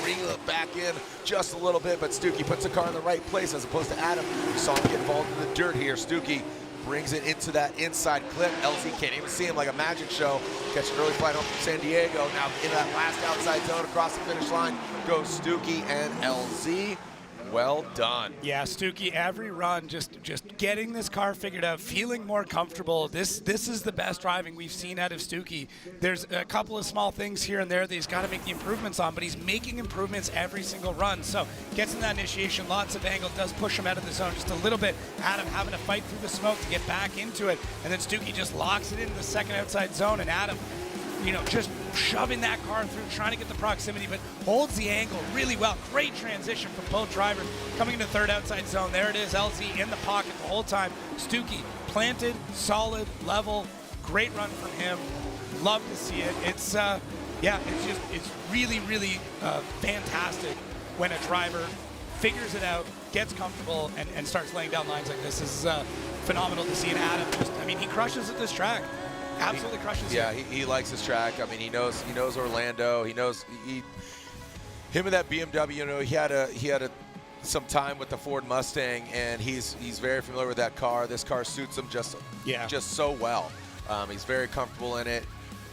it back in just a little bit, but Stuckey puts the car in the right place as opposed to Adam. You saw him get involved in the dirt here. Stuckey brings it into that inside clip. LZ can't even see him, like a magic show. Catch an early flight home from San Diego. Now in that last outside zone across the finish line goes Stuckey and LZ. Well done. Yeah, Stuckey, every run, just getting this car figured out, feeling more comfortable. This is the best driving we've seen out of Stuckey. There's a couple of small things here and there that he's got to make the improvements on, but he's making improvements every single run. So gets in that initiation, lots of angle, does push him out of the zone just a little bit. Adam having to fight through the smoke to get back into it, and then Stuckey just locks it into the second outside zone, and Adam, just shoving that car through, trying to get the proximity, but holds the angle really well. Great transition from both drivers. Coming into third outside zone, there it is, LZ in the pocket the whole time. Stuckey planted, solid, level, great run from him. Love to see it. It's really, really fantastic when a driver figures it out, gets comfortable, and starts laying down lines like this. This is phenomenal to see. And Adam, he crushes at this track. Absolutely crushes. Yeah, he likes this track. I mean, he knows Orlando. He knows him and that BMW. He had a some time with the Ford Mustang, and he's very familiar with that car. This car suits him just so well. He's very comfortable in it.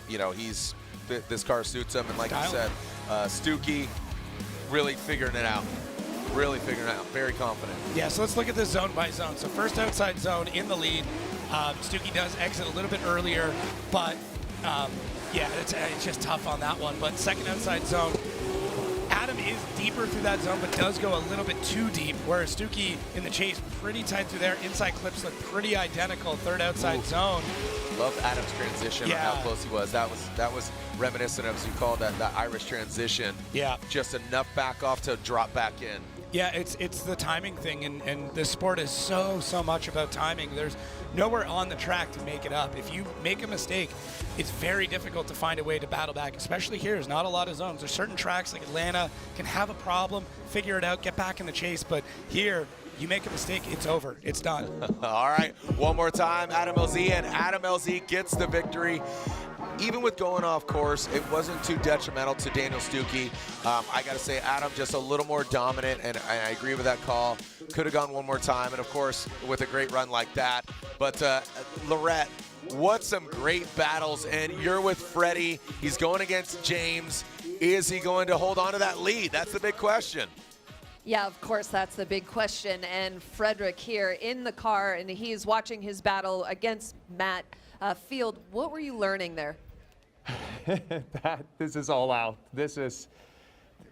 You know, this car suits him, and like you said, Stuckey really figuring it out. Really figuring it out. Very confident. Yeah, so let's look at this zone by zone. So first outside zone in the lead. Stuckey does exit a little bit earlier, but yeah, it's just tough on that one. But second outside zone, Adam is deeper through that zone, but does go a little bit too deep, whereas Stuckey in the chase pretty tight through there. Inside clips look pretty identical. Third outside zone. Loved Adam's transition on how close he was. That was reminiscent of, as you call that Irish transition. Yeah. Just enough back off to drop back in. Yeah, it's the timing thing, and this sport is so much about timing. There's nowhere on the track to make it up. If you make a mistake, it's very difficult to find a way to battle back, especially here. There's not a lot of zones. There's certain tracks like Atlanta can have a problem, figure it out, get back in the chase, but here, you make a mistake, it's over. It's done. All right, one more time, Adam LZ, and Adam LZ gets the victory. Even with going off course, it wasn't too detrimental to Daniel Stuckey. I got to say, Adam just a little more dominant, and I agree with that call. Could have gone one more time, and of course, with a great run like that. But Lorette, what some great battles, and you're with Freddie. He's going against James. Is he going to hold on to that lead? That's the big question. Yeah, of course, that's the big question. And Frederick here in the car, and he's watching his battle against Matt Field. What were you learning there? This is all out.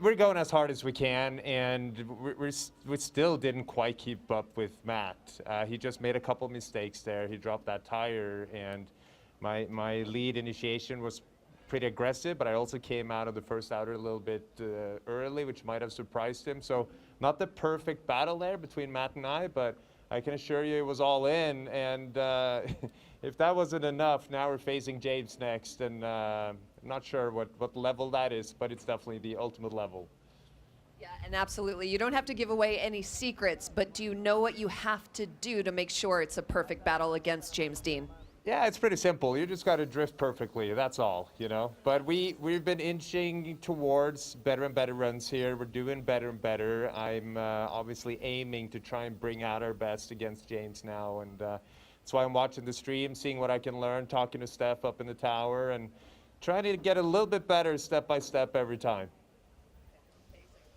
We're going as hard as we can, and we still didn't quite keep up with Matt. He just made a couple mistakes there. He dropped that tire, and my lead initiation was pretty aggressive, but I also came out of the first outer a little bit early, which might have surprised him. So not the perfect battle there between Matt and I, but I can assure you it was all in. And if that wasn't enough, now we're facing James next, and I'm not sure what level that is, but it's definitely the ultimate level. Yeah, and absolutely. You don't have to give away any secrets, but do you know what you have to do to make sure it's a perfect battle against James Dean? Yeah, it's pretty simple. You just got to drift perfectly. That's all, you know. But we've been inching towards better and better runs here. We're doing better and better. I'm obviously aiming to try and bring out our best against James now, and that's why I'm watching the stream, seeing what I can learn, talking to Steph up in the tower, and trying to get a little bit better step by step every time.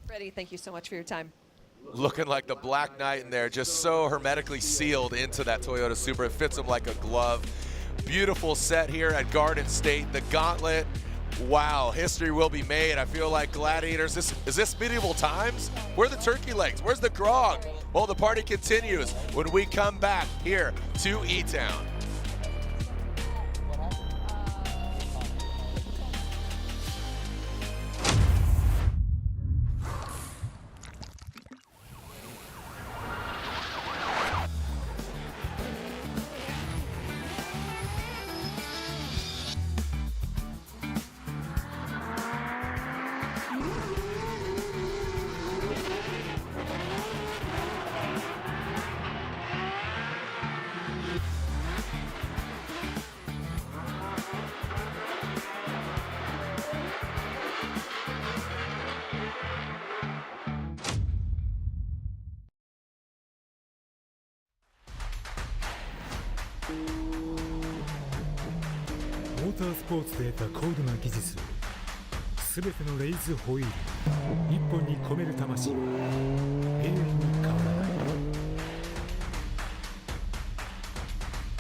Freddie, thank you so much for your time. Looking like the Black Knight in there, just so hermetically sealed into that Toyota Supra. It fits him like a glove. Beautiful set here at Garden State. The gauntlet, wow, history will be made. I feel like gladiators. Is this medieval times? Where are the turkey legs? Where's the grog? Well, the party continues when we come back here to E-Town.モータースポーツで得た高度な技術をすべてのレイズホイール一本に込める魂は永遠に変わらない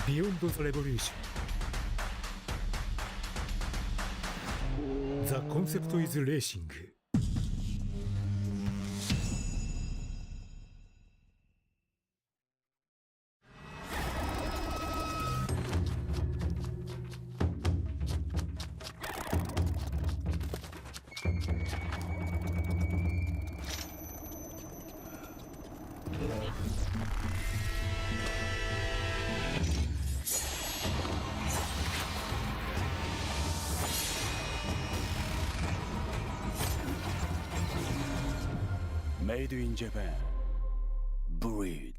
ビヨンド・ザ・レボリューション The concept is racing。Made in Japan. Breed.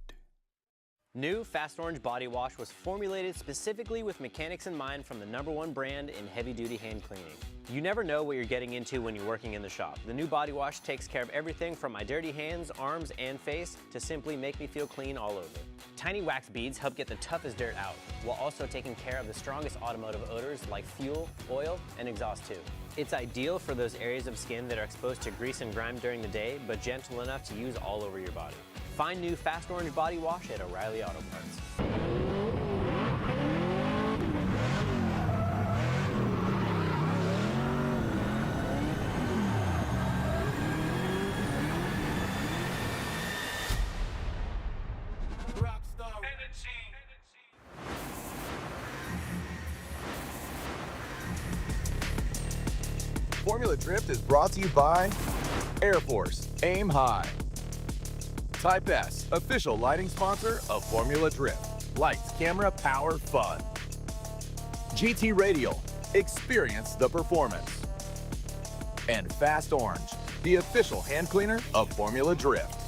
New Fast Orange Body Wash was formulated specifically with mechanics in mind from the #1 brand in heavy-duty hand cleaning. You never know what you're getting into when you're working in the shop. The new body wash takes care of everything from my dirty hands, arms, and face to simply make me feel clean all over. Tiny wax beads help get the toughest dirt out, while also taking care of the strongest automotive odors like fuel, oil, and exhaust too. It's ideal for those areas of skin that are exposed to grease and grime during the day, but gentle enough to use all over your body. Find new Fast Orange Body Wash at O'Reilly Auto Parts. Formula Drift is brought to you by Air Force, Aim High. Type S, official lighting sponsor of Formula Drift. Lights, camera, power, fun. GT Radial, experience the performance. And Fast Orange, the official hand cleaner of Formula Drift.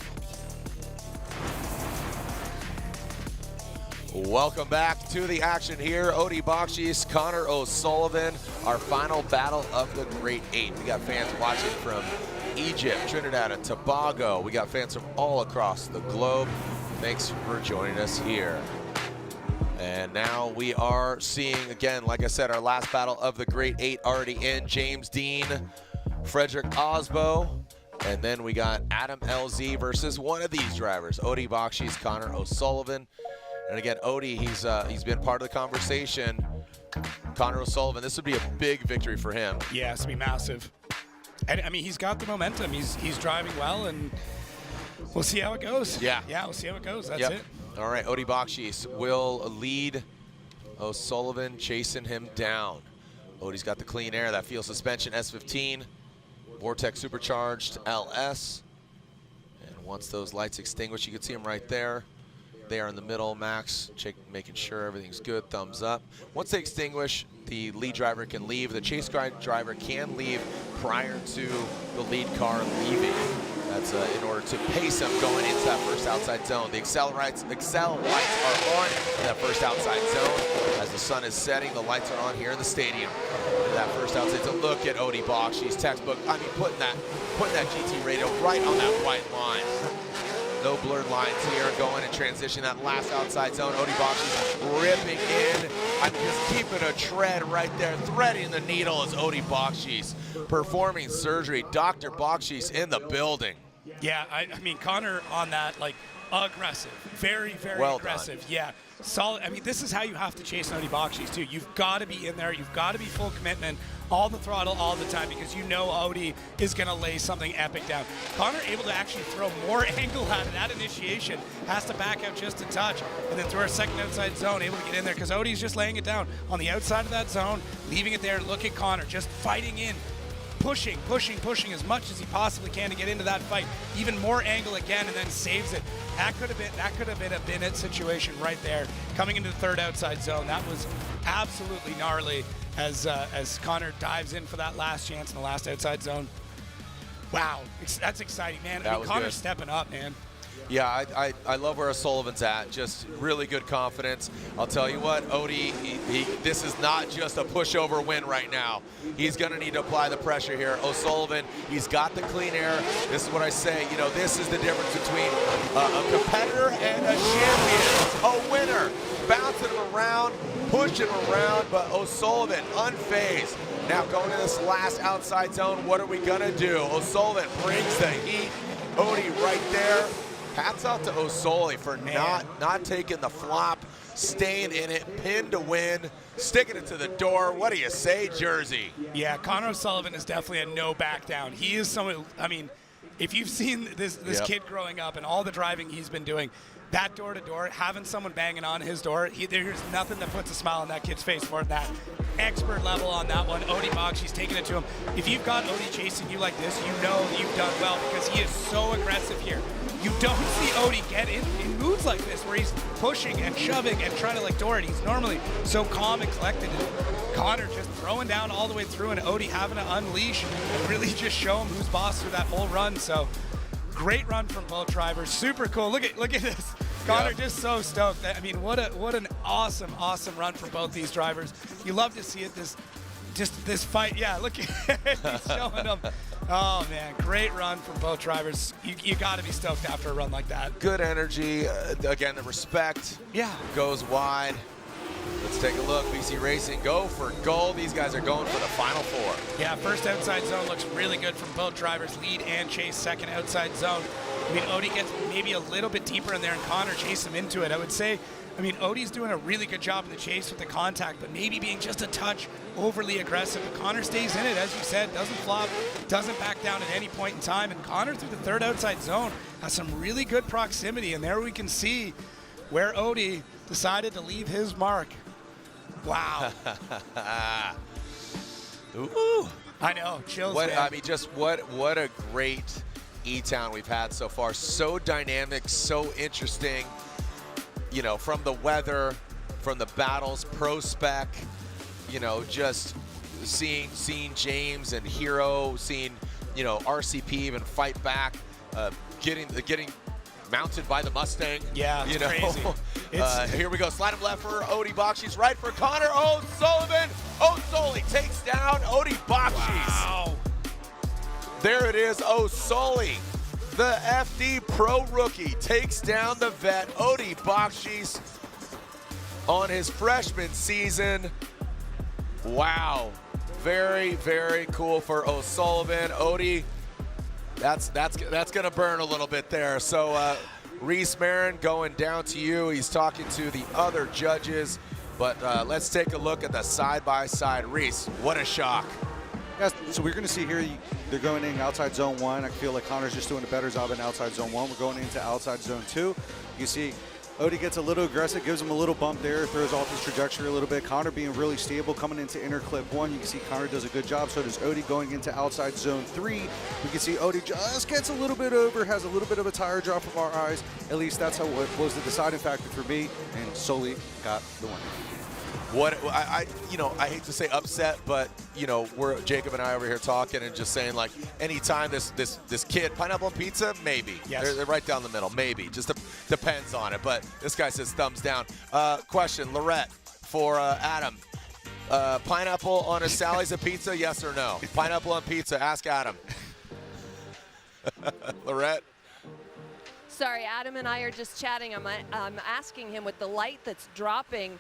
Welcome back to the action here. Odie Bakshis, Connor O'Sullivan, our final battle of the Great Eight. We got fans watching from Egypt, Trinidad and Tobago. We got fans from all across the globe. Thanks for joining us here. And now we are seeing, again, like I said, our last battle of the Great Eight already in. James Dean, Frederick Osbo, and then we got Adam LZ versus one of these drivers, Odie Bakshis, Connor O'Sullivan. And again, Odie, he's been part of the conversation. Connor O'Sullivan, this would be a big victory for him. Yeah, it's going to be massive. And I mean, he's got the momentum. He's driving well, and we'll see how it goes. Yeah. Yeah, we'll see how it goes. That's Yep. it. All right, Odie Bakshis will lead. O'Sullivan chasing him down. Odie's got the clean air, that fuel suspension, S15, Vortex supercharged LS. And once those lights extinguish, you can see them right there. They are in the middle, Max, making sure everything's good, thumbs up. Once they extinguish, the lead driver can leave. The chase driver can leave prior to the lead car leaving. That's in order to pace them going into that first outside zone. The Excel lights are on in that first outside zone. As the sun is setting, the lights are on here in the stadium. In that first outside zone, look at Odie Bakshis, textbook. I mean, putting that GT radio right on that white line. No blurred lines here, going and transition that last outside zone. Odie Bakshis ripping in. I'm just keeping a tread right there. Threading the needle is Odie Bakshis. Performing surgery. Dr. Bakshis in the building. Yeah, I mean, Connor on that, like, aggressive. Very, very well aggressive. Done. Yeah, solid. I mean, this is how you have to chase Odie Bakshis, too. You've got to be in there. You've got to be full commitment, all the throttle, all the time, because you know Odie is going to lay something epic down. Connor able to actually throw more angle at it at initiation, has to back out just a touch, and then throw a second outside zone, able to get in there, because Odie's just laying it down on the outside of that zone, leaving it there. Look at Connor just fighting in, pushing as much as he possibly can to get into that fight. Even more angle again, and then saves it. That could have been a bin-it situation right there. Coming into the third outside zone, that was absolutely gnarly as Connor dives in for that last chance in the last outside zone. Wow, that's exciting, man. I mean, Connor's stepping up, man. Yeah, I love where O'Sullivan's at. Just really good confidence. I'll tell you what, Odie, this is not just a pushover win right now. He's going to need to apply the pressure here. O'Sullivan, he's got the clean air. This is what I say. You know, this is the difference between a competitor and a champion, a winner. Bouncing him around, pushing him around, but O'Sullivan unfazed. Now going to this last outside zone, what are we going to do? O'Sullivan brings the heat. Odie right there. Hats out to O'Sullivan for not taking the flop, staying in it, pin to win, sticking it to the door. What do you say, Jersey? Yeah, Connor O'Sullivan is definitely a no back down. He is someone, I mean, if you've seen this kid growing up and all the driving he's been doing, that door to door, having someone banging on his door, there's nothing that puts a smile on that kid's face more than that. Expert level on that one. Odie Bakshis taking it to him. If you've got Odie chasing you like this, you know you've done well because he is so aggressive here. You don't see Odie get in moods like this where he's pushing and shoving and trying to like door it. He's normally so calm and collected. And Connor just throwing down all the way through and Odie having to unleash and really just show him who's boss through that whole run. So great run from both drivers. Super cool. Look at this. Connor just so stoked. I mean, what an awesome run from both these drivers. You love to see it. This just this fight. Yeah, look, he's showing them. Oh, man, great run from both drivers. You got to be stoked after a run like that. Good energy. Again, the respect goes wide. Let's take a look. BC Racing go for gold. These guys are going for the final four. Yeah, first outside zone looks really good from both drivers. Lead and Chase second outside zone. I mean, Odie gets maybe a little bit deeper in there, and Connor chased him into it. I would say, I mean, Odie's doing a really good job in the chase with the contact, but maybe being just a touch overly aggressive. But Connor stays in it, as you said, doesn't flop, doesn't back down at any point in time. And Connor, through the third outside zone, has some really good proximity. And there we can see where Odie decided to leave his mark. Wow. Ooh. I know, chills, man. man. I mean, just what a great E-Town we've had so far. So dynamic, so interesting. You know, from the weather, from the battles, pro spec, you know, just seeing James and Hero, seeing, you know, RCP even fight back, getting mounted by the Mustang. Yeah, it's crazy. Here we go. Slide him left for Odie Bakshi's right for Connor O'Sullivan. O'Sully takes down Odie Bakshi's. Wow. There it is. O'Sully, the FD Pro rookie, takes down the vet Odie Bakshi's on his freshman season. Wow. Very, very cool for O'Sullivan. Odie, that's gonna burn a little bit there. So Reese Marin going down to you. He's talking to the other judges, but let's take a look at the side-by-side. Reese, what a shock. Yeah, so we're going to see here, they're going in outside zone 1. I feel like Connor's just doing a better job in outside zone 1. We're going into outside zone 2. You see Odie gets a little aggressive, gives him a little bump there, throws off his trajectory a little bit. Connor being really stable, coming into inner clip 1. You can see Connor does a good job. So does Odie going into outside zone 3. We can see Odie just gets a little bit over, has a little bit of a tire drop from our eyes. At least that's how it was the deciding factor for me, and Sully got the win. What I hate to say upset, but you know, we're Jacob and I over here talking and just saying, like, anytime this kid, pineapple and pizza, maybe. Yes. They're right down the middle, maybe. Just depends on it. But this guy says thumbs down. Question, Lorette, for Adam. Pineapple on a Sally's a pizza, yes or no? Pineapple on pizza, ask Adam. Lorette? Sorry, Adam and I are just chatting. I'm asking him, with the light that's dropping,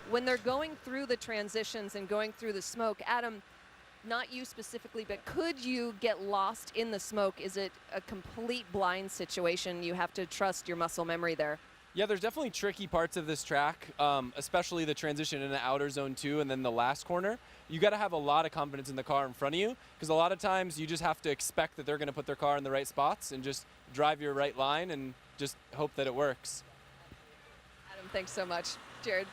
when they're going through the transitions and going through the smoke, Adam, not you specifically, but could you get lost in the smoke? Is it a complete blind situation? You have to trust your muscle memory there. Yeah, there's definitely tricky parts of this track, especially the transition into outer zone 2 and then the last corner. You got to have a lot of confidence in the car in front of you, because a lot of times you just have to expect that they're going to put their car in the right spots and just drive your right line and just hope that it works. Adam, thanks so much. Jared.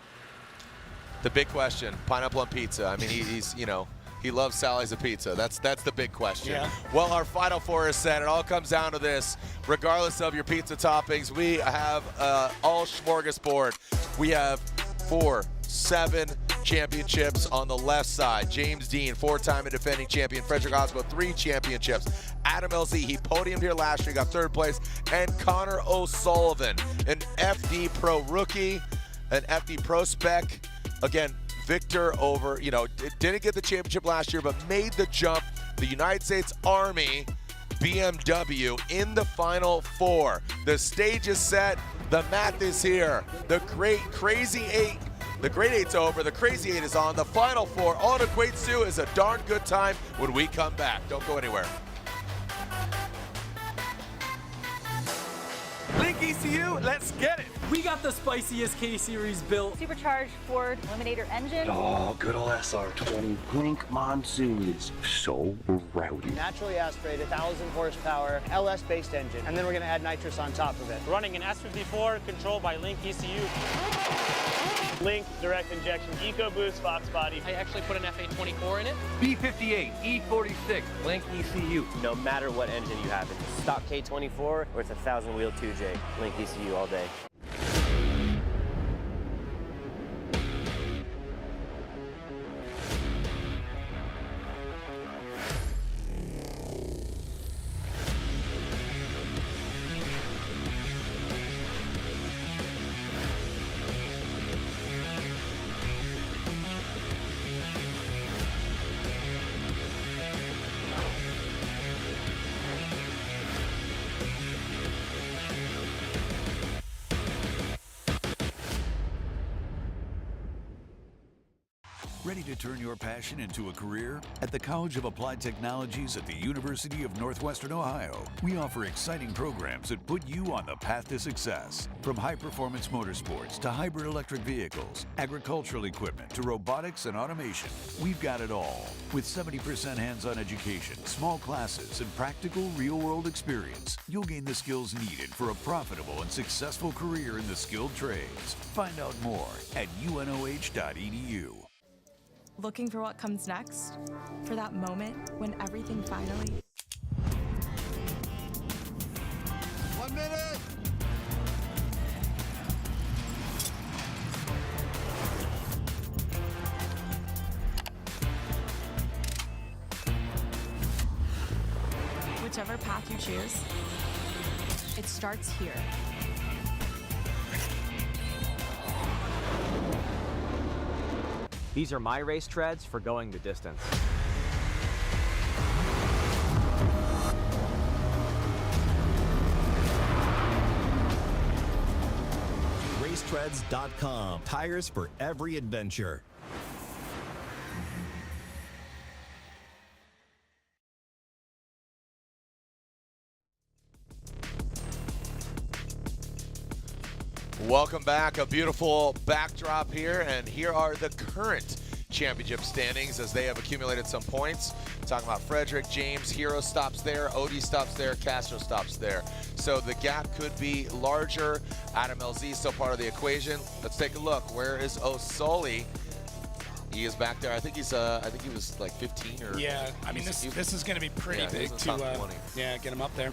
The big question, pineapple on pizza. I mean, he's you know, he loves Sally's a pizza. That's the big question. Yeah. Well, our final four is set. It all comes down to this. Regardless of your pizza toppings, we have all smorgasbord. We have 7 championships on the left side. James Dean, 4-time and defending champion. Frederick Osbo, 3 championships. Adam LZ, he podiumed here last year, got 3rd place. And Connor O'Sullivan, an FD Pro rookie, an FD Pro spec. Again, victor over, you know, didn't get the championship last year, but made the jump. The United States Army BMW in the final 4. The stage is set. The math is here. The great Crazy 8. The Great 8's over. The Crazy 8 is on. The final 4. All it equates to is a darn good time when we come back. Don't go anywhere. Link ECU, let's get it. We got the spiciest K-Series built. Supercharged Ford Eliminator engine. Oh, good old SR20. Blink Monsoon is so rowdy. Naturally aspirated, 1,000 horsepower, LS-based engine, and then we're going to add nitrous on top of it. Running an S54 controlled by Link ECU. Link direct injection EcoBoost Fox body. I actually put an FA24 in it. B58, E46, Link ECU. No matter what engine you have, it's a stock K24 or it's a 1,000-wheel 2J. Link ECU all day. Ready to turn your passion into a career? At the College of Applied Technologies at the University of Northwestern Ohio, we offer exciting programs that put you on the path to success. From high-performance motorsports to hybrid electric vehicles, agricultural equipment to robotics and automation, we've got it all. With 70% hands-on education, small classes, and practical real-world experience, you'll gain the skills needed for a profitable and successful career in the skilled trades. Find out more at unoh.edu. Looking for what comes next? For that moment when everything finally... 1 minute! Whichever path you choose, it starts here. These are my race treads for going the distance. Racetreads.com. Tires for every adventure. Welcome back. A beautiful backdrop here, and here are the current championship standings as they have accumulated some points. Talking about Frederick, James, Hero stops there, Odie stops there, Castro stops there. So the gap could be larger. Adam LZ still part of the equation. Let's take a look. Where is Osoli? He is back there. I think he's. I think he was like 15 or. Yeah, I mean this is going to be pretty big to get him up there.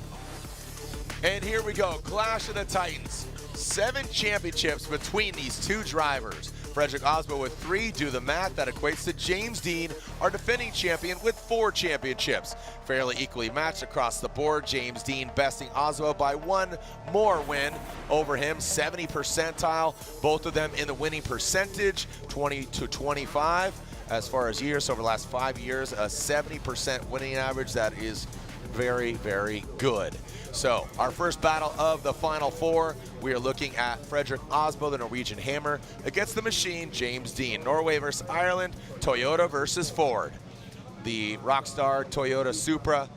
And here we go, Clash of the Titans. 7 championships between these two drivers. Frederick Osbo with 3, do the math, that equates to James Dean, our defending champion, with 4 championships. Fairly equally matched across the board. James Dean besting Osbo by 1 more win over him, 70 percentile. Both of them in the winning percentage, 20 to 25. As far as years, over the last 5 years, a 70% winning average. That is very, very good. So our first battle of the Final Four, we are looking at Frederick Osbo, the Norwegian Hammer, against the machine, James Dean. Norway versus Ireland, Toyota versus Ford. The Rockstar Toyota Supra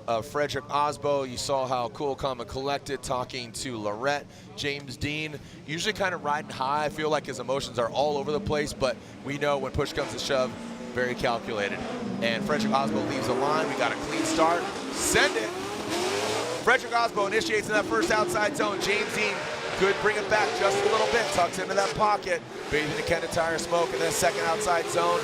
of Frederick Osbo, you saw how cool, calm, and collected talking to Lorette. James Dean, usually kind of riding high. I feel like his emotions are all over the place, but we know when push comes to shove, very calculated. And Frederick Osbo leaves the line. We got a clean start. Send it. Frederick Osbo initiates in that first outside zone. James Dean could bring it back just a little bit. Tucks into that pocket. Bathing the Kenda tire smoke. And then second outside zone.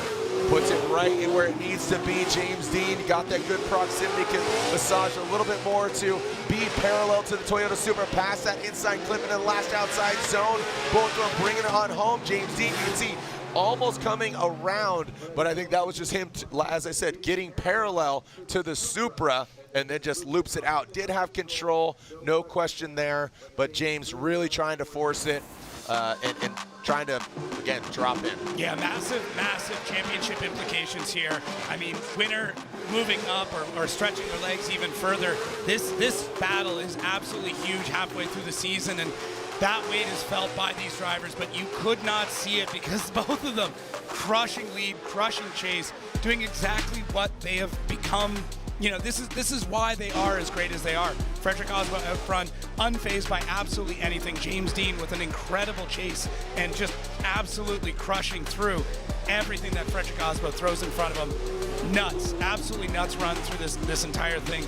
Puts it right in where it needs to be. James Dean got that good proximity. Can massage a little bit more to be parallel to the Toyota Supra. Past that inside clip in the last outside zone. Both of them bringing it on home. James Dean, you can see, almost coming around, but I think that was just him, as I said, getting parallel to the Supra and then just loops it out. Did have control, no question there, but James really trying to force it and trying to, again, drop in. Yeah, massive, massive championship implications here. I mean, winner moving up or stretching their legs even further. This battle is absolutely huge halfway through the season, and that weight is felt by these drivers, but you could not see it because both of them crushing lead, crushing chase, doing exactly what they have become. You know, this is why they are as great as they are. Frederick Osbo out front, unfazed by absolutely anything. James Dean with an incredible chase and just absolutely crushing through everything that Frederick Osbo throws in front of him. Nuts, absolutely nuts run through this entire thing.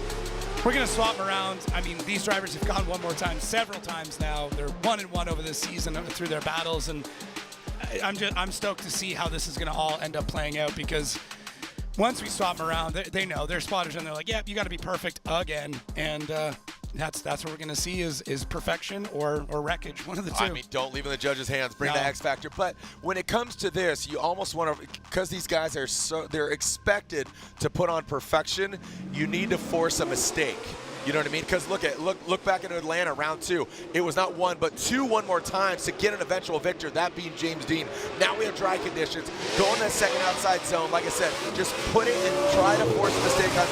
We're going to swap them around. I mean, these drivers have gone one more time, several times now. They're 1-1 over this season through their battles, and I'm stoked to see how this is going to all end up playing out, because once we swap them around, they know, they're spotters, and they're like, yep, you got to be perfect again. And that's what we're going to see is perfection or wreckage, one of the two. I mean, don't leave it in the judge's hands. Bring the X factor. But when it comes to this, you almost want to, because these guys are they're expected to put on perfection, you need to force a mistake. You know what I mean? Because look back at Atlanta, round 2. It was not 1, but 2 one more times to get an eventual victor, that being James Dean. Now we have dry conditions. Go in that second outside zone. Like I said, just put it and try to force a mistake on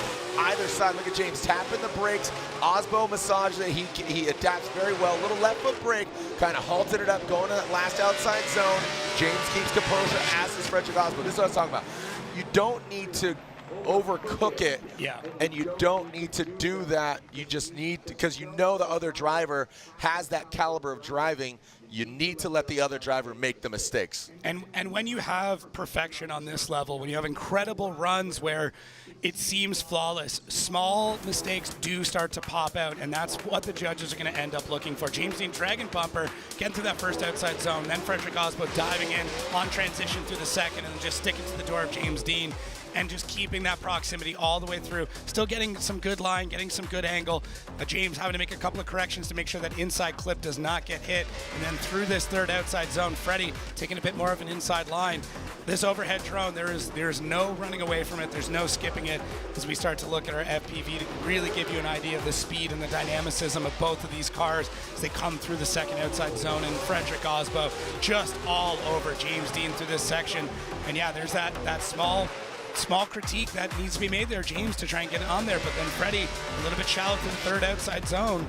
either side. Look at James tapping the brakes. Osbo massaged it. He adapts very well. Little left foot brake, kind of halted it up, going to that last outside zone. James keeps composure, as is Frederick Osbo. This is what I was talking about. You don't need to overcook it, and you don't need to do that. You just need to, because you know the other driver has that caliber of driving. You need to let the other driver make the mistakes. And when you have perfection on this level, when you have incredible runs where it seems flawless, small mistakes do start to pop out, and that's what the judges are going to end up looking for. James Dean dragging bumper, getting through that first outside zone, then Frederick Osbo diving in on transition through the second, and then just sticking to the door of James Dean and just keeping that proximity all the way through. Still getting some good line, getting some good angle. James having to make a couple of corrections to make sure that inside clip does not get hit. And then through this third outside zone, Freddie taking a bit more of an inside line. This overhead drone, there's no running away from it. There's no skipping it as we start to look at our FPV to really give you an idea of the speed and the dynamicism of both of these cars as they come through the second outside zone. And Frederick Osbo just all over James Dean through this section. And yeah, there's that small critique that needs to be made there, James, to try and get it on there. But then Freddie, a little bit shallow to the third outside zone.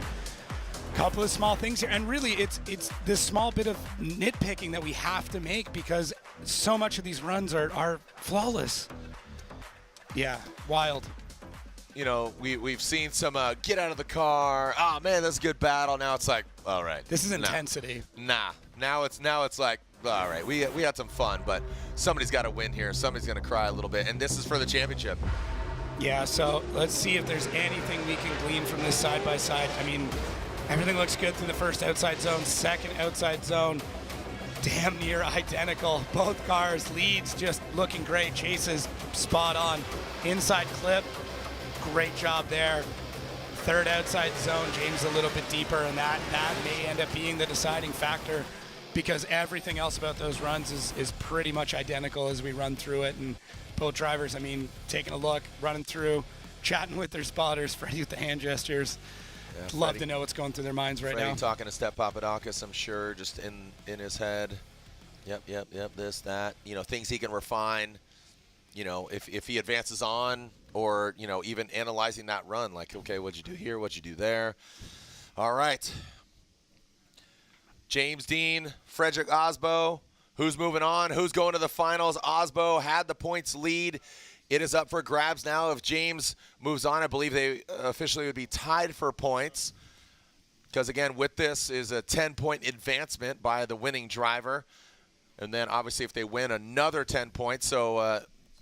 Couple of small things here, and really it's this small bit of nitpicking that we have to make because so much of these runs are flawless. Yeah, wild. You know, we've seen some get out of the car. Oh man, that's a good battle. Now it's like, all right, this is intensity. Nah, now it's like, all right, we had some fun, but somebody's got to win here. Somebody's going to cry a little bit, and this is for the championship. Yeah, so let's see if there's anything we can glean from this side by side. I mean, everything looks good through the first outside zone, second outside zone, damn near identical. Both cars, leads just looking great, chases spot on. Inside clip, great job there. Third outside zone, James a little bit deeper, and that may end up being the deciding factor because everything else about those runs is pretty much identical as we run through it. And both drivers, I mean, taking a look, running through, chatting with their spotters, Freddie with the hand gestures. Yeah, love to know what's going through their minds right now. Talking to Step Papadakis, I'm sure, just in his head. Yep, this, that. You know, things he can refine. You know, if he advances on or, you know, even analyzing that run, like, okay, what'd you do here? What'd you do there? All right. James Dean, Frederick Osbo. Who's moving on? Who's going to the finals? Osbo had the points lead. It is up for grabs now. If James moves on, I believe they officially would be tied for points. Because, again, with this is a 10-point advancement by the winning driver. And then, obviously, if they win, another 10 points. So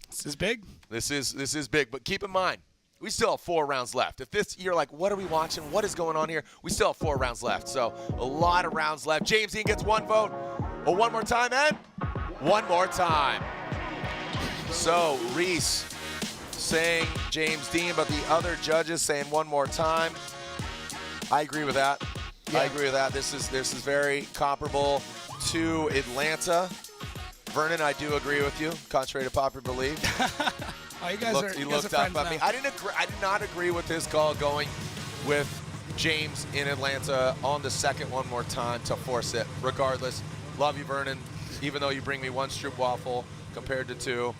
this is big. This is big. But keep in mind, we still have 4 rounds left. If this, you're like, what are we watching? What is going on here? We still have 4 rounds left. So a lot of rounds left. James Dean gets 1 vote. Well, one more time, Ed. One more time. So Reese saying James Dean, but the other judges saying one more time. I agree with that. Yeah. I agree with that. This is very comparable to Atlanta. Vernon, I do agree with you, contrary to popular belief. Oh, you guys looked up at me. I did not agree with his call going with James in Atlanta on the second one more time to force it. Regardless, love you, Vernon. Even though you bring me 1 Stroop waffle compared to 2.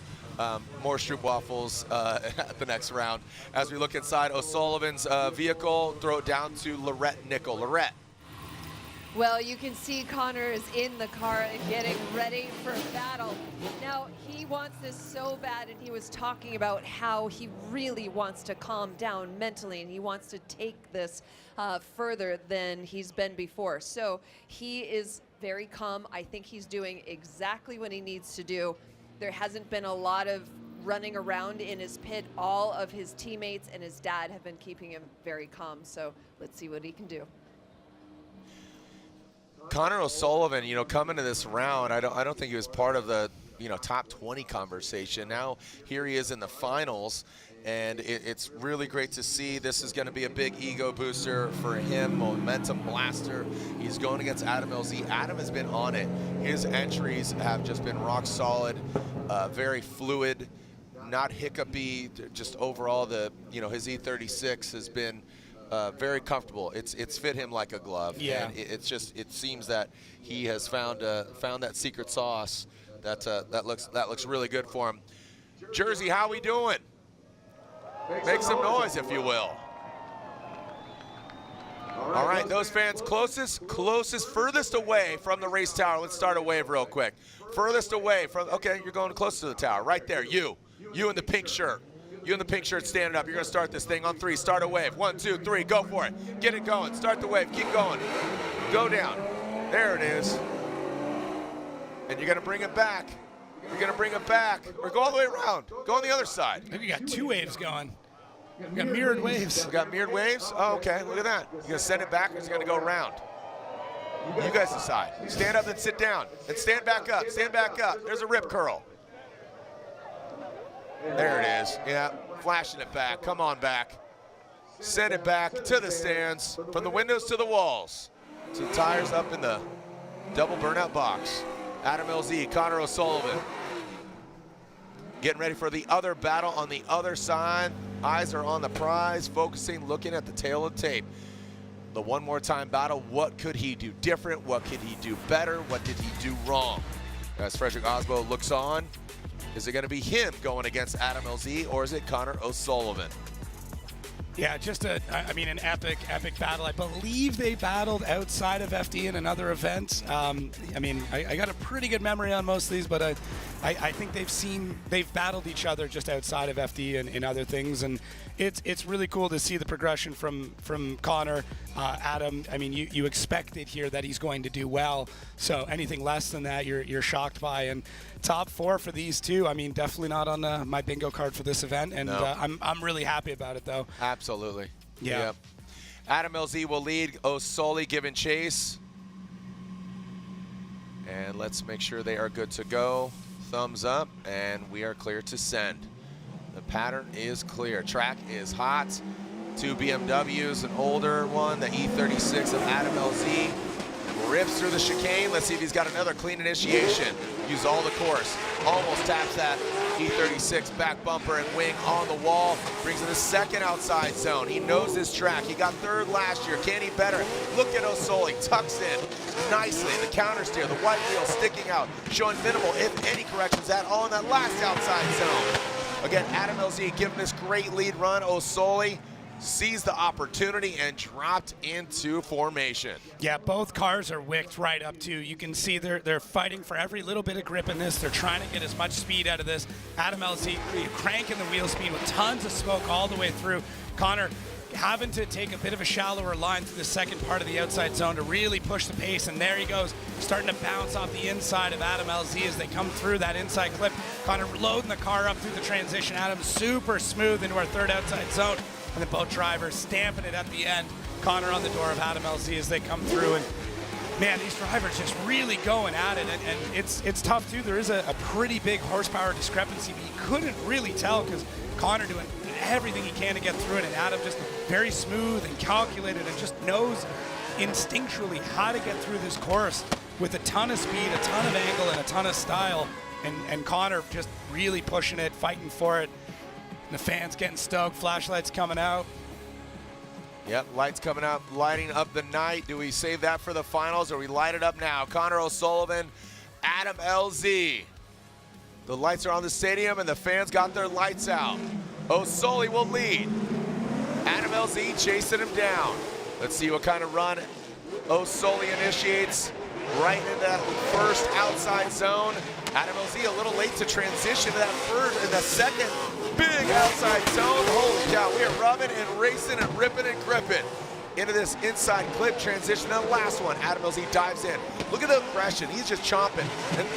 More Stroop waffles at the next round. As we look inside O'Sullivan's vehicle, throw it down to Lorette Nickel. Lorette. Well, you can see Connor is in the car and getting ready for battle. Now, he wants this so bad, and he was talking about how he really wants to calm down mentally, and he wants to take this further than he's been before. So he is very calm. I think he's doing exactly what he needs to do. There hasn't been a lot of running around in his pit. All of his teammates and his dad have been keeping him very calm. So let's see what he can do. Connor O'Sullivan, you know, coming to this round, I don't think he was part of the, you know, top 20 conversation. Now here he is in the finals, and it's really great to see. This is going to be a big ego booster for him, momentum blaster. He's going against Adam LZ. Adam has been on it. His entries have just been rock solid, very fluid, not hiccupy. Just overall, his E36 has been very comfortable. It's fit him like a glove. Yeah. And it seems that he has found that secret sauce that looks really good for him. Jersey, how we doing? Make some noise, if you will. All right, those fans closest, furthest away from the race tower. Let's start a wave real quick. Furthest away from, okay, you're going close to the tower. Right there, you in the pink shirt. You in the pink shirt standing up. You're going to start this thing on 3. Start a wave. 1, 2, 3, go for it. Get it going. Start the wave. Keep going. Go down. There it is. And you're going to bring it back. You're going to bring it back. Or go all the way around. Go on the other side. I think we got 2 waves going. We got mirrored waves. We got mirrored waves? Oh, okay. Look at that. You're going to send it back or is it going to go around? You guys decide. Stand up and sit down. And stand back up. Stand back up. There's a rip curl. There it is. Yeah. Flashing it back. Come on back. Send it back to the stands. From the windows to the walls. So the tires up in the double burnout box. Adam LZ, Connor O'Sullivan. Getting ready for the other battle on the other side. Eyes are on the prize, focusing, looking at the tail of tape. The one more time battle, what could he do different? What could he do better? What did he do wrong? As Frederick Osbo looks on, is it gonna be him going against Adam LZ or is it Connor O'Sullivan? Yeah, just an epic battle. I believe they battled outside of FD in another event. I got a pretty good memory on most of these, but I think they've battled each other just outside of FD and in other things, and it's really cool to see the progression from Connor. Adam, you expected here that he's going to do well, so anything less than that, you're shocked by. And top 4 for these two. Definitely not on my bingo card for this event, and No. I'm really happy about it though. Absolutely. Yeah. Yep. Adam LZ will lead. O'Sully giving chase. And let's make sure they are good to go. Thumbs up, and we are clear to send. The pattern is clear. Track is hot. 2 BMWs, an older one, the E36 of Adam LZ. Rips through the chicane. Let's see if he's got another clean initiation. Use all the course. Almost taps that E36 back bumper and wing on the wall. Brings in the second outside zone. He knows his track. He got 3rd last year. Can he better? Look at O'Sully. Tucks in nicely. The counter steer, the white wheel sticking out, showing minimal, if any, corrections at all in that last outside zone. Again, Adam LZ giving this great lead run. O'Sully sees the opportunity and dropped into formation. Yeah, both cars are wicked right up to. You can see they're fighting for every little bit of grip in this. They're trying to get as much speed out of this. Adam LZ cranking the wheel speed with tons of smoke all the way through. Connor having to take a bit of a shallower line through the second part of the outside zone to really push the pace, and there he goes, starting to bounce off the inside of Adam LZ as they come through that inside clip. Connor loading the car up through the transition. Adam super smooth into our 3rd outside zone. And then both drivers stamping it at the end. Connor on the door of Adam LZ as they come through. And man, these drivers just really going at it. And it's tough too. There is a pretty big horsepower discrepancy, but you couldn't really tell because Connor doing everything he can to get through it. And Adam just very smooth and calculated and just knows instinctually how to get through this course with a ton of speed, a ton of angle, and a ton of style. And Connor just really pushing it, fighting for it. The fans getting stoked, flashlights coming out. Yep, lights coming out, lighting up the night. Do we save that for the finals or we light it up now? Connor O'Sullivan, Adam LZ. The lights are on the stadium and the fans got their lights out. O'Sully will lead. Adam LZ chasing him down. Let's see what kind of run O'Sully initiates right in that 1st outside zone. Adam LZ a little late to transition to that 1st and the 2nd big outside zone. Holy cow, we are rubbing and racing and ripping and gripping into this inside clip transition. The last one, Adam LZ dives in. Look at the aggression, he's just chomping. And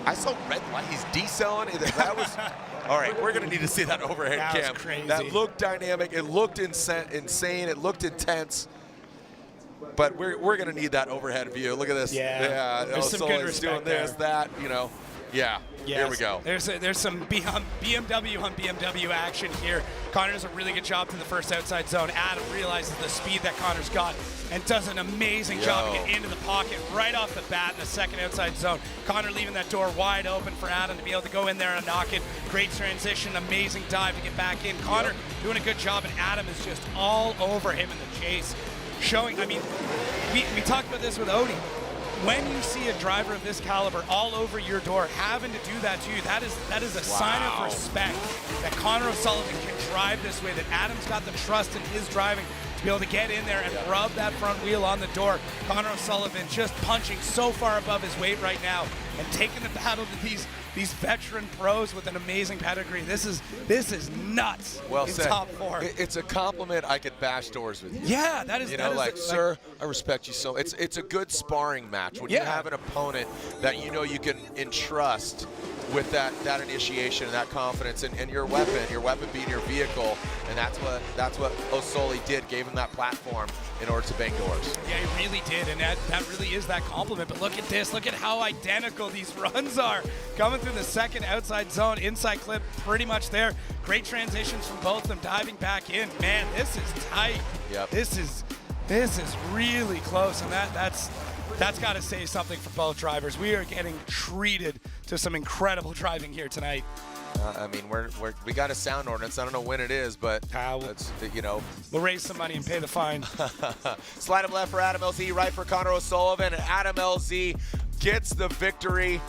I saw red light, he's decelling. That was, all right, we're gonna need to see that overhead that cam. Was crazy. That looked dynamic, it looked insane, it looked intense. But we're gonna need that overhead view. Look at this. Yeah, there's some good O'Sully's doing respect there. this, that, you know. Yeah, here we go. There's some BMW on BMW action here. Connor does a really good job to the first outside zone. Adam realizes the speed that Connor's got and does an amazing job to get into the pocket right off the bat in the second outside zone. Connor leaving that door wide open for Adam to be able to go in there and knock it. Great transition, amazing dive to get back in. Connor doing a good job, and Adam is just all over him in the chase. Showing, I mean, we talked about this with Odie. When you see a driver of this caliber all over your door having to do that to you, that is a sign of respect that Connor O'Sullivan can drive this way, that Adam's got the trust in his driving to be able to get in there and rub that front wheel on the door. Connor O'Sullivan just punching so far above his weight right now and taking the battle to these veteran pros with an amazing pedigree. This is nuts. Well in said. top 4. It's a compliment. I could bash doors with you. Yeah, that is. You know, like, sir, I respect you so. It's a good sparring match when you have an opponent that you know you can entrust with that initiation and that confidence and your weapon being your vehicle, and that's what O'Sully did, gave him that platform in order to bang doors. Yeah, he really did, and that really is that compliment. But look at this, look at how identical these runs are. Coming through the second outside zone, inside clip pretty much there. Great transitions from both of them, diving back in. Man, this is tight. Yep. This is really close, and that's got to say something for both drivers. We are getting treated to some incredible driving here tonight. I mean, we got a sound ordinance. I don't know when it is, but that's, you know. We'll raise some money and pay the fine. Slide him left for Adam LZ, right for Connor O'Sullivan, and Adam LZ gets the victory.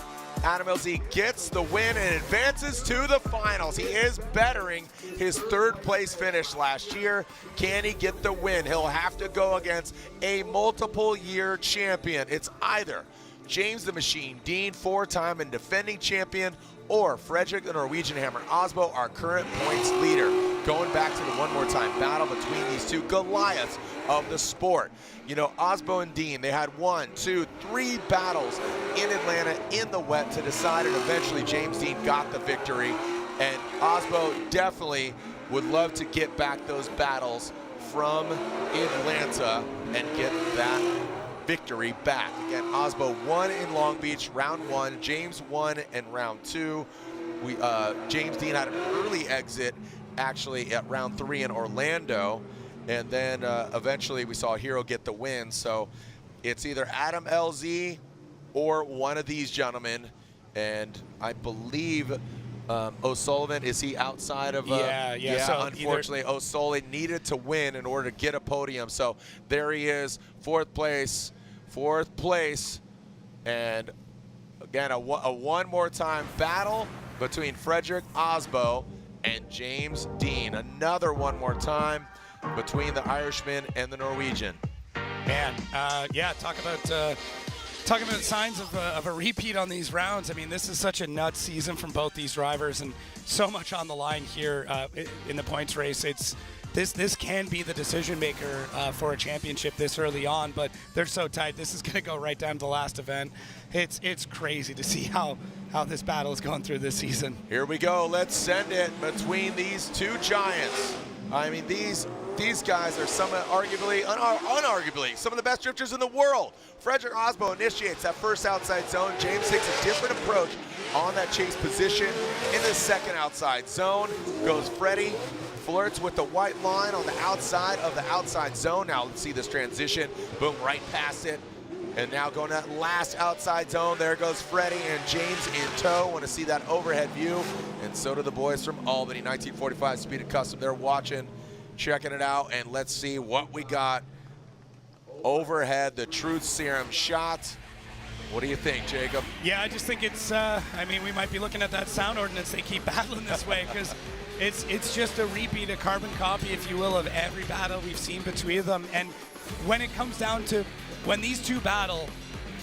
Adam LZ gets the win and advances to the finals. He is bettering his third place finish last year. Can he get the win? He'll have to go against a multiple year champion. It's either James the Machine Dean, 4-time and defending champion, or Frederick the Norwegian Hammer Osbo, our current points leader. Going back to the one more time battle between these two Goliaths of the sport. You know, Osbo and Dean, they had 1, 2, 3 battles in Atlanta in the wet to decide, and eventually James Dean got the victory. And Osbo definitely would love to get back those battles from Atlanta and get that victory back. Again, Osbo won in Long Beach, round 1. James won in round 2. James Dean had an early exit, actually, at round 3 in Orlando. And then eventually we saw Hero get the win. So it's either Adam LZ or one of these gentlemen. And I believe O'Sullivan, is he outside of? Yeah. So unfortunately, O'Sullivan needed to win in order to get a podium. So there he is, fourth place. And again, a one more time battle between Frederick Osbo and James Dean. Another one more time between the Irishman and the Norwegian. Man, yeah, talk about signs of a repeat on these rounds. I mean, this is such a nuts season from both these drivers, and so much on the line here in the points race. This can be the decision maker for a championship this early on, but they're so tight. This is going to go right down to the last event. It's crazy to see how this battle is going through this season. Here we go. Let's send it between these two giants. I mean, these guys are unarguably some of the best drifters in the world. Frederick Osbo initiates that first outside zone. James takes a different approach on that chase position. In the second outside zone goes Freddie. Flirts with the white line on the outside of the outside zone. Now let's see this transition. Boom, right past it. And now going to that last outside zone. There goes Freddie and James in tow. Want to see that overhead view. And so do the boys from Albany, 1945 Speed and Custom. They're watching, checking it out, and let's see what we got. Overhead, the Truth Serum shot. What do you think, Jacob? Yeah, I just think it's, I mean, we might be looking at that sound ordinance. They keep battling this way because it's just a repeat, a carbon copy, if you will, of every battle we've seen between them. And when it comes down to when these two battle,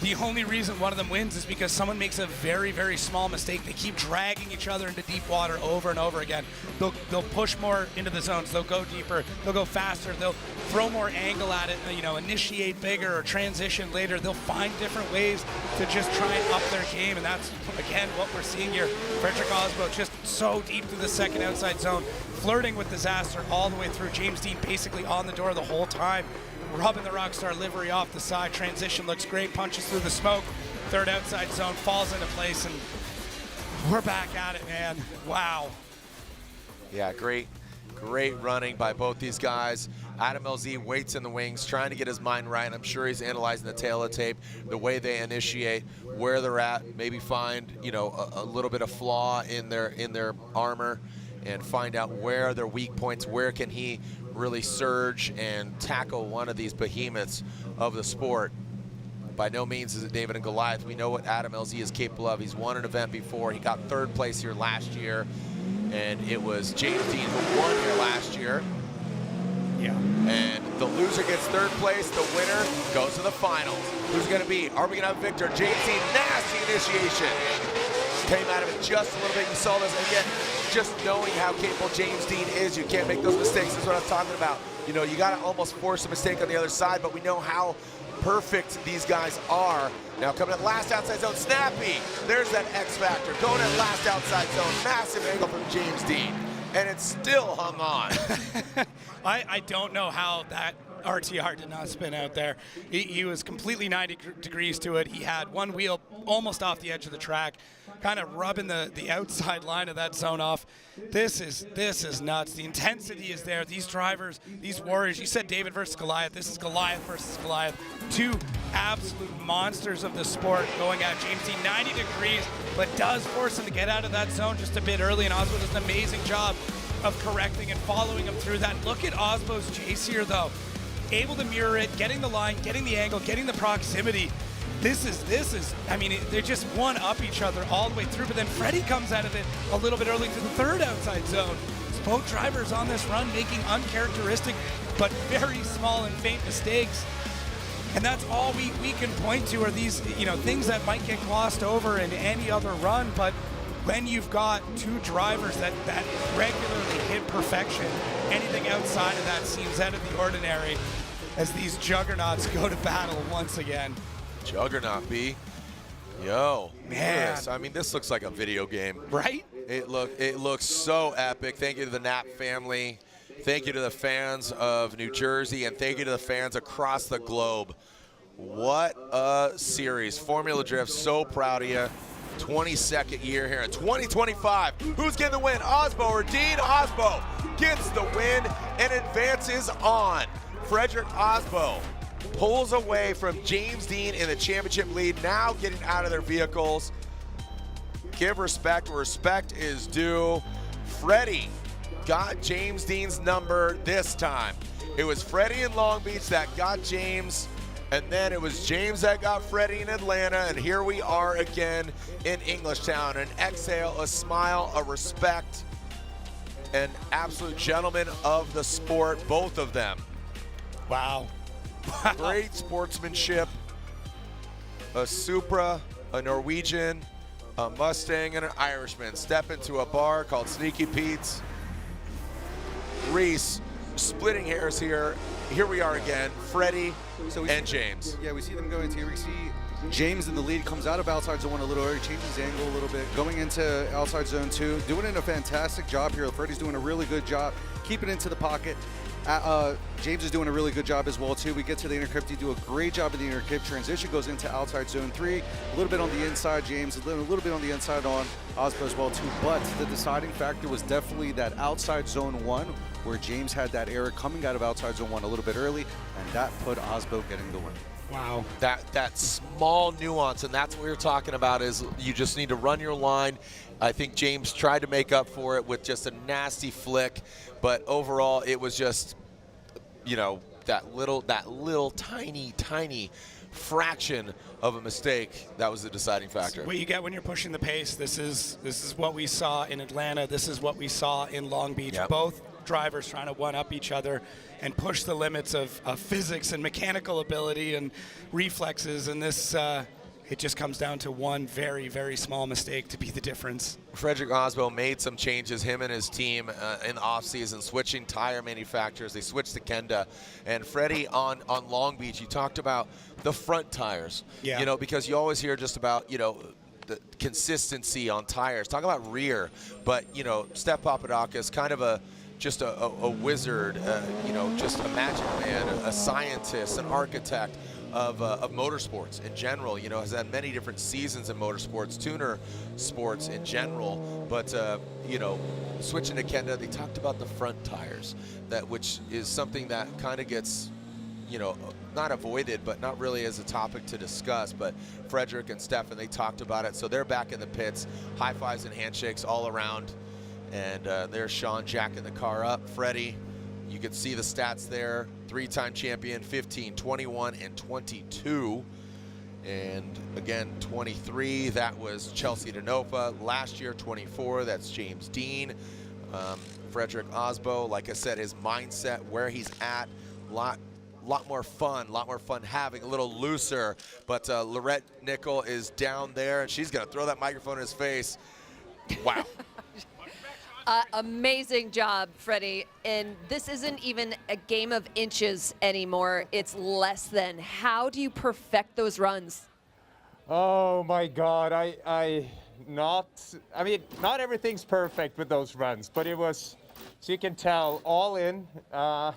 the only reason one of them wins is because someone makes a very, very small mistake. They keep dragging each other into deep water over and over again. They'll push more into the zones. They'll go deeper. They'll go faster. They'll throw more angle at it, you know, initiate bigger or transition later. They'll find different ways to just try and up their game, and that's, again, what we're seeing here. Frederick Osbo just so deep through the second outside zone, flirting with disaster all the way through. James Dean basically on the door the whole time. Rubbing the Rockstar livery off the side. Transition looks great. Punches through the smoke. Third outside zone falls into place. And We're back at it, man. Wow. Yeah, great running by both these guys. Adam LZ waits in the wings, trying to get his mind right. I'm sure he's analyzing the tail of the tape, the way they initiate, where they're at, maybe find, you know, a little bit of flaw in their armor and find out where their weak points, where can he really surge and tackle one of these behemoths of the sport. By no means is it David and Goliath. We know what Adam LZ is capable of. He's won an event before. He got 3rd place here last year, and it was James Dean who won here last year. Yeah. And the loser gets 3rd place. The winner goes to the finals. Who's going to be? Are we going to have Victor? James Dean, nasty initiation. Came out of it just a little bit. You saw this again. Just knowing how capable James Dean is, you can't make those mistakes. That's what I'm talking about. You know, you got to almost force a mistake on the other side, but we know how perfect these guys are. Now coming at last outside zone, snappy. There's that X factor. Going at last outside zone, massive angle from James Dean. And it's still hung on. I don't know how that RTR did not spin out there. He was completely 90 degrees to it. He had one wheel almost off the edge of the track, kind of rubbing the outside line of that zone off. This is nuts. The intensity is there. These drivers, these warriors, you said David versus Goliath. This is Goliath versus Goliath. Two absolute monsters of the sport going at James Dean 90 degrees, but does force him to get out of that zone just a bit early, and Osbo does an amazing job of correcting and following him through that. Look at Osbo's chase here, though. Able to mirror it, getting the line, getting the angle, getting the proximity. This is, I mean, they're just one-up each other all the way through, but then Freddie comes out of it a little bit early to the 3rd outside zone. So both drivers on this run making uncharacteristic but very small and faint mistakes. And that's all we can point to are these, you know, things that might get glossed over in any other run, but when you've got two drivers that regularly hit perfection, anything outside of that seems out of the ordinary as these juggernauts go to battle once again. Juggernaut, B. Yo, man. I mean, this looks like a video game. Right? It looks so epic. Thank you to the Knapp family. Thank you to the fans of New Jersey, and thank you to the fans across the globe. What a series. Formula Drift, so proud of you. 22nd year here in 2025. Who's getting the win, Osbo or Dean? Osbo gets the win and advances on. Frederick Osbo pulls away from James Dean in the championship lead, now getting out of their vehicles. Give respect where respect is due. Freddie got James Dean's number this time. It was Freddie in Long Beach that got James, and then it was James that got Freddie in Atlanta, and here we are again in Englishtown. An exhale, a smile, a respect, an absolute gentleman of the sport, both of them. Wow. Great sportsmanship. A Supra, a Norwegian, a Mustang, and an Irishman step into a bar called Sneaky Pete's. Reese, splitting hairs here. Here we are again, Freddie and James. Yeah, we see them going into, we see James in the lead, comes out of outside zone 1 a little early, changes his angle a little bit, going into outside zone 2, doing a fantastic job here. Freddie's doing a really good job, keeping into the pocket. James is doing a really good job as well too. We get to the intercrypt, you do a great job of the intercrypt. Transition goes into outside zone 3, a little bit on the inside James, a little bit on the inside on Osbo as well too. But the deciding factor was definitely that outside zone 1, where James had that error coming out of outside zone 1 a little bit early, and that put Osbo getting the win. Wow. That small nuance, and that's what we're talking about, is you just need to run your line. I think James tried to make up for it with just a nasty flick, but overall it was just, you know, that little tiny fraction of a mistake that was the deciding factor. What you get when you're pushing the pace. This is what we saw in Atlanta. This is what we saw in Long Beach. Yep. Both drivers trying to one-up each other and push the limits of physics and mechanical ability and reflexes. And this, it just comes down to one very, very small mistake to be the difference. Frederick Osbo made some changes, him and his team in the offseason, switching tire manufacturers. They switched to Kenda. And Freddie on Long Beach, you talked about the front tires. Yeah. You know, because you always hear just about, you know, the consistency on tires. Talk about rear. But, you know, Steph Papadakis, kind of just a wizard, you know, just a magic man, a scientist, an architect of motorsports in general. You know, has had many different seasons in motorsports, tuner sports in general. But you know, switching to Kenda, they talked about the front tires, which is something that kind of gets, you know, not avoided, but not really as a topic to discuss. But Frederick and Stefan, they talked about it. So they're back in the pits, high fives and handshakes all around. And there's Sean jacking the car up. Freddie, you can see the stats there. 3-time champion, 15, 21, and 22. And again, 23, that was Chelsea Denofa. Last year, 24, that's James Dean. Frederick Osbo, like I said, his mindset, where he's at, lot more fun having, a little looser. But Lorette Nickel is down there, and she's gonna throw that microphone in his face. Wow. Amazing job, Freddie. And this isn't even a game of inches anymore. It's less than. How do you perfect those runs? Oh my God, I mean, not everything's perfect with those runs, but it was, so you can tell, all in. And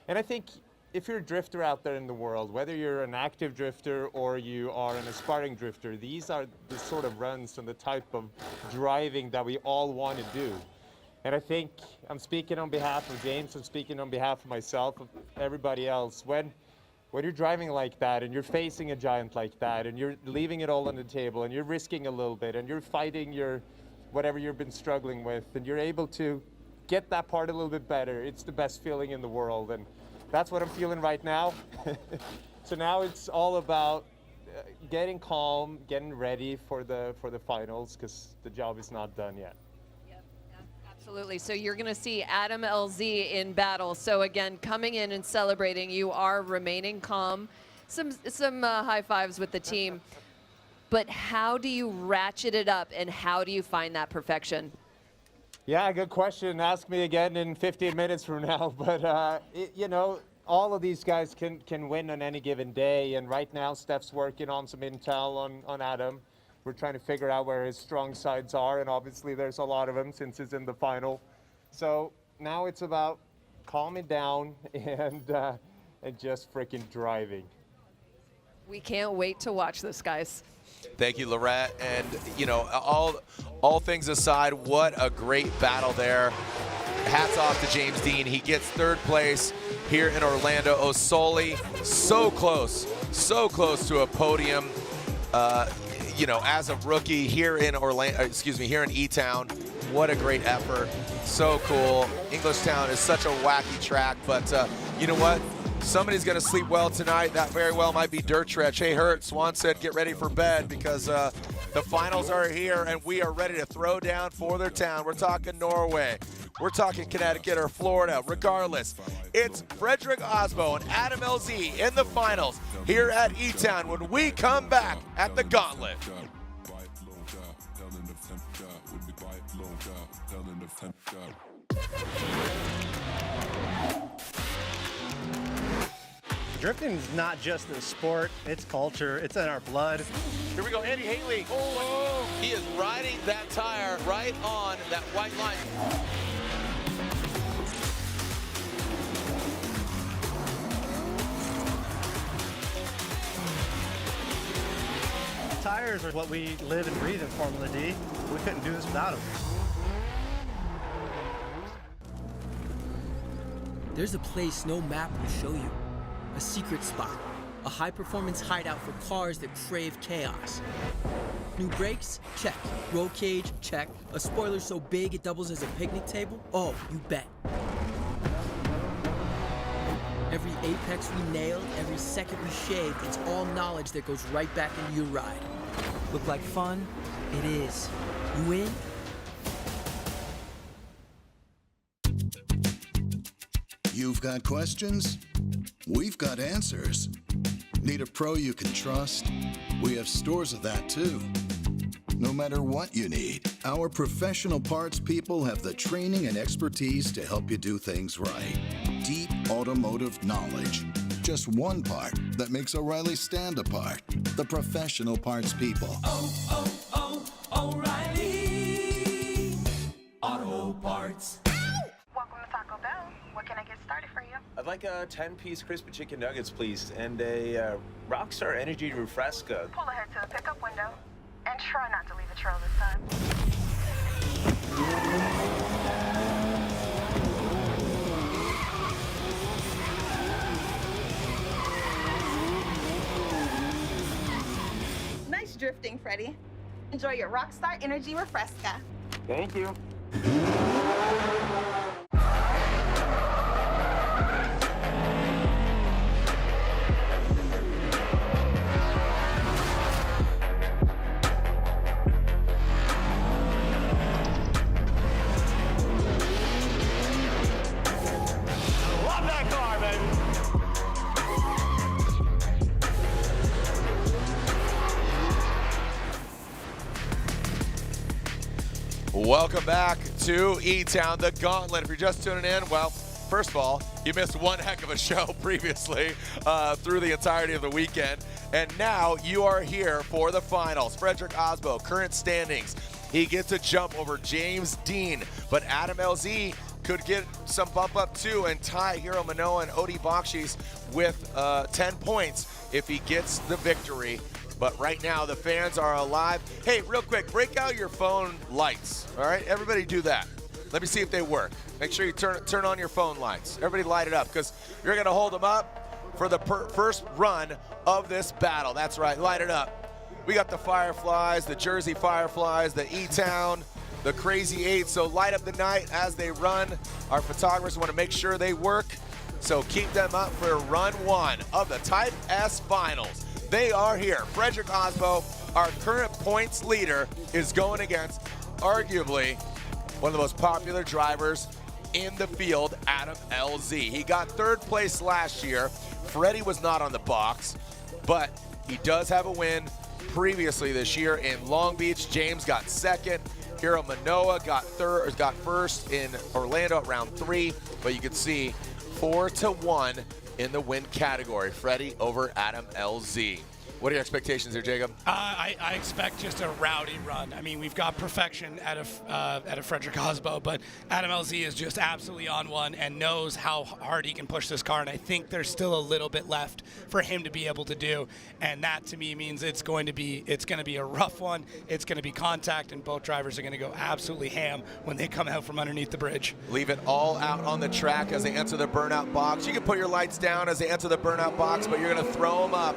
I think if you're a drifter out there in the world, whether you're an active drifter or you are an aspiring drifter, these are the sort of runs and the type of driving that we all want to do. And I think I'm speaking on behalf of James, I'm speaking on behalf of myself, of everybody else. When you're driving like that and you're facing a giant like that and you're leaving it all on the table and you're risking a little bit and you're fighting your whatever you've been struggling with and you're able to get that part a little bit better, it's the best feeling in the world. And that's what I'm feeling right now. So now it's all about getting calm, getting ready for the finals, because the job is not done yet. Absolutely. So you're going to see Adam LZ in battle. So again, coming in and celebrating, you are remaining calm. Some high fives with the team. But how do you ratchet it up, and how do you find that perfection? Yeah, good question. Ask me again in 15 minutes from now. But you know, all of these guys can win on any given day. And right now, Steph's working on some intel on Adam. We're trying to figure out where his strong sides are, and obviously there's a lot of them since he's in the final. So now it's about calming down and just freaking driving. We can't wait to watch this, guys. Thank you, Lorette. And you know, all things aside, what a great battle there. Hats off to James Dean. He gets third place here in Orlando. Osoli, so close to a podium. You know, as a rookie here in here in E-Town, what a great effort. So cool. Englishtown is such a wacky track, but you know what? Somebody's gonna sleep well tonight. That very well might be Dirt Stretch. Hey, Hurt, Swan said get ready for bed, because the finals are here and we are ready to throw down for their town. We're talking Norway. We're talking Connecticut or Florida. Regardless, it's Frederick Osbo and Adam LZ in the finals here at E-Town when we come back at the Gauntlet. Drifting is not just a sport, it's culture, it's in our blood. Here we go, Andy Haley. Oh, he is riding that tire right on that white line. Tires are what we live and breathe in Formula D. We couldn't do this without them. There's a place no map will show you. A secret spot. A high-performance hideout for cars that crave chaos. New brakes? Check. Roll cage? Check. A spoiler so big it doubles as a picnic table? Oh, you bet. Every apex we nailed, every second we shaved, it's all knowledge that goes right back into your ride. Look like fun? It is. You in? You've got questions? We've got answers. Need a pro you can trust? We have stores of that too. No matter what you need, our professional parts people have the training and expertise to help you do things right. Deep automotive knowledge. Just one part that makes O'Reilly stand apart. The professional parts people. O'Reilly Auto Parts. Welcome to Taco Bell. What can I get started for you? I'd I'd like a 10-piece crispy chicken nuggets, please, and a Rockstar Energy Refresca. Pull ahead to the pickup window and try not to leave a trail this time. Nice drifting, Freddie. Enjoy your Rockstar Energy Refresca. Thank you. Love that car, baby. Welcome back to E-Town, the Gauntlet. If you're just tuning in, well, first of all, you missed one heck of a show previously through the entirety of the weekend. And now you are here for the finals. Frederick Osbo, current standings. He gets a jump over James Dean, but Adam LZ could get some bump up too and tie Hiro Manoa and Odi Bakshis with 10 points if he gets the victory. But right now, the fans are alive. Hey, real quick, break out your phone lights, all right? Everybody do that. Let me see if they work. Make sure you turn on your phone lights. Everybody light it up, because you're going to hold them up for the first run of this battle. That's right, light it up. We got the Fireflies, the Jersey Fireflies, the E-Town, the Crazy Eight. So light up the night as they run. Our photographers want to make sure they work. So keep them up for run one of the Type S Finals. They are here. Frederick Osbo, our current points leader, is going against arguably one of the most popular drivers in the field, Adam LZ. He got third place last year. Freddie was not on the box, but he does have a win previously this year in Long Beach. James got second. Hiro Manoa got first in Orlando at round 3, but you can see 4-1 in the win category. Freddie over Adam LZ. What are your expectations here, Jacob? I expect just a rowdy run. I mean, we've got perfection out of Frederick Osbo, but Adam LZ is just absolutely on one and knows how hard he can push this car, and I think there's still a little bit left for him to be able to do, and that to me means it's going to be a rough one. It's going to be contact, and both drivers are going to go absolutely ham when they come out from underneath the bridge. Leave it all out on the track as they enter the burnout box. You can put your lights down as they enter the burnout box, but you're going to throw them up.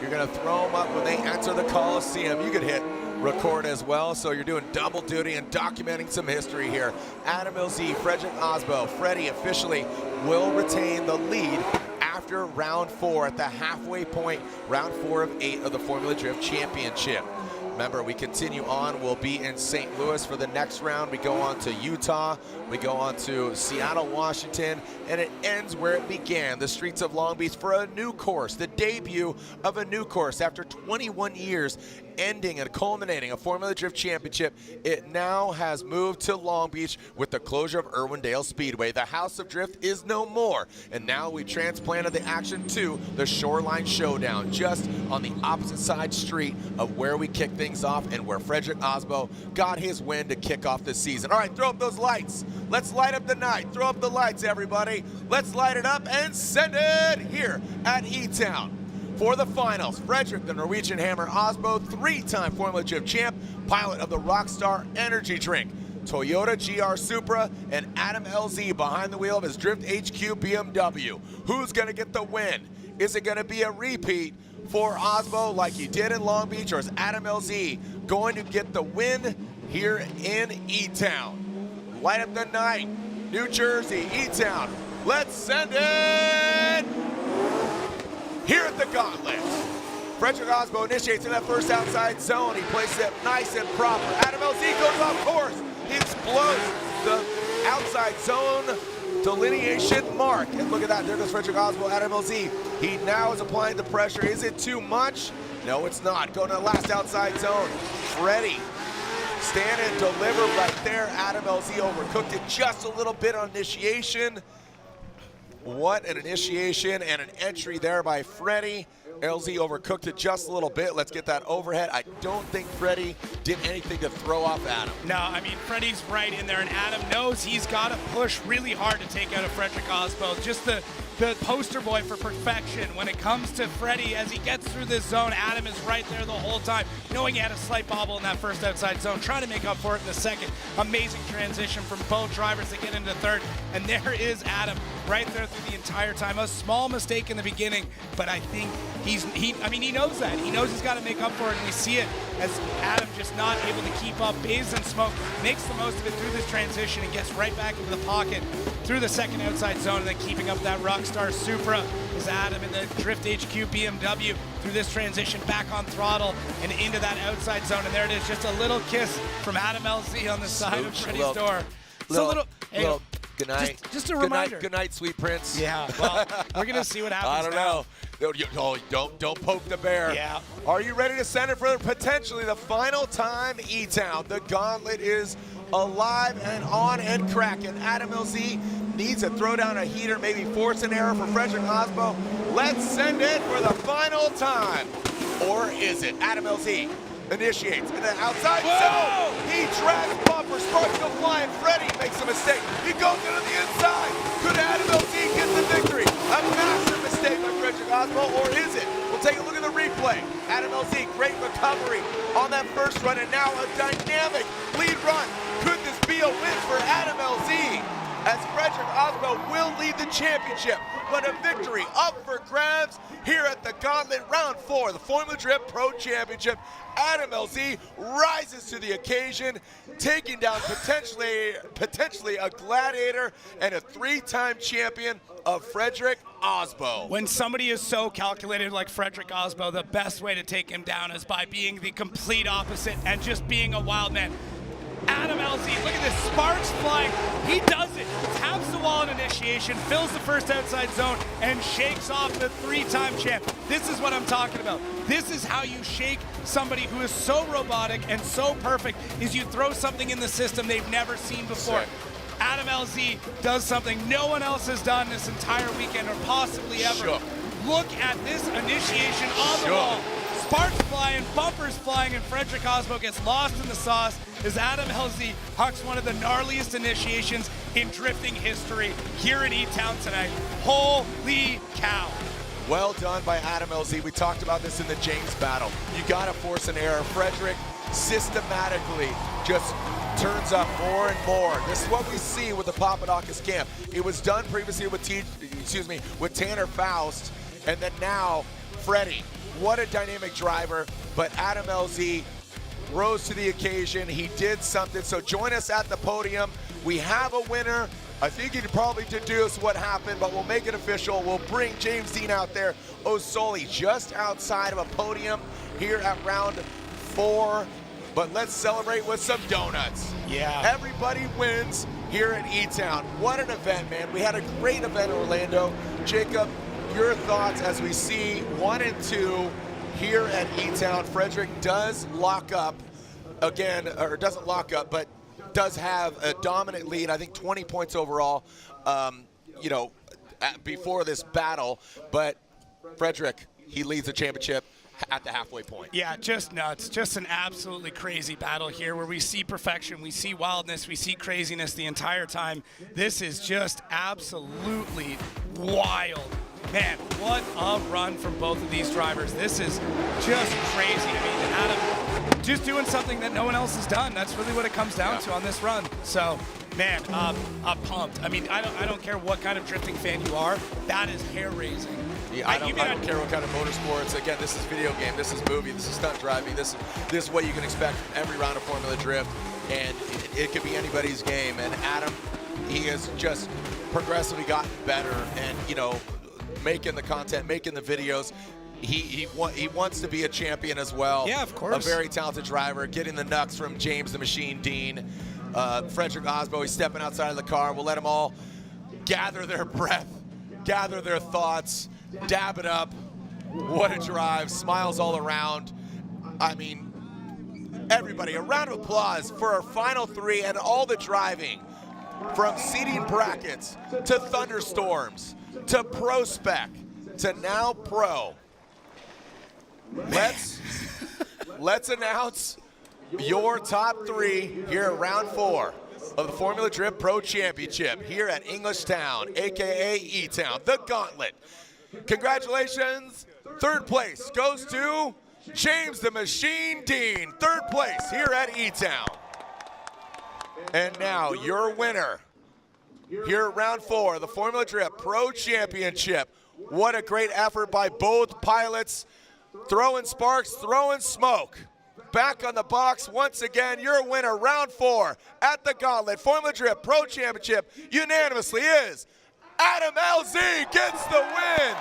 You're going to throw them up when they enter the Coliseum. You could hit record as well, so you're doing double duty and documenting some history here. Adam LZ, Frederick Osbo, Freddie officially will retain the lead after round 4 at the halfway point, round 4 of 8 of the Formula Drift Championship. Remember, we continue on. We'll be in St. Louis for the next round. We go on to Utah. We go on to Seattle, Washington, and it ends where it began, the streets of Long Beach, for a new course, the debut of a new course. After 21 years, ending and culminating a Formula Drift Championship, it now has moved to Long Beach with the closure of Irwindale Speedway. The House of Drift is no more, and now we transplanted the action to the Shoreline Showdown, just on the opposite side street of where we kicked things off and where Frederick Osbo got his win to kick off the season. All right, throw up those lights. Let's light up the night. Throw up the lights, everybody. Let's light it up and send it here at E-Town. For the finals, Frederick the Norwegian Hammer Osbo, 3-time Formula Drift champ, pilot of the Rockstar Energy Drink, Toyota GR Supra, and Adam LZ behind the wheel of his Drift HQ BMW. Who's going to get the win? Is it going to be a repeat for Osbo like he did in Long Beach, or is Adam LZ going to get the win here in E-Town? Light up the night, New Jersey, E-Town. Let's send it here at the Gauntlet. Frederick Osbo initiates in that first outside zone. He places it nice and proper. Adam LZ goes off course. He explodes the outside zone delineation mark. And look at that, there goes Frederick Osbo, Adam LZ. He now is applying the pressure. Is it too much? No, it's not. Going to the last outside zone. Freddie, stand and deliver right there. Adam LZ overcooked it just a little bit on initiation. What an initiation and an entry there by Freddie. LZ overcooked it just a little bit. Let's get that overhead. I don't think Freddie did anything to throw off Adam. No, I mean, Freddie's right in there, and Adam knows he's got to push really hard to take out a Frederick Osbo. Just the the poster boy for perfection when it comes to Freddie. As he gets through this zone, Adam is right there the whole time, knowing he had a slight bobble in that first outside zone, trying to make up for it in the second. Amazing transition from both drivers to get into third, and there is Adam right there through the entire time. A small mistake in the beginning, but I think he knows that. He knows he's got to make up for it, and we see it as Adam just not able to keep up. Bathes in smoke, makes the most of it through this transition, and gets right back into the pocket through the second outside zone, and then keeping up that Rockstar Supra is Adam in the Drift HQ BMW through this transition, back on throttle and into that outside zone, and there it is, just a little kiss from Adam LZ on the side of Freddie's door. Good night. Just a reminder. Good night, sweet prince. Yeah, well, we're going to see what happens. I don't know. Don't poke the bear. Yeah. Are you ready to send it for potentially the final time, E-Town? The gauntlet is alive and on and cracking. Adam LZ needs to throw down a heater, maybe force an error for Frederick Osbo. Let's send it for the final time. Or is it? Adam LZ initiates in the outside zone. He drags bumper, sparks go flying. Freddie makes a mistake. He goes into the inside. Could Adam LZ get the victory? A massive mistake by Frederick Osbo, or is it? We'll take a look at the replay. Adam LZ, great recovery on that first run, and now a dynamic lead run. Could this be a win for Adam LZ? As Frederick Osbo will lead the championship, but a victory up for grabs here at the Gauntlet Round 4, the Formula Drift Pro Championship. Adam LZ rises to the occasion, taking down potentially a gladiator and a three-time champion of Frederick Osbo. When somebody is so calculated like Frederick Osbo, the best way to take him down is by being the complete opposite and just being a wild man. Adam LZ, look at this, sparks flying. He does it. Taps the wall in initiation, fills the first outside zone, and shakes off the three-time champ. This is what I'm talking about. This is how you shake somebody who is so robotic and so perfect, is you throw something in the system they've never seen before. Sick. Adam LZ does something no one else has done this entire weekend or possibly ever. Shook. Look at this initiation on the wall. Sparks flying, bumpers flying, and Frederick Osbo gets lost in the sauce as Adam LZ hucks one of the gnarliest initiations in drifting history here in E-Town tonight. Holy cow. Well done by Adam LZ. We talked about this in the James battle. You gotta force an error. Frederick systematically just turns up more and more. This is what we see with the Papadakis camp. It was done previously with Tanner Faust, and then now Freddie. What a dynamic driver, but Adam LZ rose to the occasion. He did something, so join us at the podium. We have a winner. I think you can probably deduce what happened, but we'll make it official. We'll bring James Dean out there. Osoli just outside of a podium here at round 4, but let's celebrate with some donuts. Yeah. Everybody wins here at E-Town. What an event, man. We had a great event in Orlando. Jacob, your thoughts as we see 1 and 2 here at E-Town. Frederick does lock up again, or doesn't lock up, but does have a dominant lead. I think 20 points overall, before this battle. But Frederick, he leads the championship at the halfway point. Yeah, just nuts. Just an absolutely crazy battle here where we see perfection, we see wildness, we see craziness the entire time. This is just absolutely wild. Man, what a run from both of these drivers. This is just crazy. I mean, Adam just doing something that no one else has done. That's really what it comes down to on this run. So, man, I'm pumped. I mean, I don't care what kind of drifting fan you are. That is hair-raising. Yeah, I don't care what kind of motorsports. Again, this is video game, this is movie, this is stunt driving. This is what you can expect from every round of Formula Drift, and it could be anybody's game. And Adam, he has just progressively gotten better, and making the content, making the videos. He wants to be a champion as well. Yeah, of course. A very talented driver, getting the knucks from James the Machine Dean. Frederick Osbo, he's stepping outside of the car. We'll let them all gather their breath, gather their thoughts, dab it up. What a drive, smiles all around. I mean, everybody, a round of applause for our final 3 and all the driving, from seating brackets to thunderstorms to pro spec to now pro. Let's announce your top 3 here at round 4. of the Formula Drift Pro Championship here at Englishtown, aka E-Town, the Gauntlet. Congratulations. Third place goes to James the Machine Dean. Third place here at E-Town. And now your winner here at round 4 of the Formula Drift Pro Championship. What a great effort by both pilots. Throwing sparks, throwing smoke. Back on the box once again, your winner, round 4 at the Gauntlet Formula Drift Pro Championship unanimously is Adam LZ gets the win.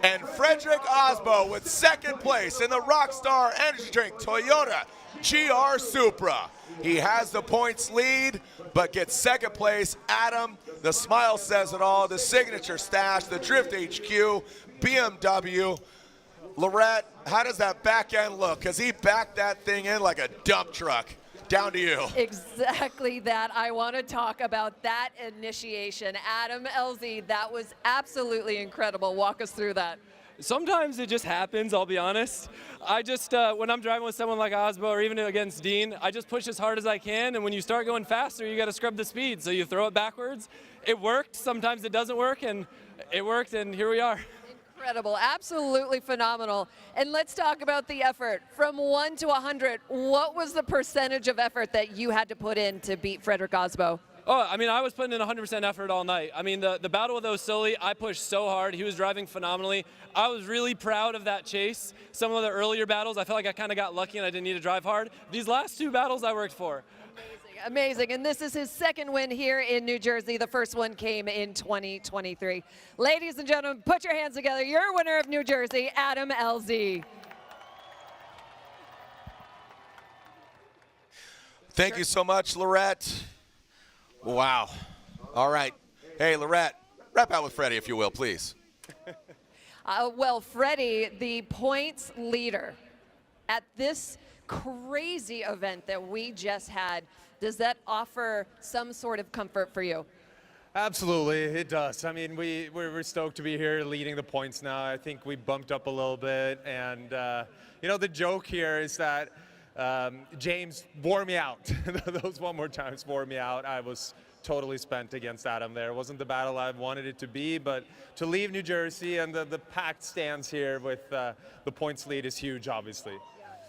And Frederick Osbo with second place in the Rockstar Energy Drink Toyota GR Supra. He has the points lead, but gets second place. Adam, the smile says it all, the signature stash, the Drift HQ, BMW. Lorette, how does that back end look? Because he backed that thing in like a dump truck. Down to you. Exactly that. I want to talk about that initiation. Adam LZ, that was absolutely incredible. Walk us through that. Sometimes it just happens, I'll be honest. I just, when I'm driving with someone like Osbo or even against Dean, I just push as hard as I can, and when you start going faster, you got to scrub the speed, so you throw it backwards. It worked, sometimes it doesn't work, and it worked, and here we are. Incredible, absolutely phenomenal. And let's talk about the effort. From 1 to 100, what was the percentage of effort that you had to put in to beat Frederick Osbo? Oh, I mean, I was putting in 100% effort all night. I mean, the battle with O'Sully, I pushed so hard. He was driving phenomenally. I was really proud of that chase. Some of the earlier battles, I felt like I kind of got lucky and I didn't need to drive hard. These last 2 battles, I worked for. Amazing, and this is his second win here in New Jersey. The first one came in 2023. Ladies and gentlemen, put your hands together. Your winner of New Jersey, Adam LZ. Thank you so much, Lorette. Wow. All right. Hey, Lorette, wrap out with Freddie, if you will, please. Well, Freddie, the points leader at this crazy event that we just had, does that offer some sort of comfort for you? Absolutely, it does. I mean, we're stoked to be here leading the points now. I think we bumped up a little bit, and you know, the joke here is that James wore me out. Those one more times wore me out. I was totally spent against Adam there. It wasn't the battle I wanted it to be, but to leave New Jersey and the packed stands here with the points lead is huge, obviously.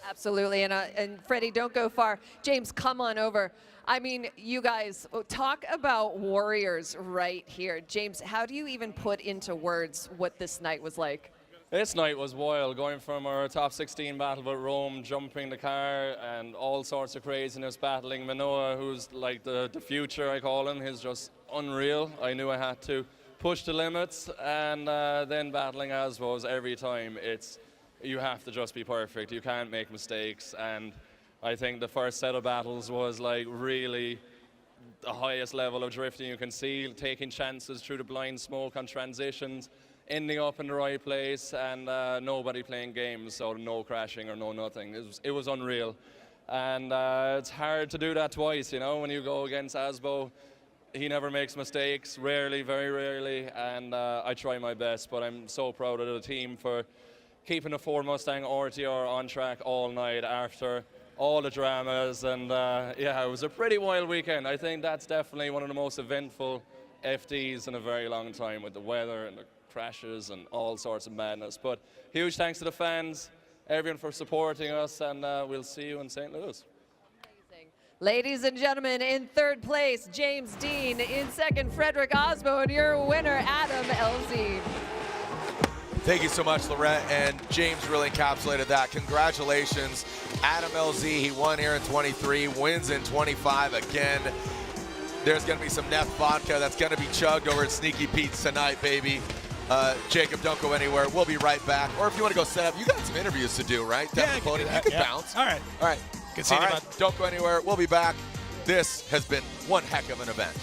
Absolutely, and Freddie, don't go far. James, come on over. I mean, you guys, talk about warriors right here. James, how do you even put into words what this night was like? This night was wild, going from our top 16 battle with Rome, jumping the car, and all sorts of craziness, battling Manoa, who's like the future, I call him. He's just unreal. I knew I had to push the limits, and then battling Osbo's every time. You have to just be perfect. You can't make mistakes, and I think the first set of battles was like really the highest level of drifting you can see, taking chances through the blind smoke on transitions, ending up in the right place, and nobody playing games, so no crashing or no nothing. It was unreal, and it's hard to do that twice, you know, when you go against Osbo. He never makes mistakes, rarely, very rarely, and I try my best, but I'm so proud of the team for keeping the Ford Mustang RTR on track all night after all the dramas, and yeah, it was a pretty wild weekend. I think that's definitely one of the most eventful FDs in a very long time, with the weather and the crashes and all sorts of madness. But huge thanks to the fans, everyone for supporting us, and we'll see you in St. Louis. Ladies and gentlemen, in third place, James Dean. In second, Frederick Osbo, and your winner, Adam LZ. Thank you so much, Lorette, and James really encapsulated that. Congratulations, Adam LZ. He won here in 23, wins in 25 again. There's going to be some Neff vodka that's going to be chugged over at Sneaky Pete's tonight, baby. Jacob, don't go anywhere. We'll be right back. Or if you want to go set up, you got some interviews to do, right? Yeah, you can bounce. All right. All right. Good seeing you, bud. Don't go anywhere. We'll be back. This has been one heck of an event.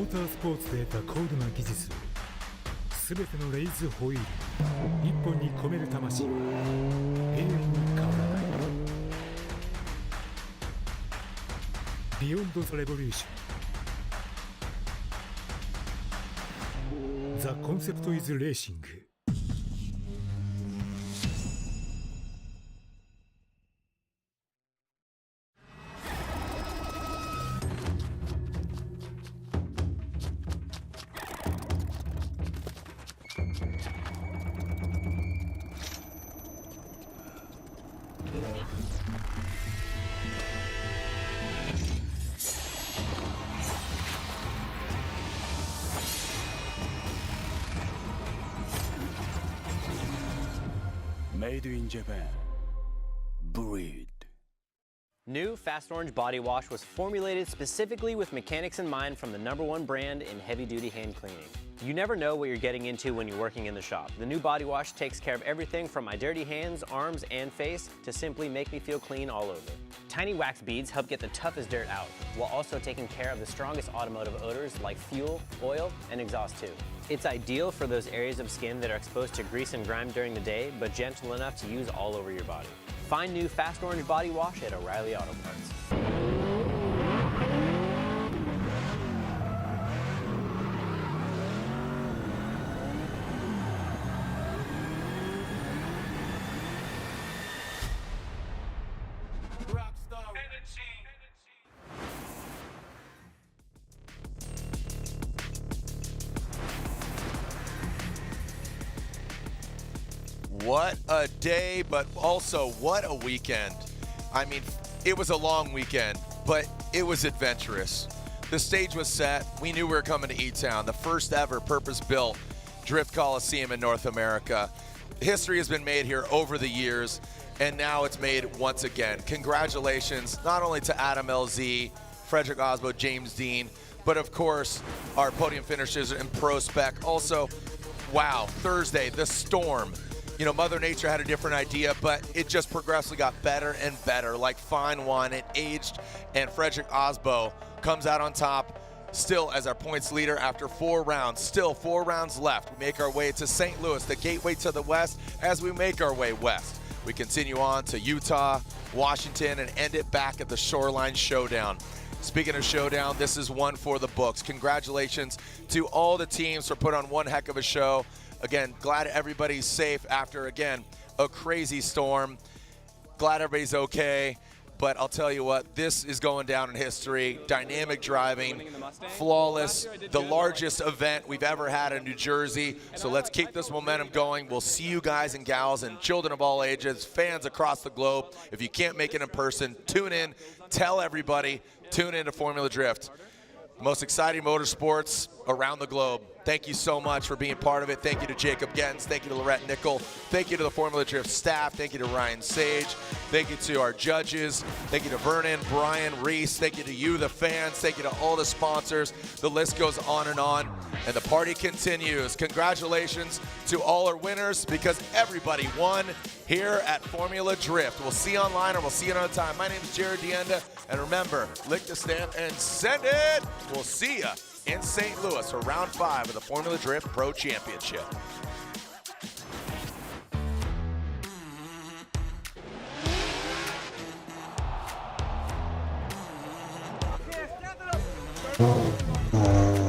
ータースポーツで得た高度な技術をすべてのレイズホイール一本に込める魂は永遠に変わらない。ビヨンド・ザ・レボリューション。ザ・コンセプト・イズ・レーシング。Made in Japan. Breed. New Fast Orange Body Wash was formulated specifically with mechanics in mind from the #1 brand in heavy-duty hand cleaning. You never know what you're getting into when you're working in the shop. The new body wash takes care of everything from my dirty hands, arms, and face to simply make me feel clean all over. Tiny wax beads help get the toughest dirt out, while also taking care of the strongest automotive odors like fuel, oil, and exhaust too. It's ideal for those areas of skin that are exposed to grease and grime during the day, but gentle enough to use all over your body. Find new Fast Orange Body Wash at O'Reilly Auto Parts. What a day, but also what a weekend. I mean, it was a long weekend, but it was adventurous. The stage was set. We knew we were coming to E-Town, the first ever purpose-built Drift Coliseum in North America. History has been made here over the years, and now it's made once again. Congratulations, not only to Adam LZ, Frederick Osbo, James Dean, but of course, our podium finishers in Pro Spec. Also, wow, Thursday, the storm. You know, Mother Nature had a different idea, but it just progressively got better and better, like fine wine. It aged, and Frederick Osbo comes out on top, still as our points leader after 4 rounds. Still 4 rounds left. We make our way to St. Louis, the gateway to the west. As we make our way west, we continue on to Utah, Washington, and end it back at the Shoreline Showdown. Speaking of Showdown, this is one for the books. Congratulations to all the teams for putting on one heck of a show. Again, glad everybody's safe after, again, a crazy storm. Glad everybody's okay. But I'll tell you what, this is going down in history. Dynamic driving, flawless, the largest event we've ever had in New Jersey. So let's keep this momentum going. We'll see you guys and gals and children of all ages, fans across the globe. If you can't make it in person, tune in, tell everybody, tune in to Formula Drift. Most exciting motorsports around the globe. Thank you so much for being part of it. Thank you to Jacob Gens. Thank you to Lorette Nickel. Thank you to the Formula Drift staff. Thank you to Ryan Sage. Thank you to our judges. Thank you to Vernon, Brian, Reese. Thank you to you, the fans. Thank you to all the sponsors. The list goes on, and the party continues. Congratulations to all our winners, because everybody won here at Formula Drift. We'll see you online, or we'll see you another time. My name is Jared Dienda, and remember, lick the stamp and send it. We'll see ya in St. Louis for round 5 of the Formula Drift Pro Championship. Yeah,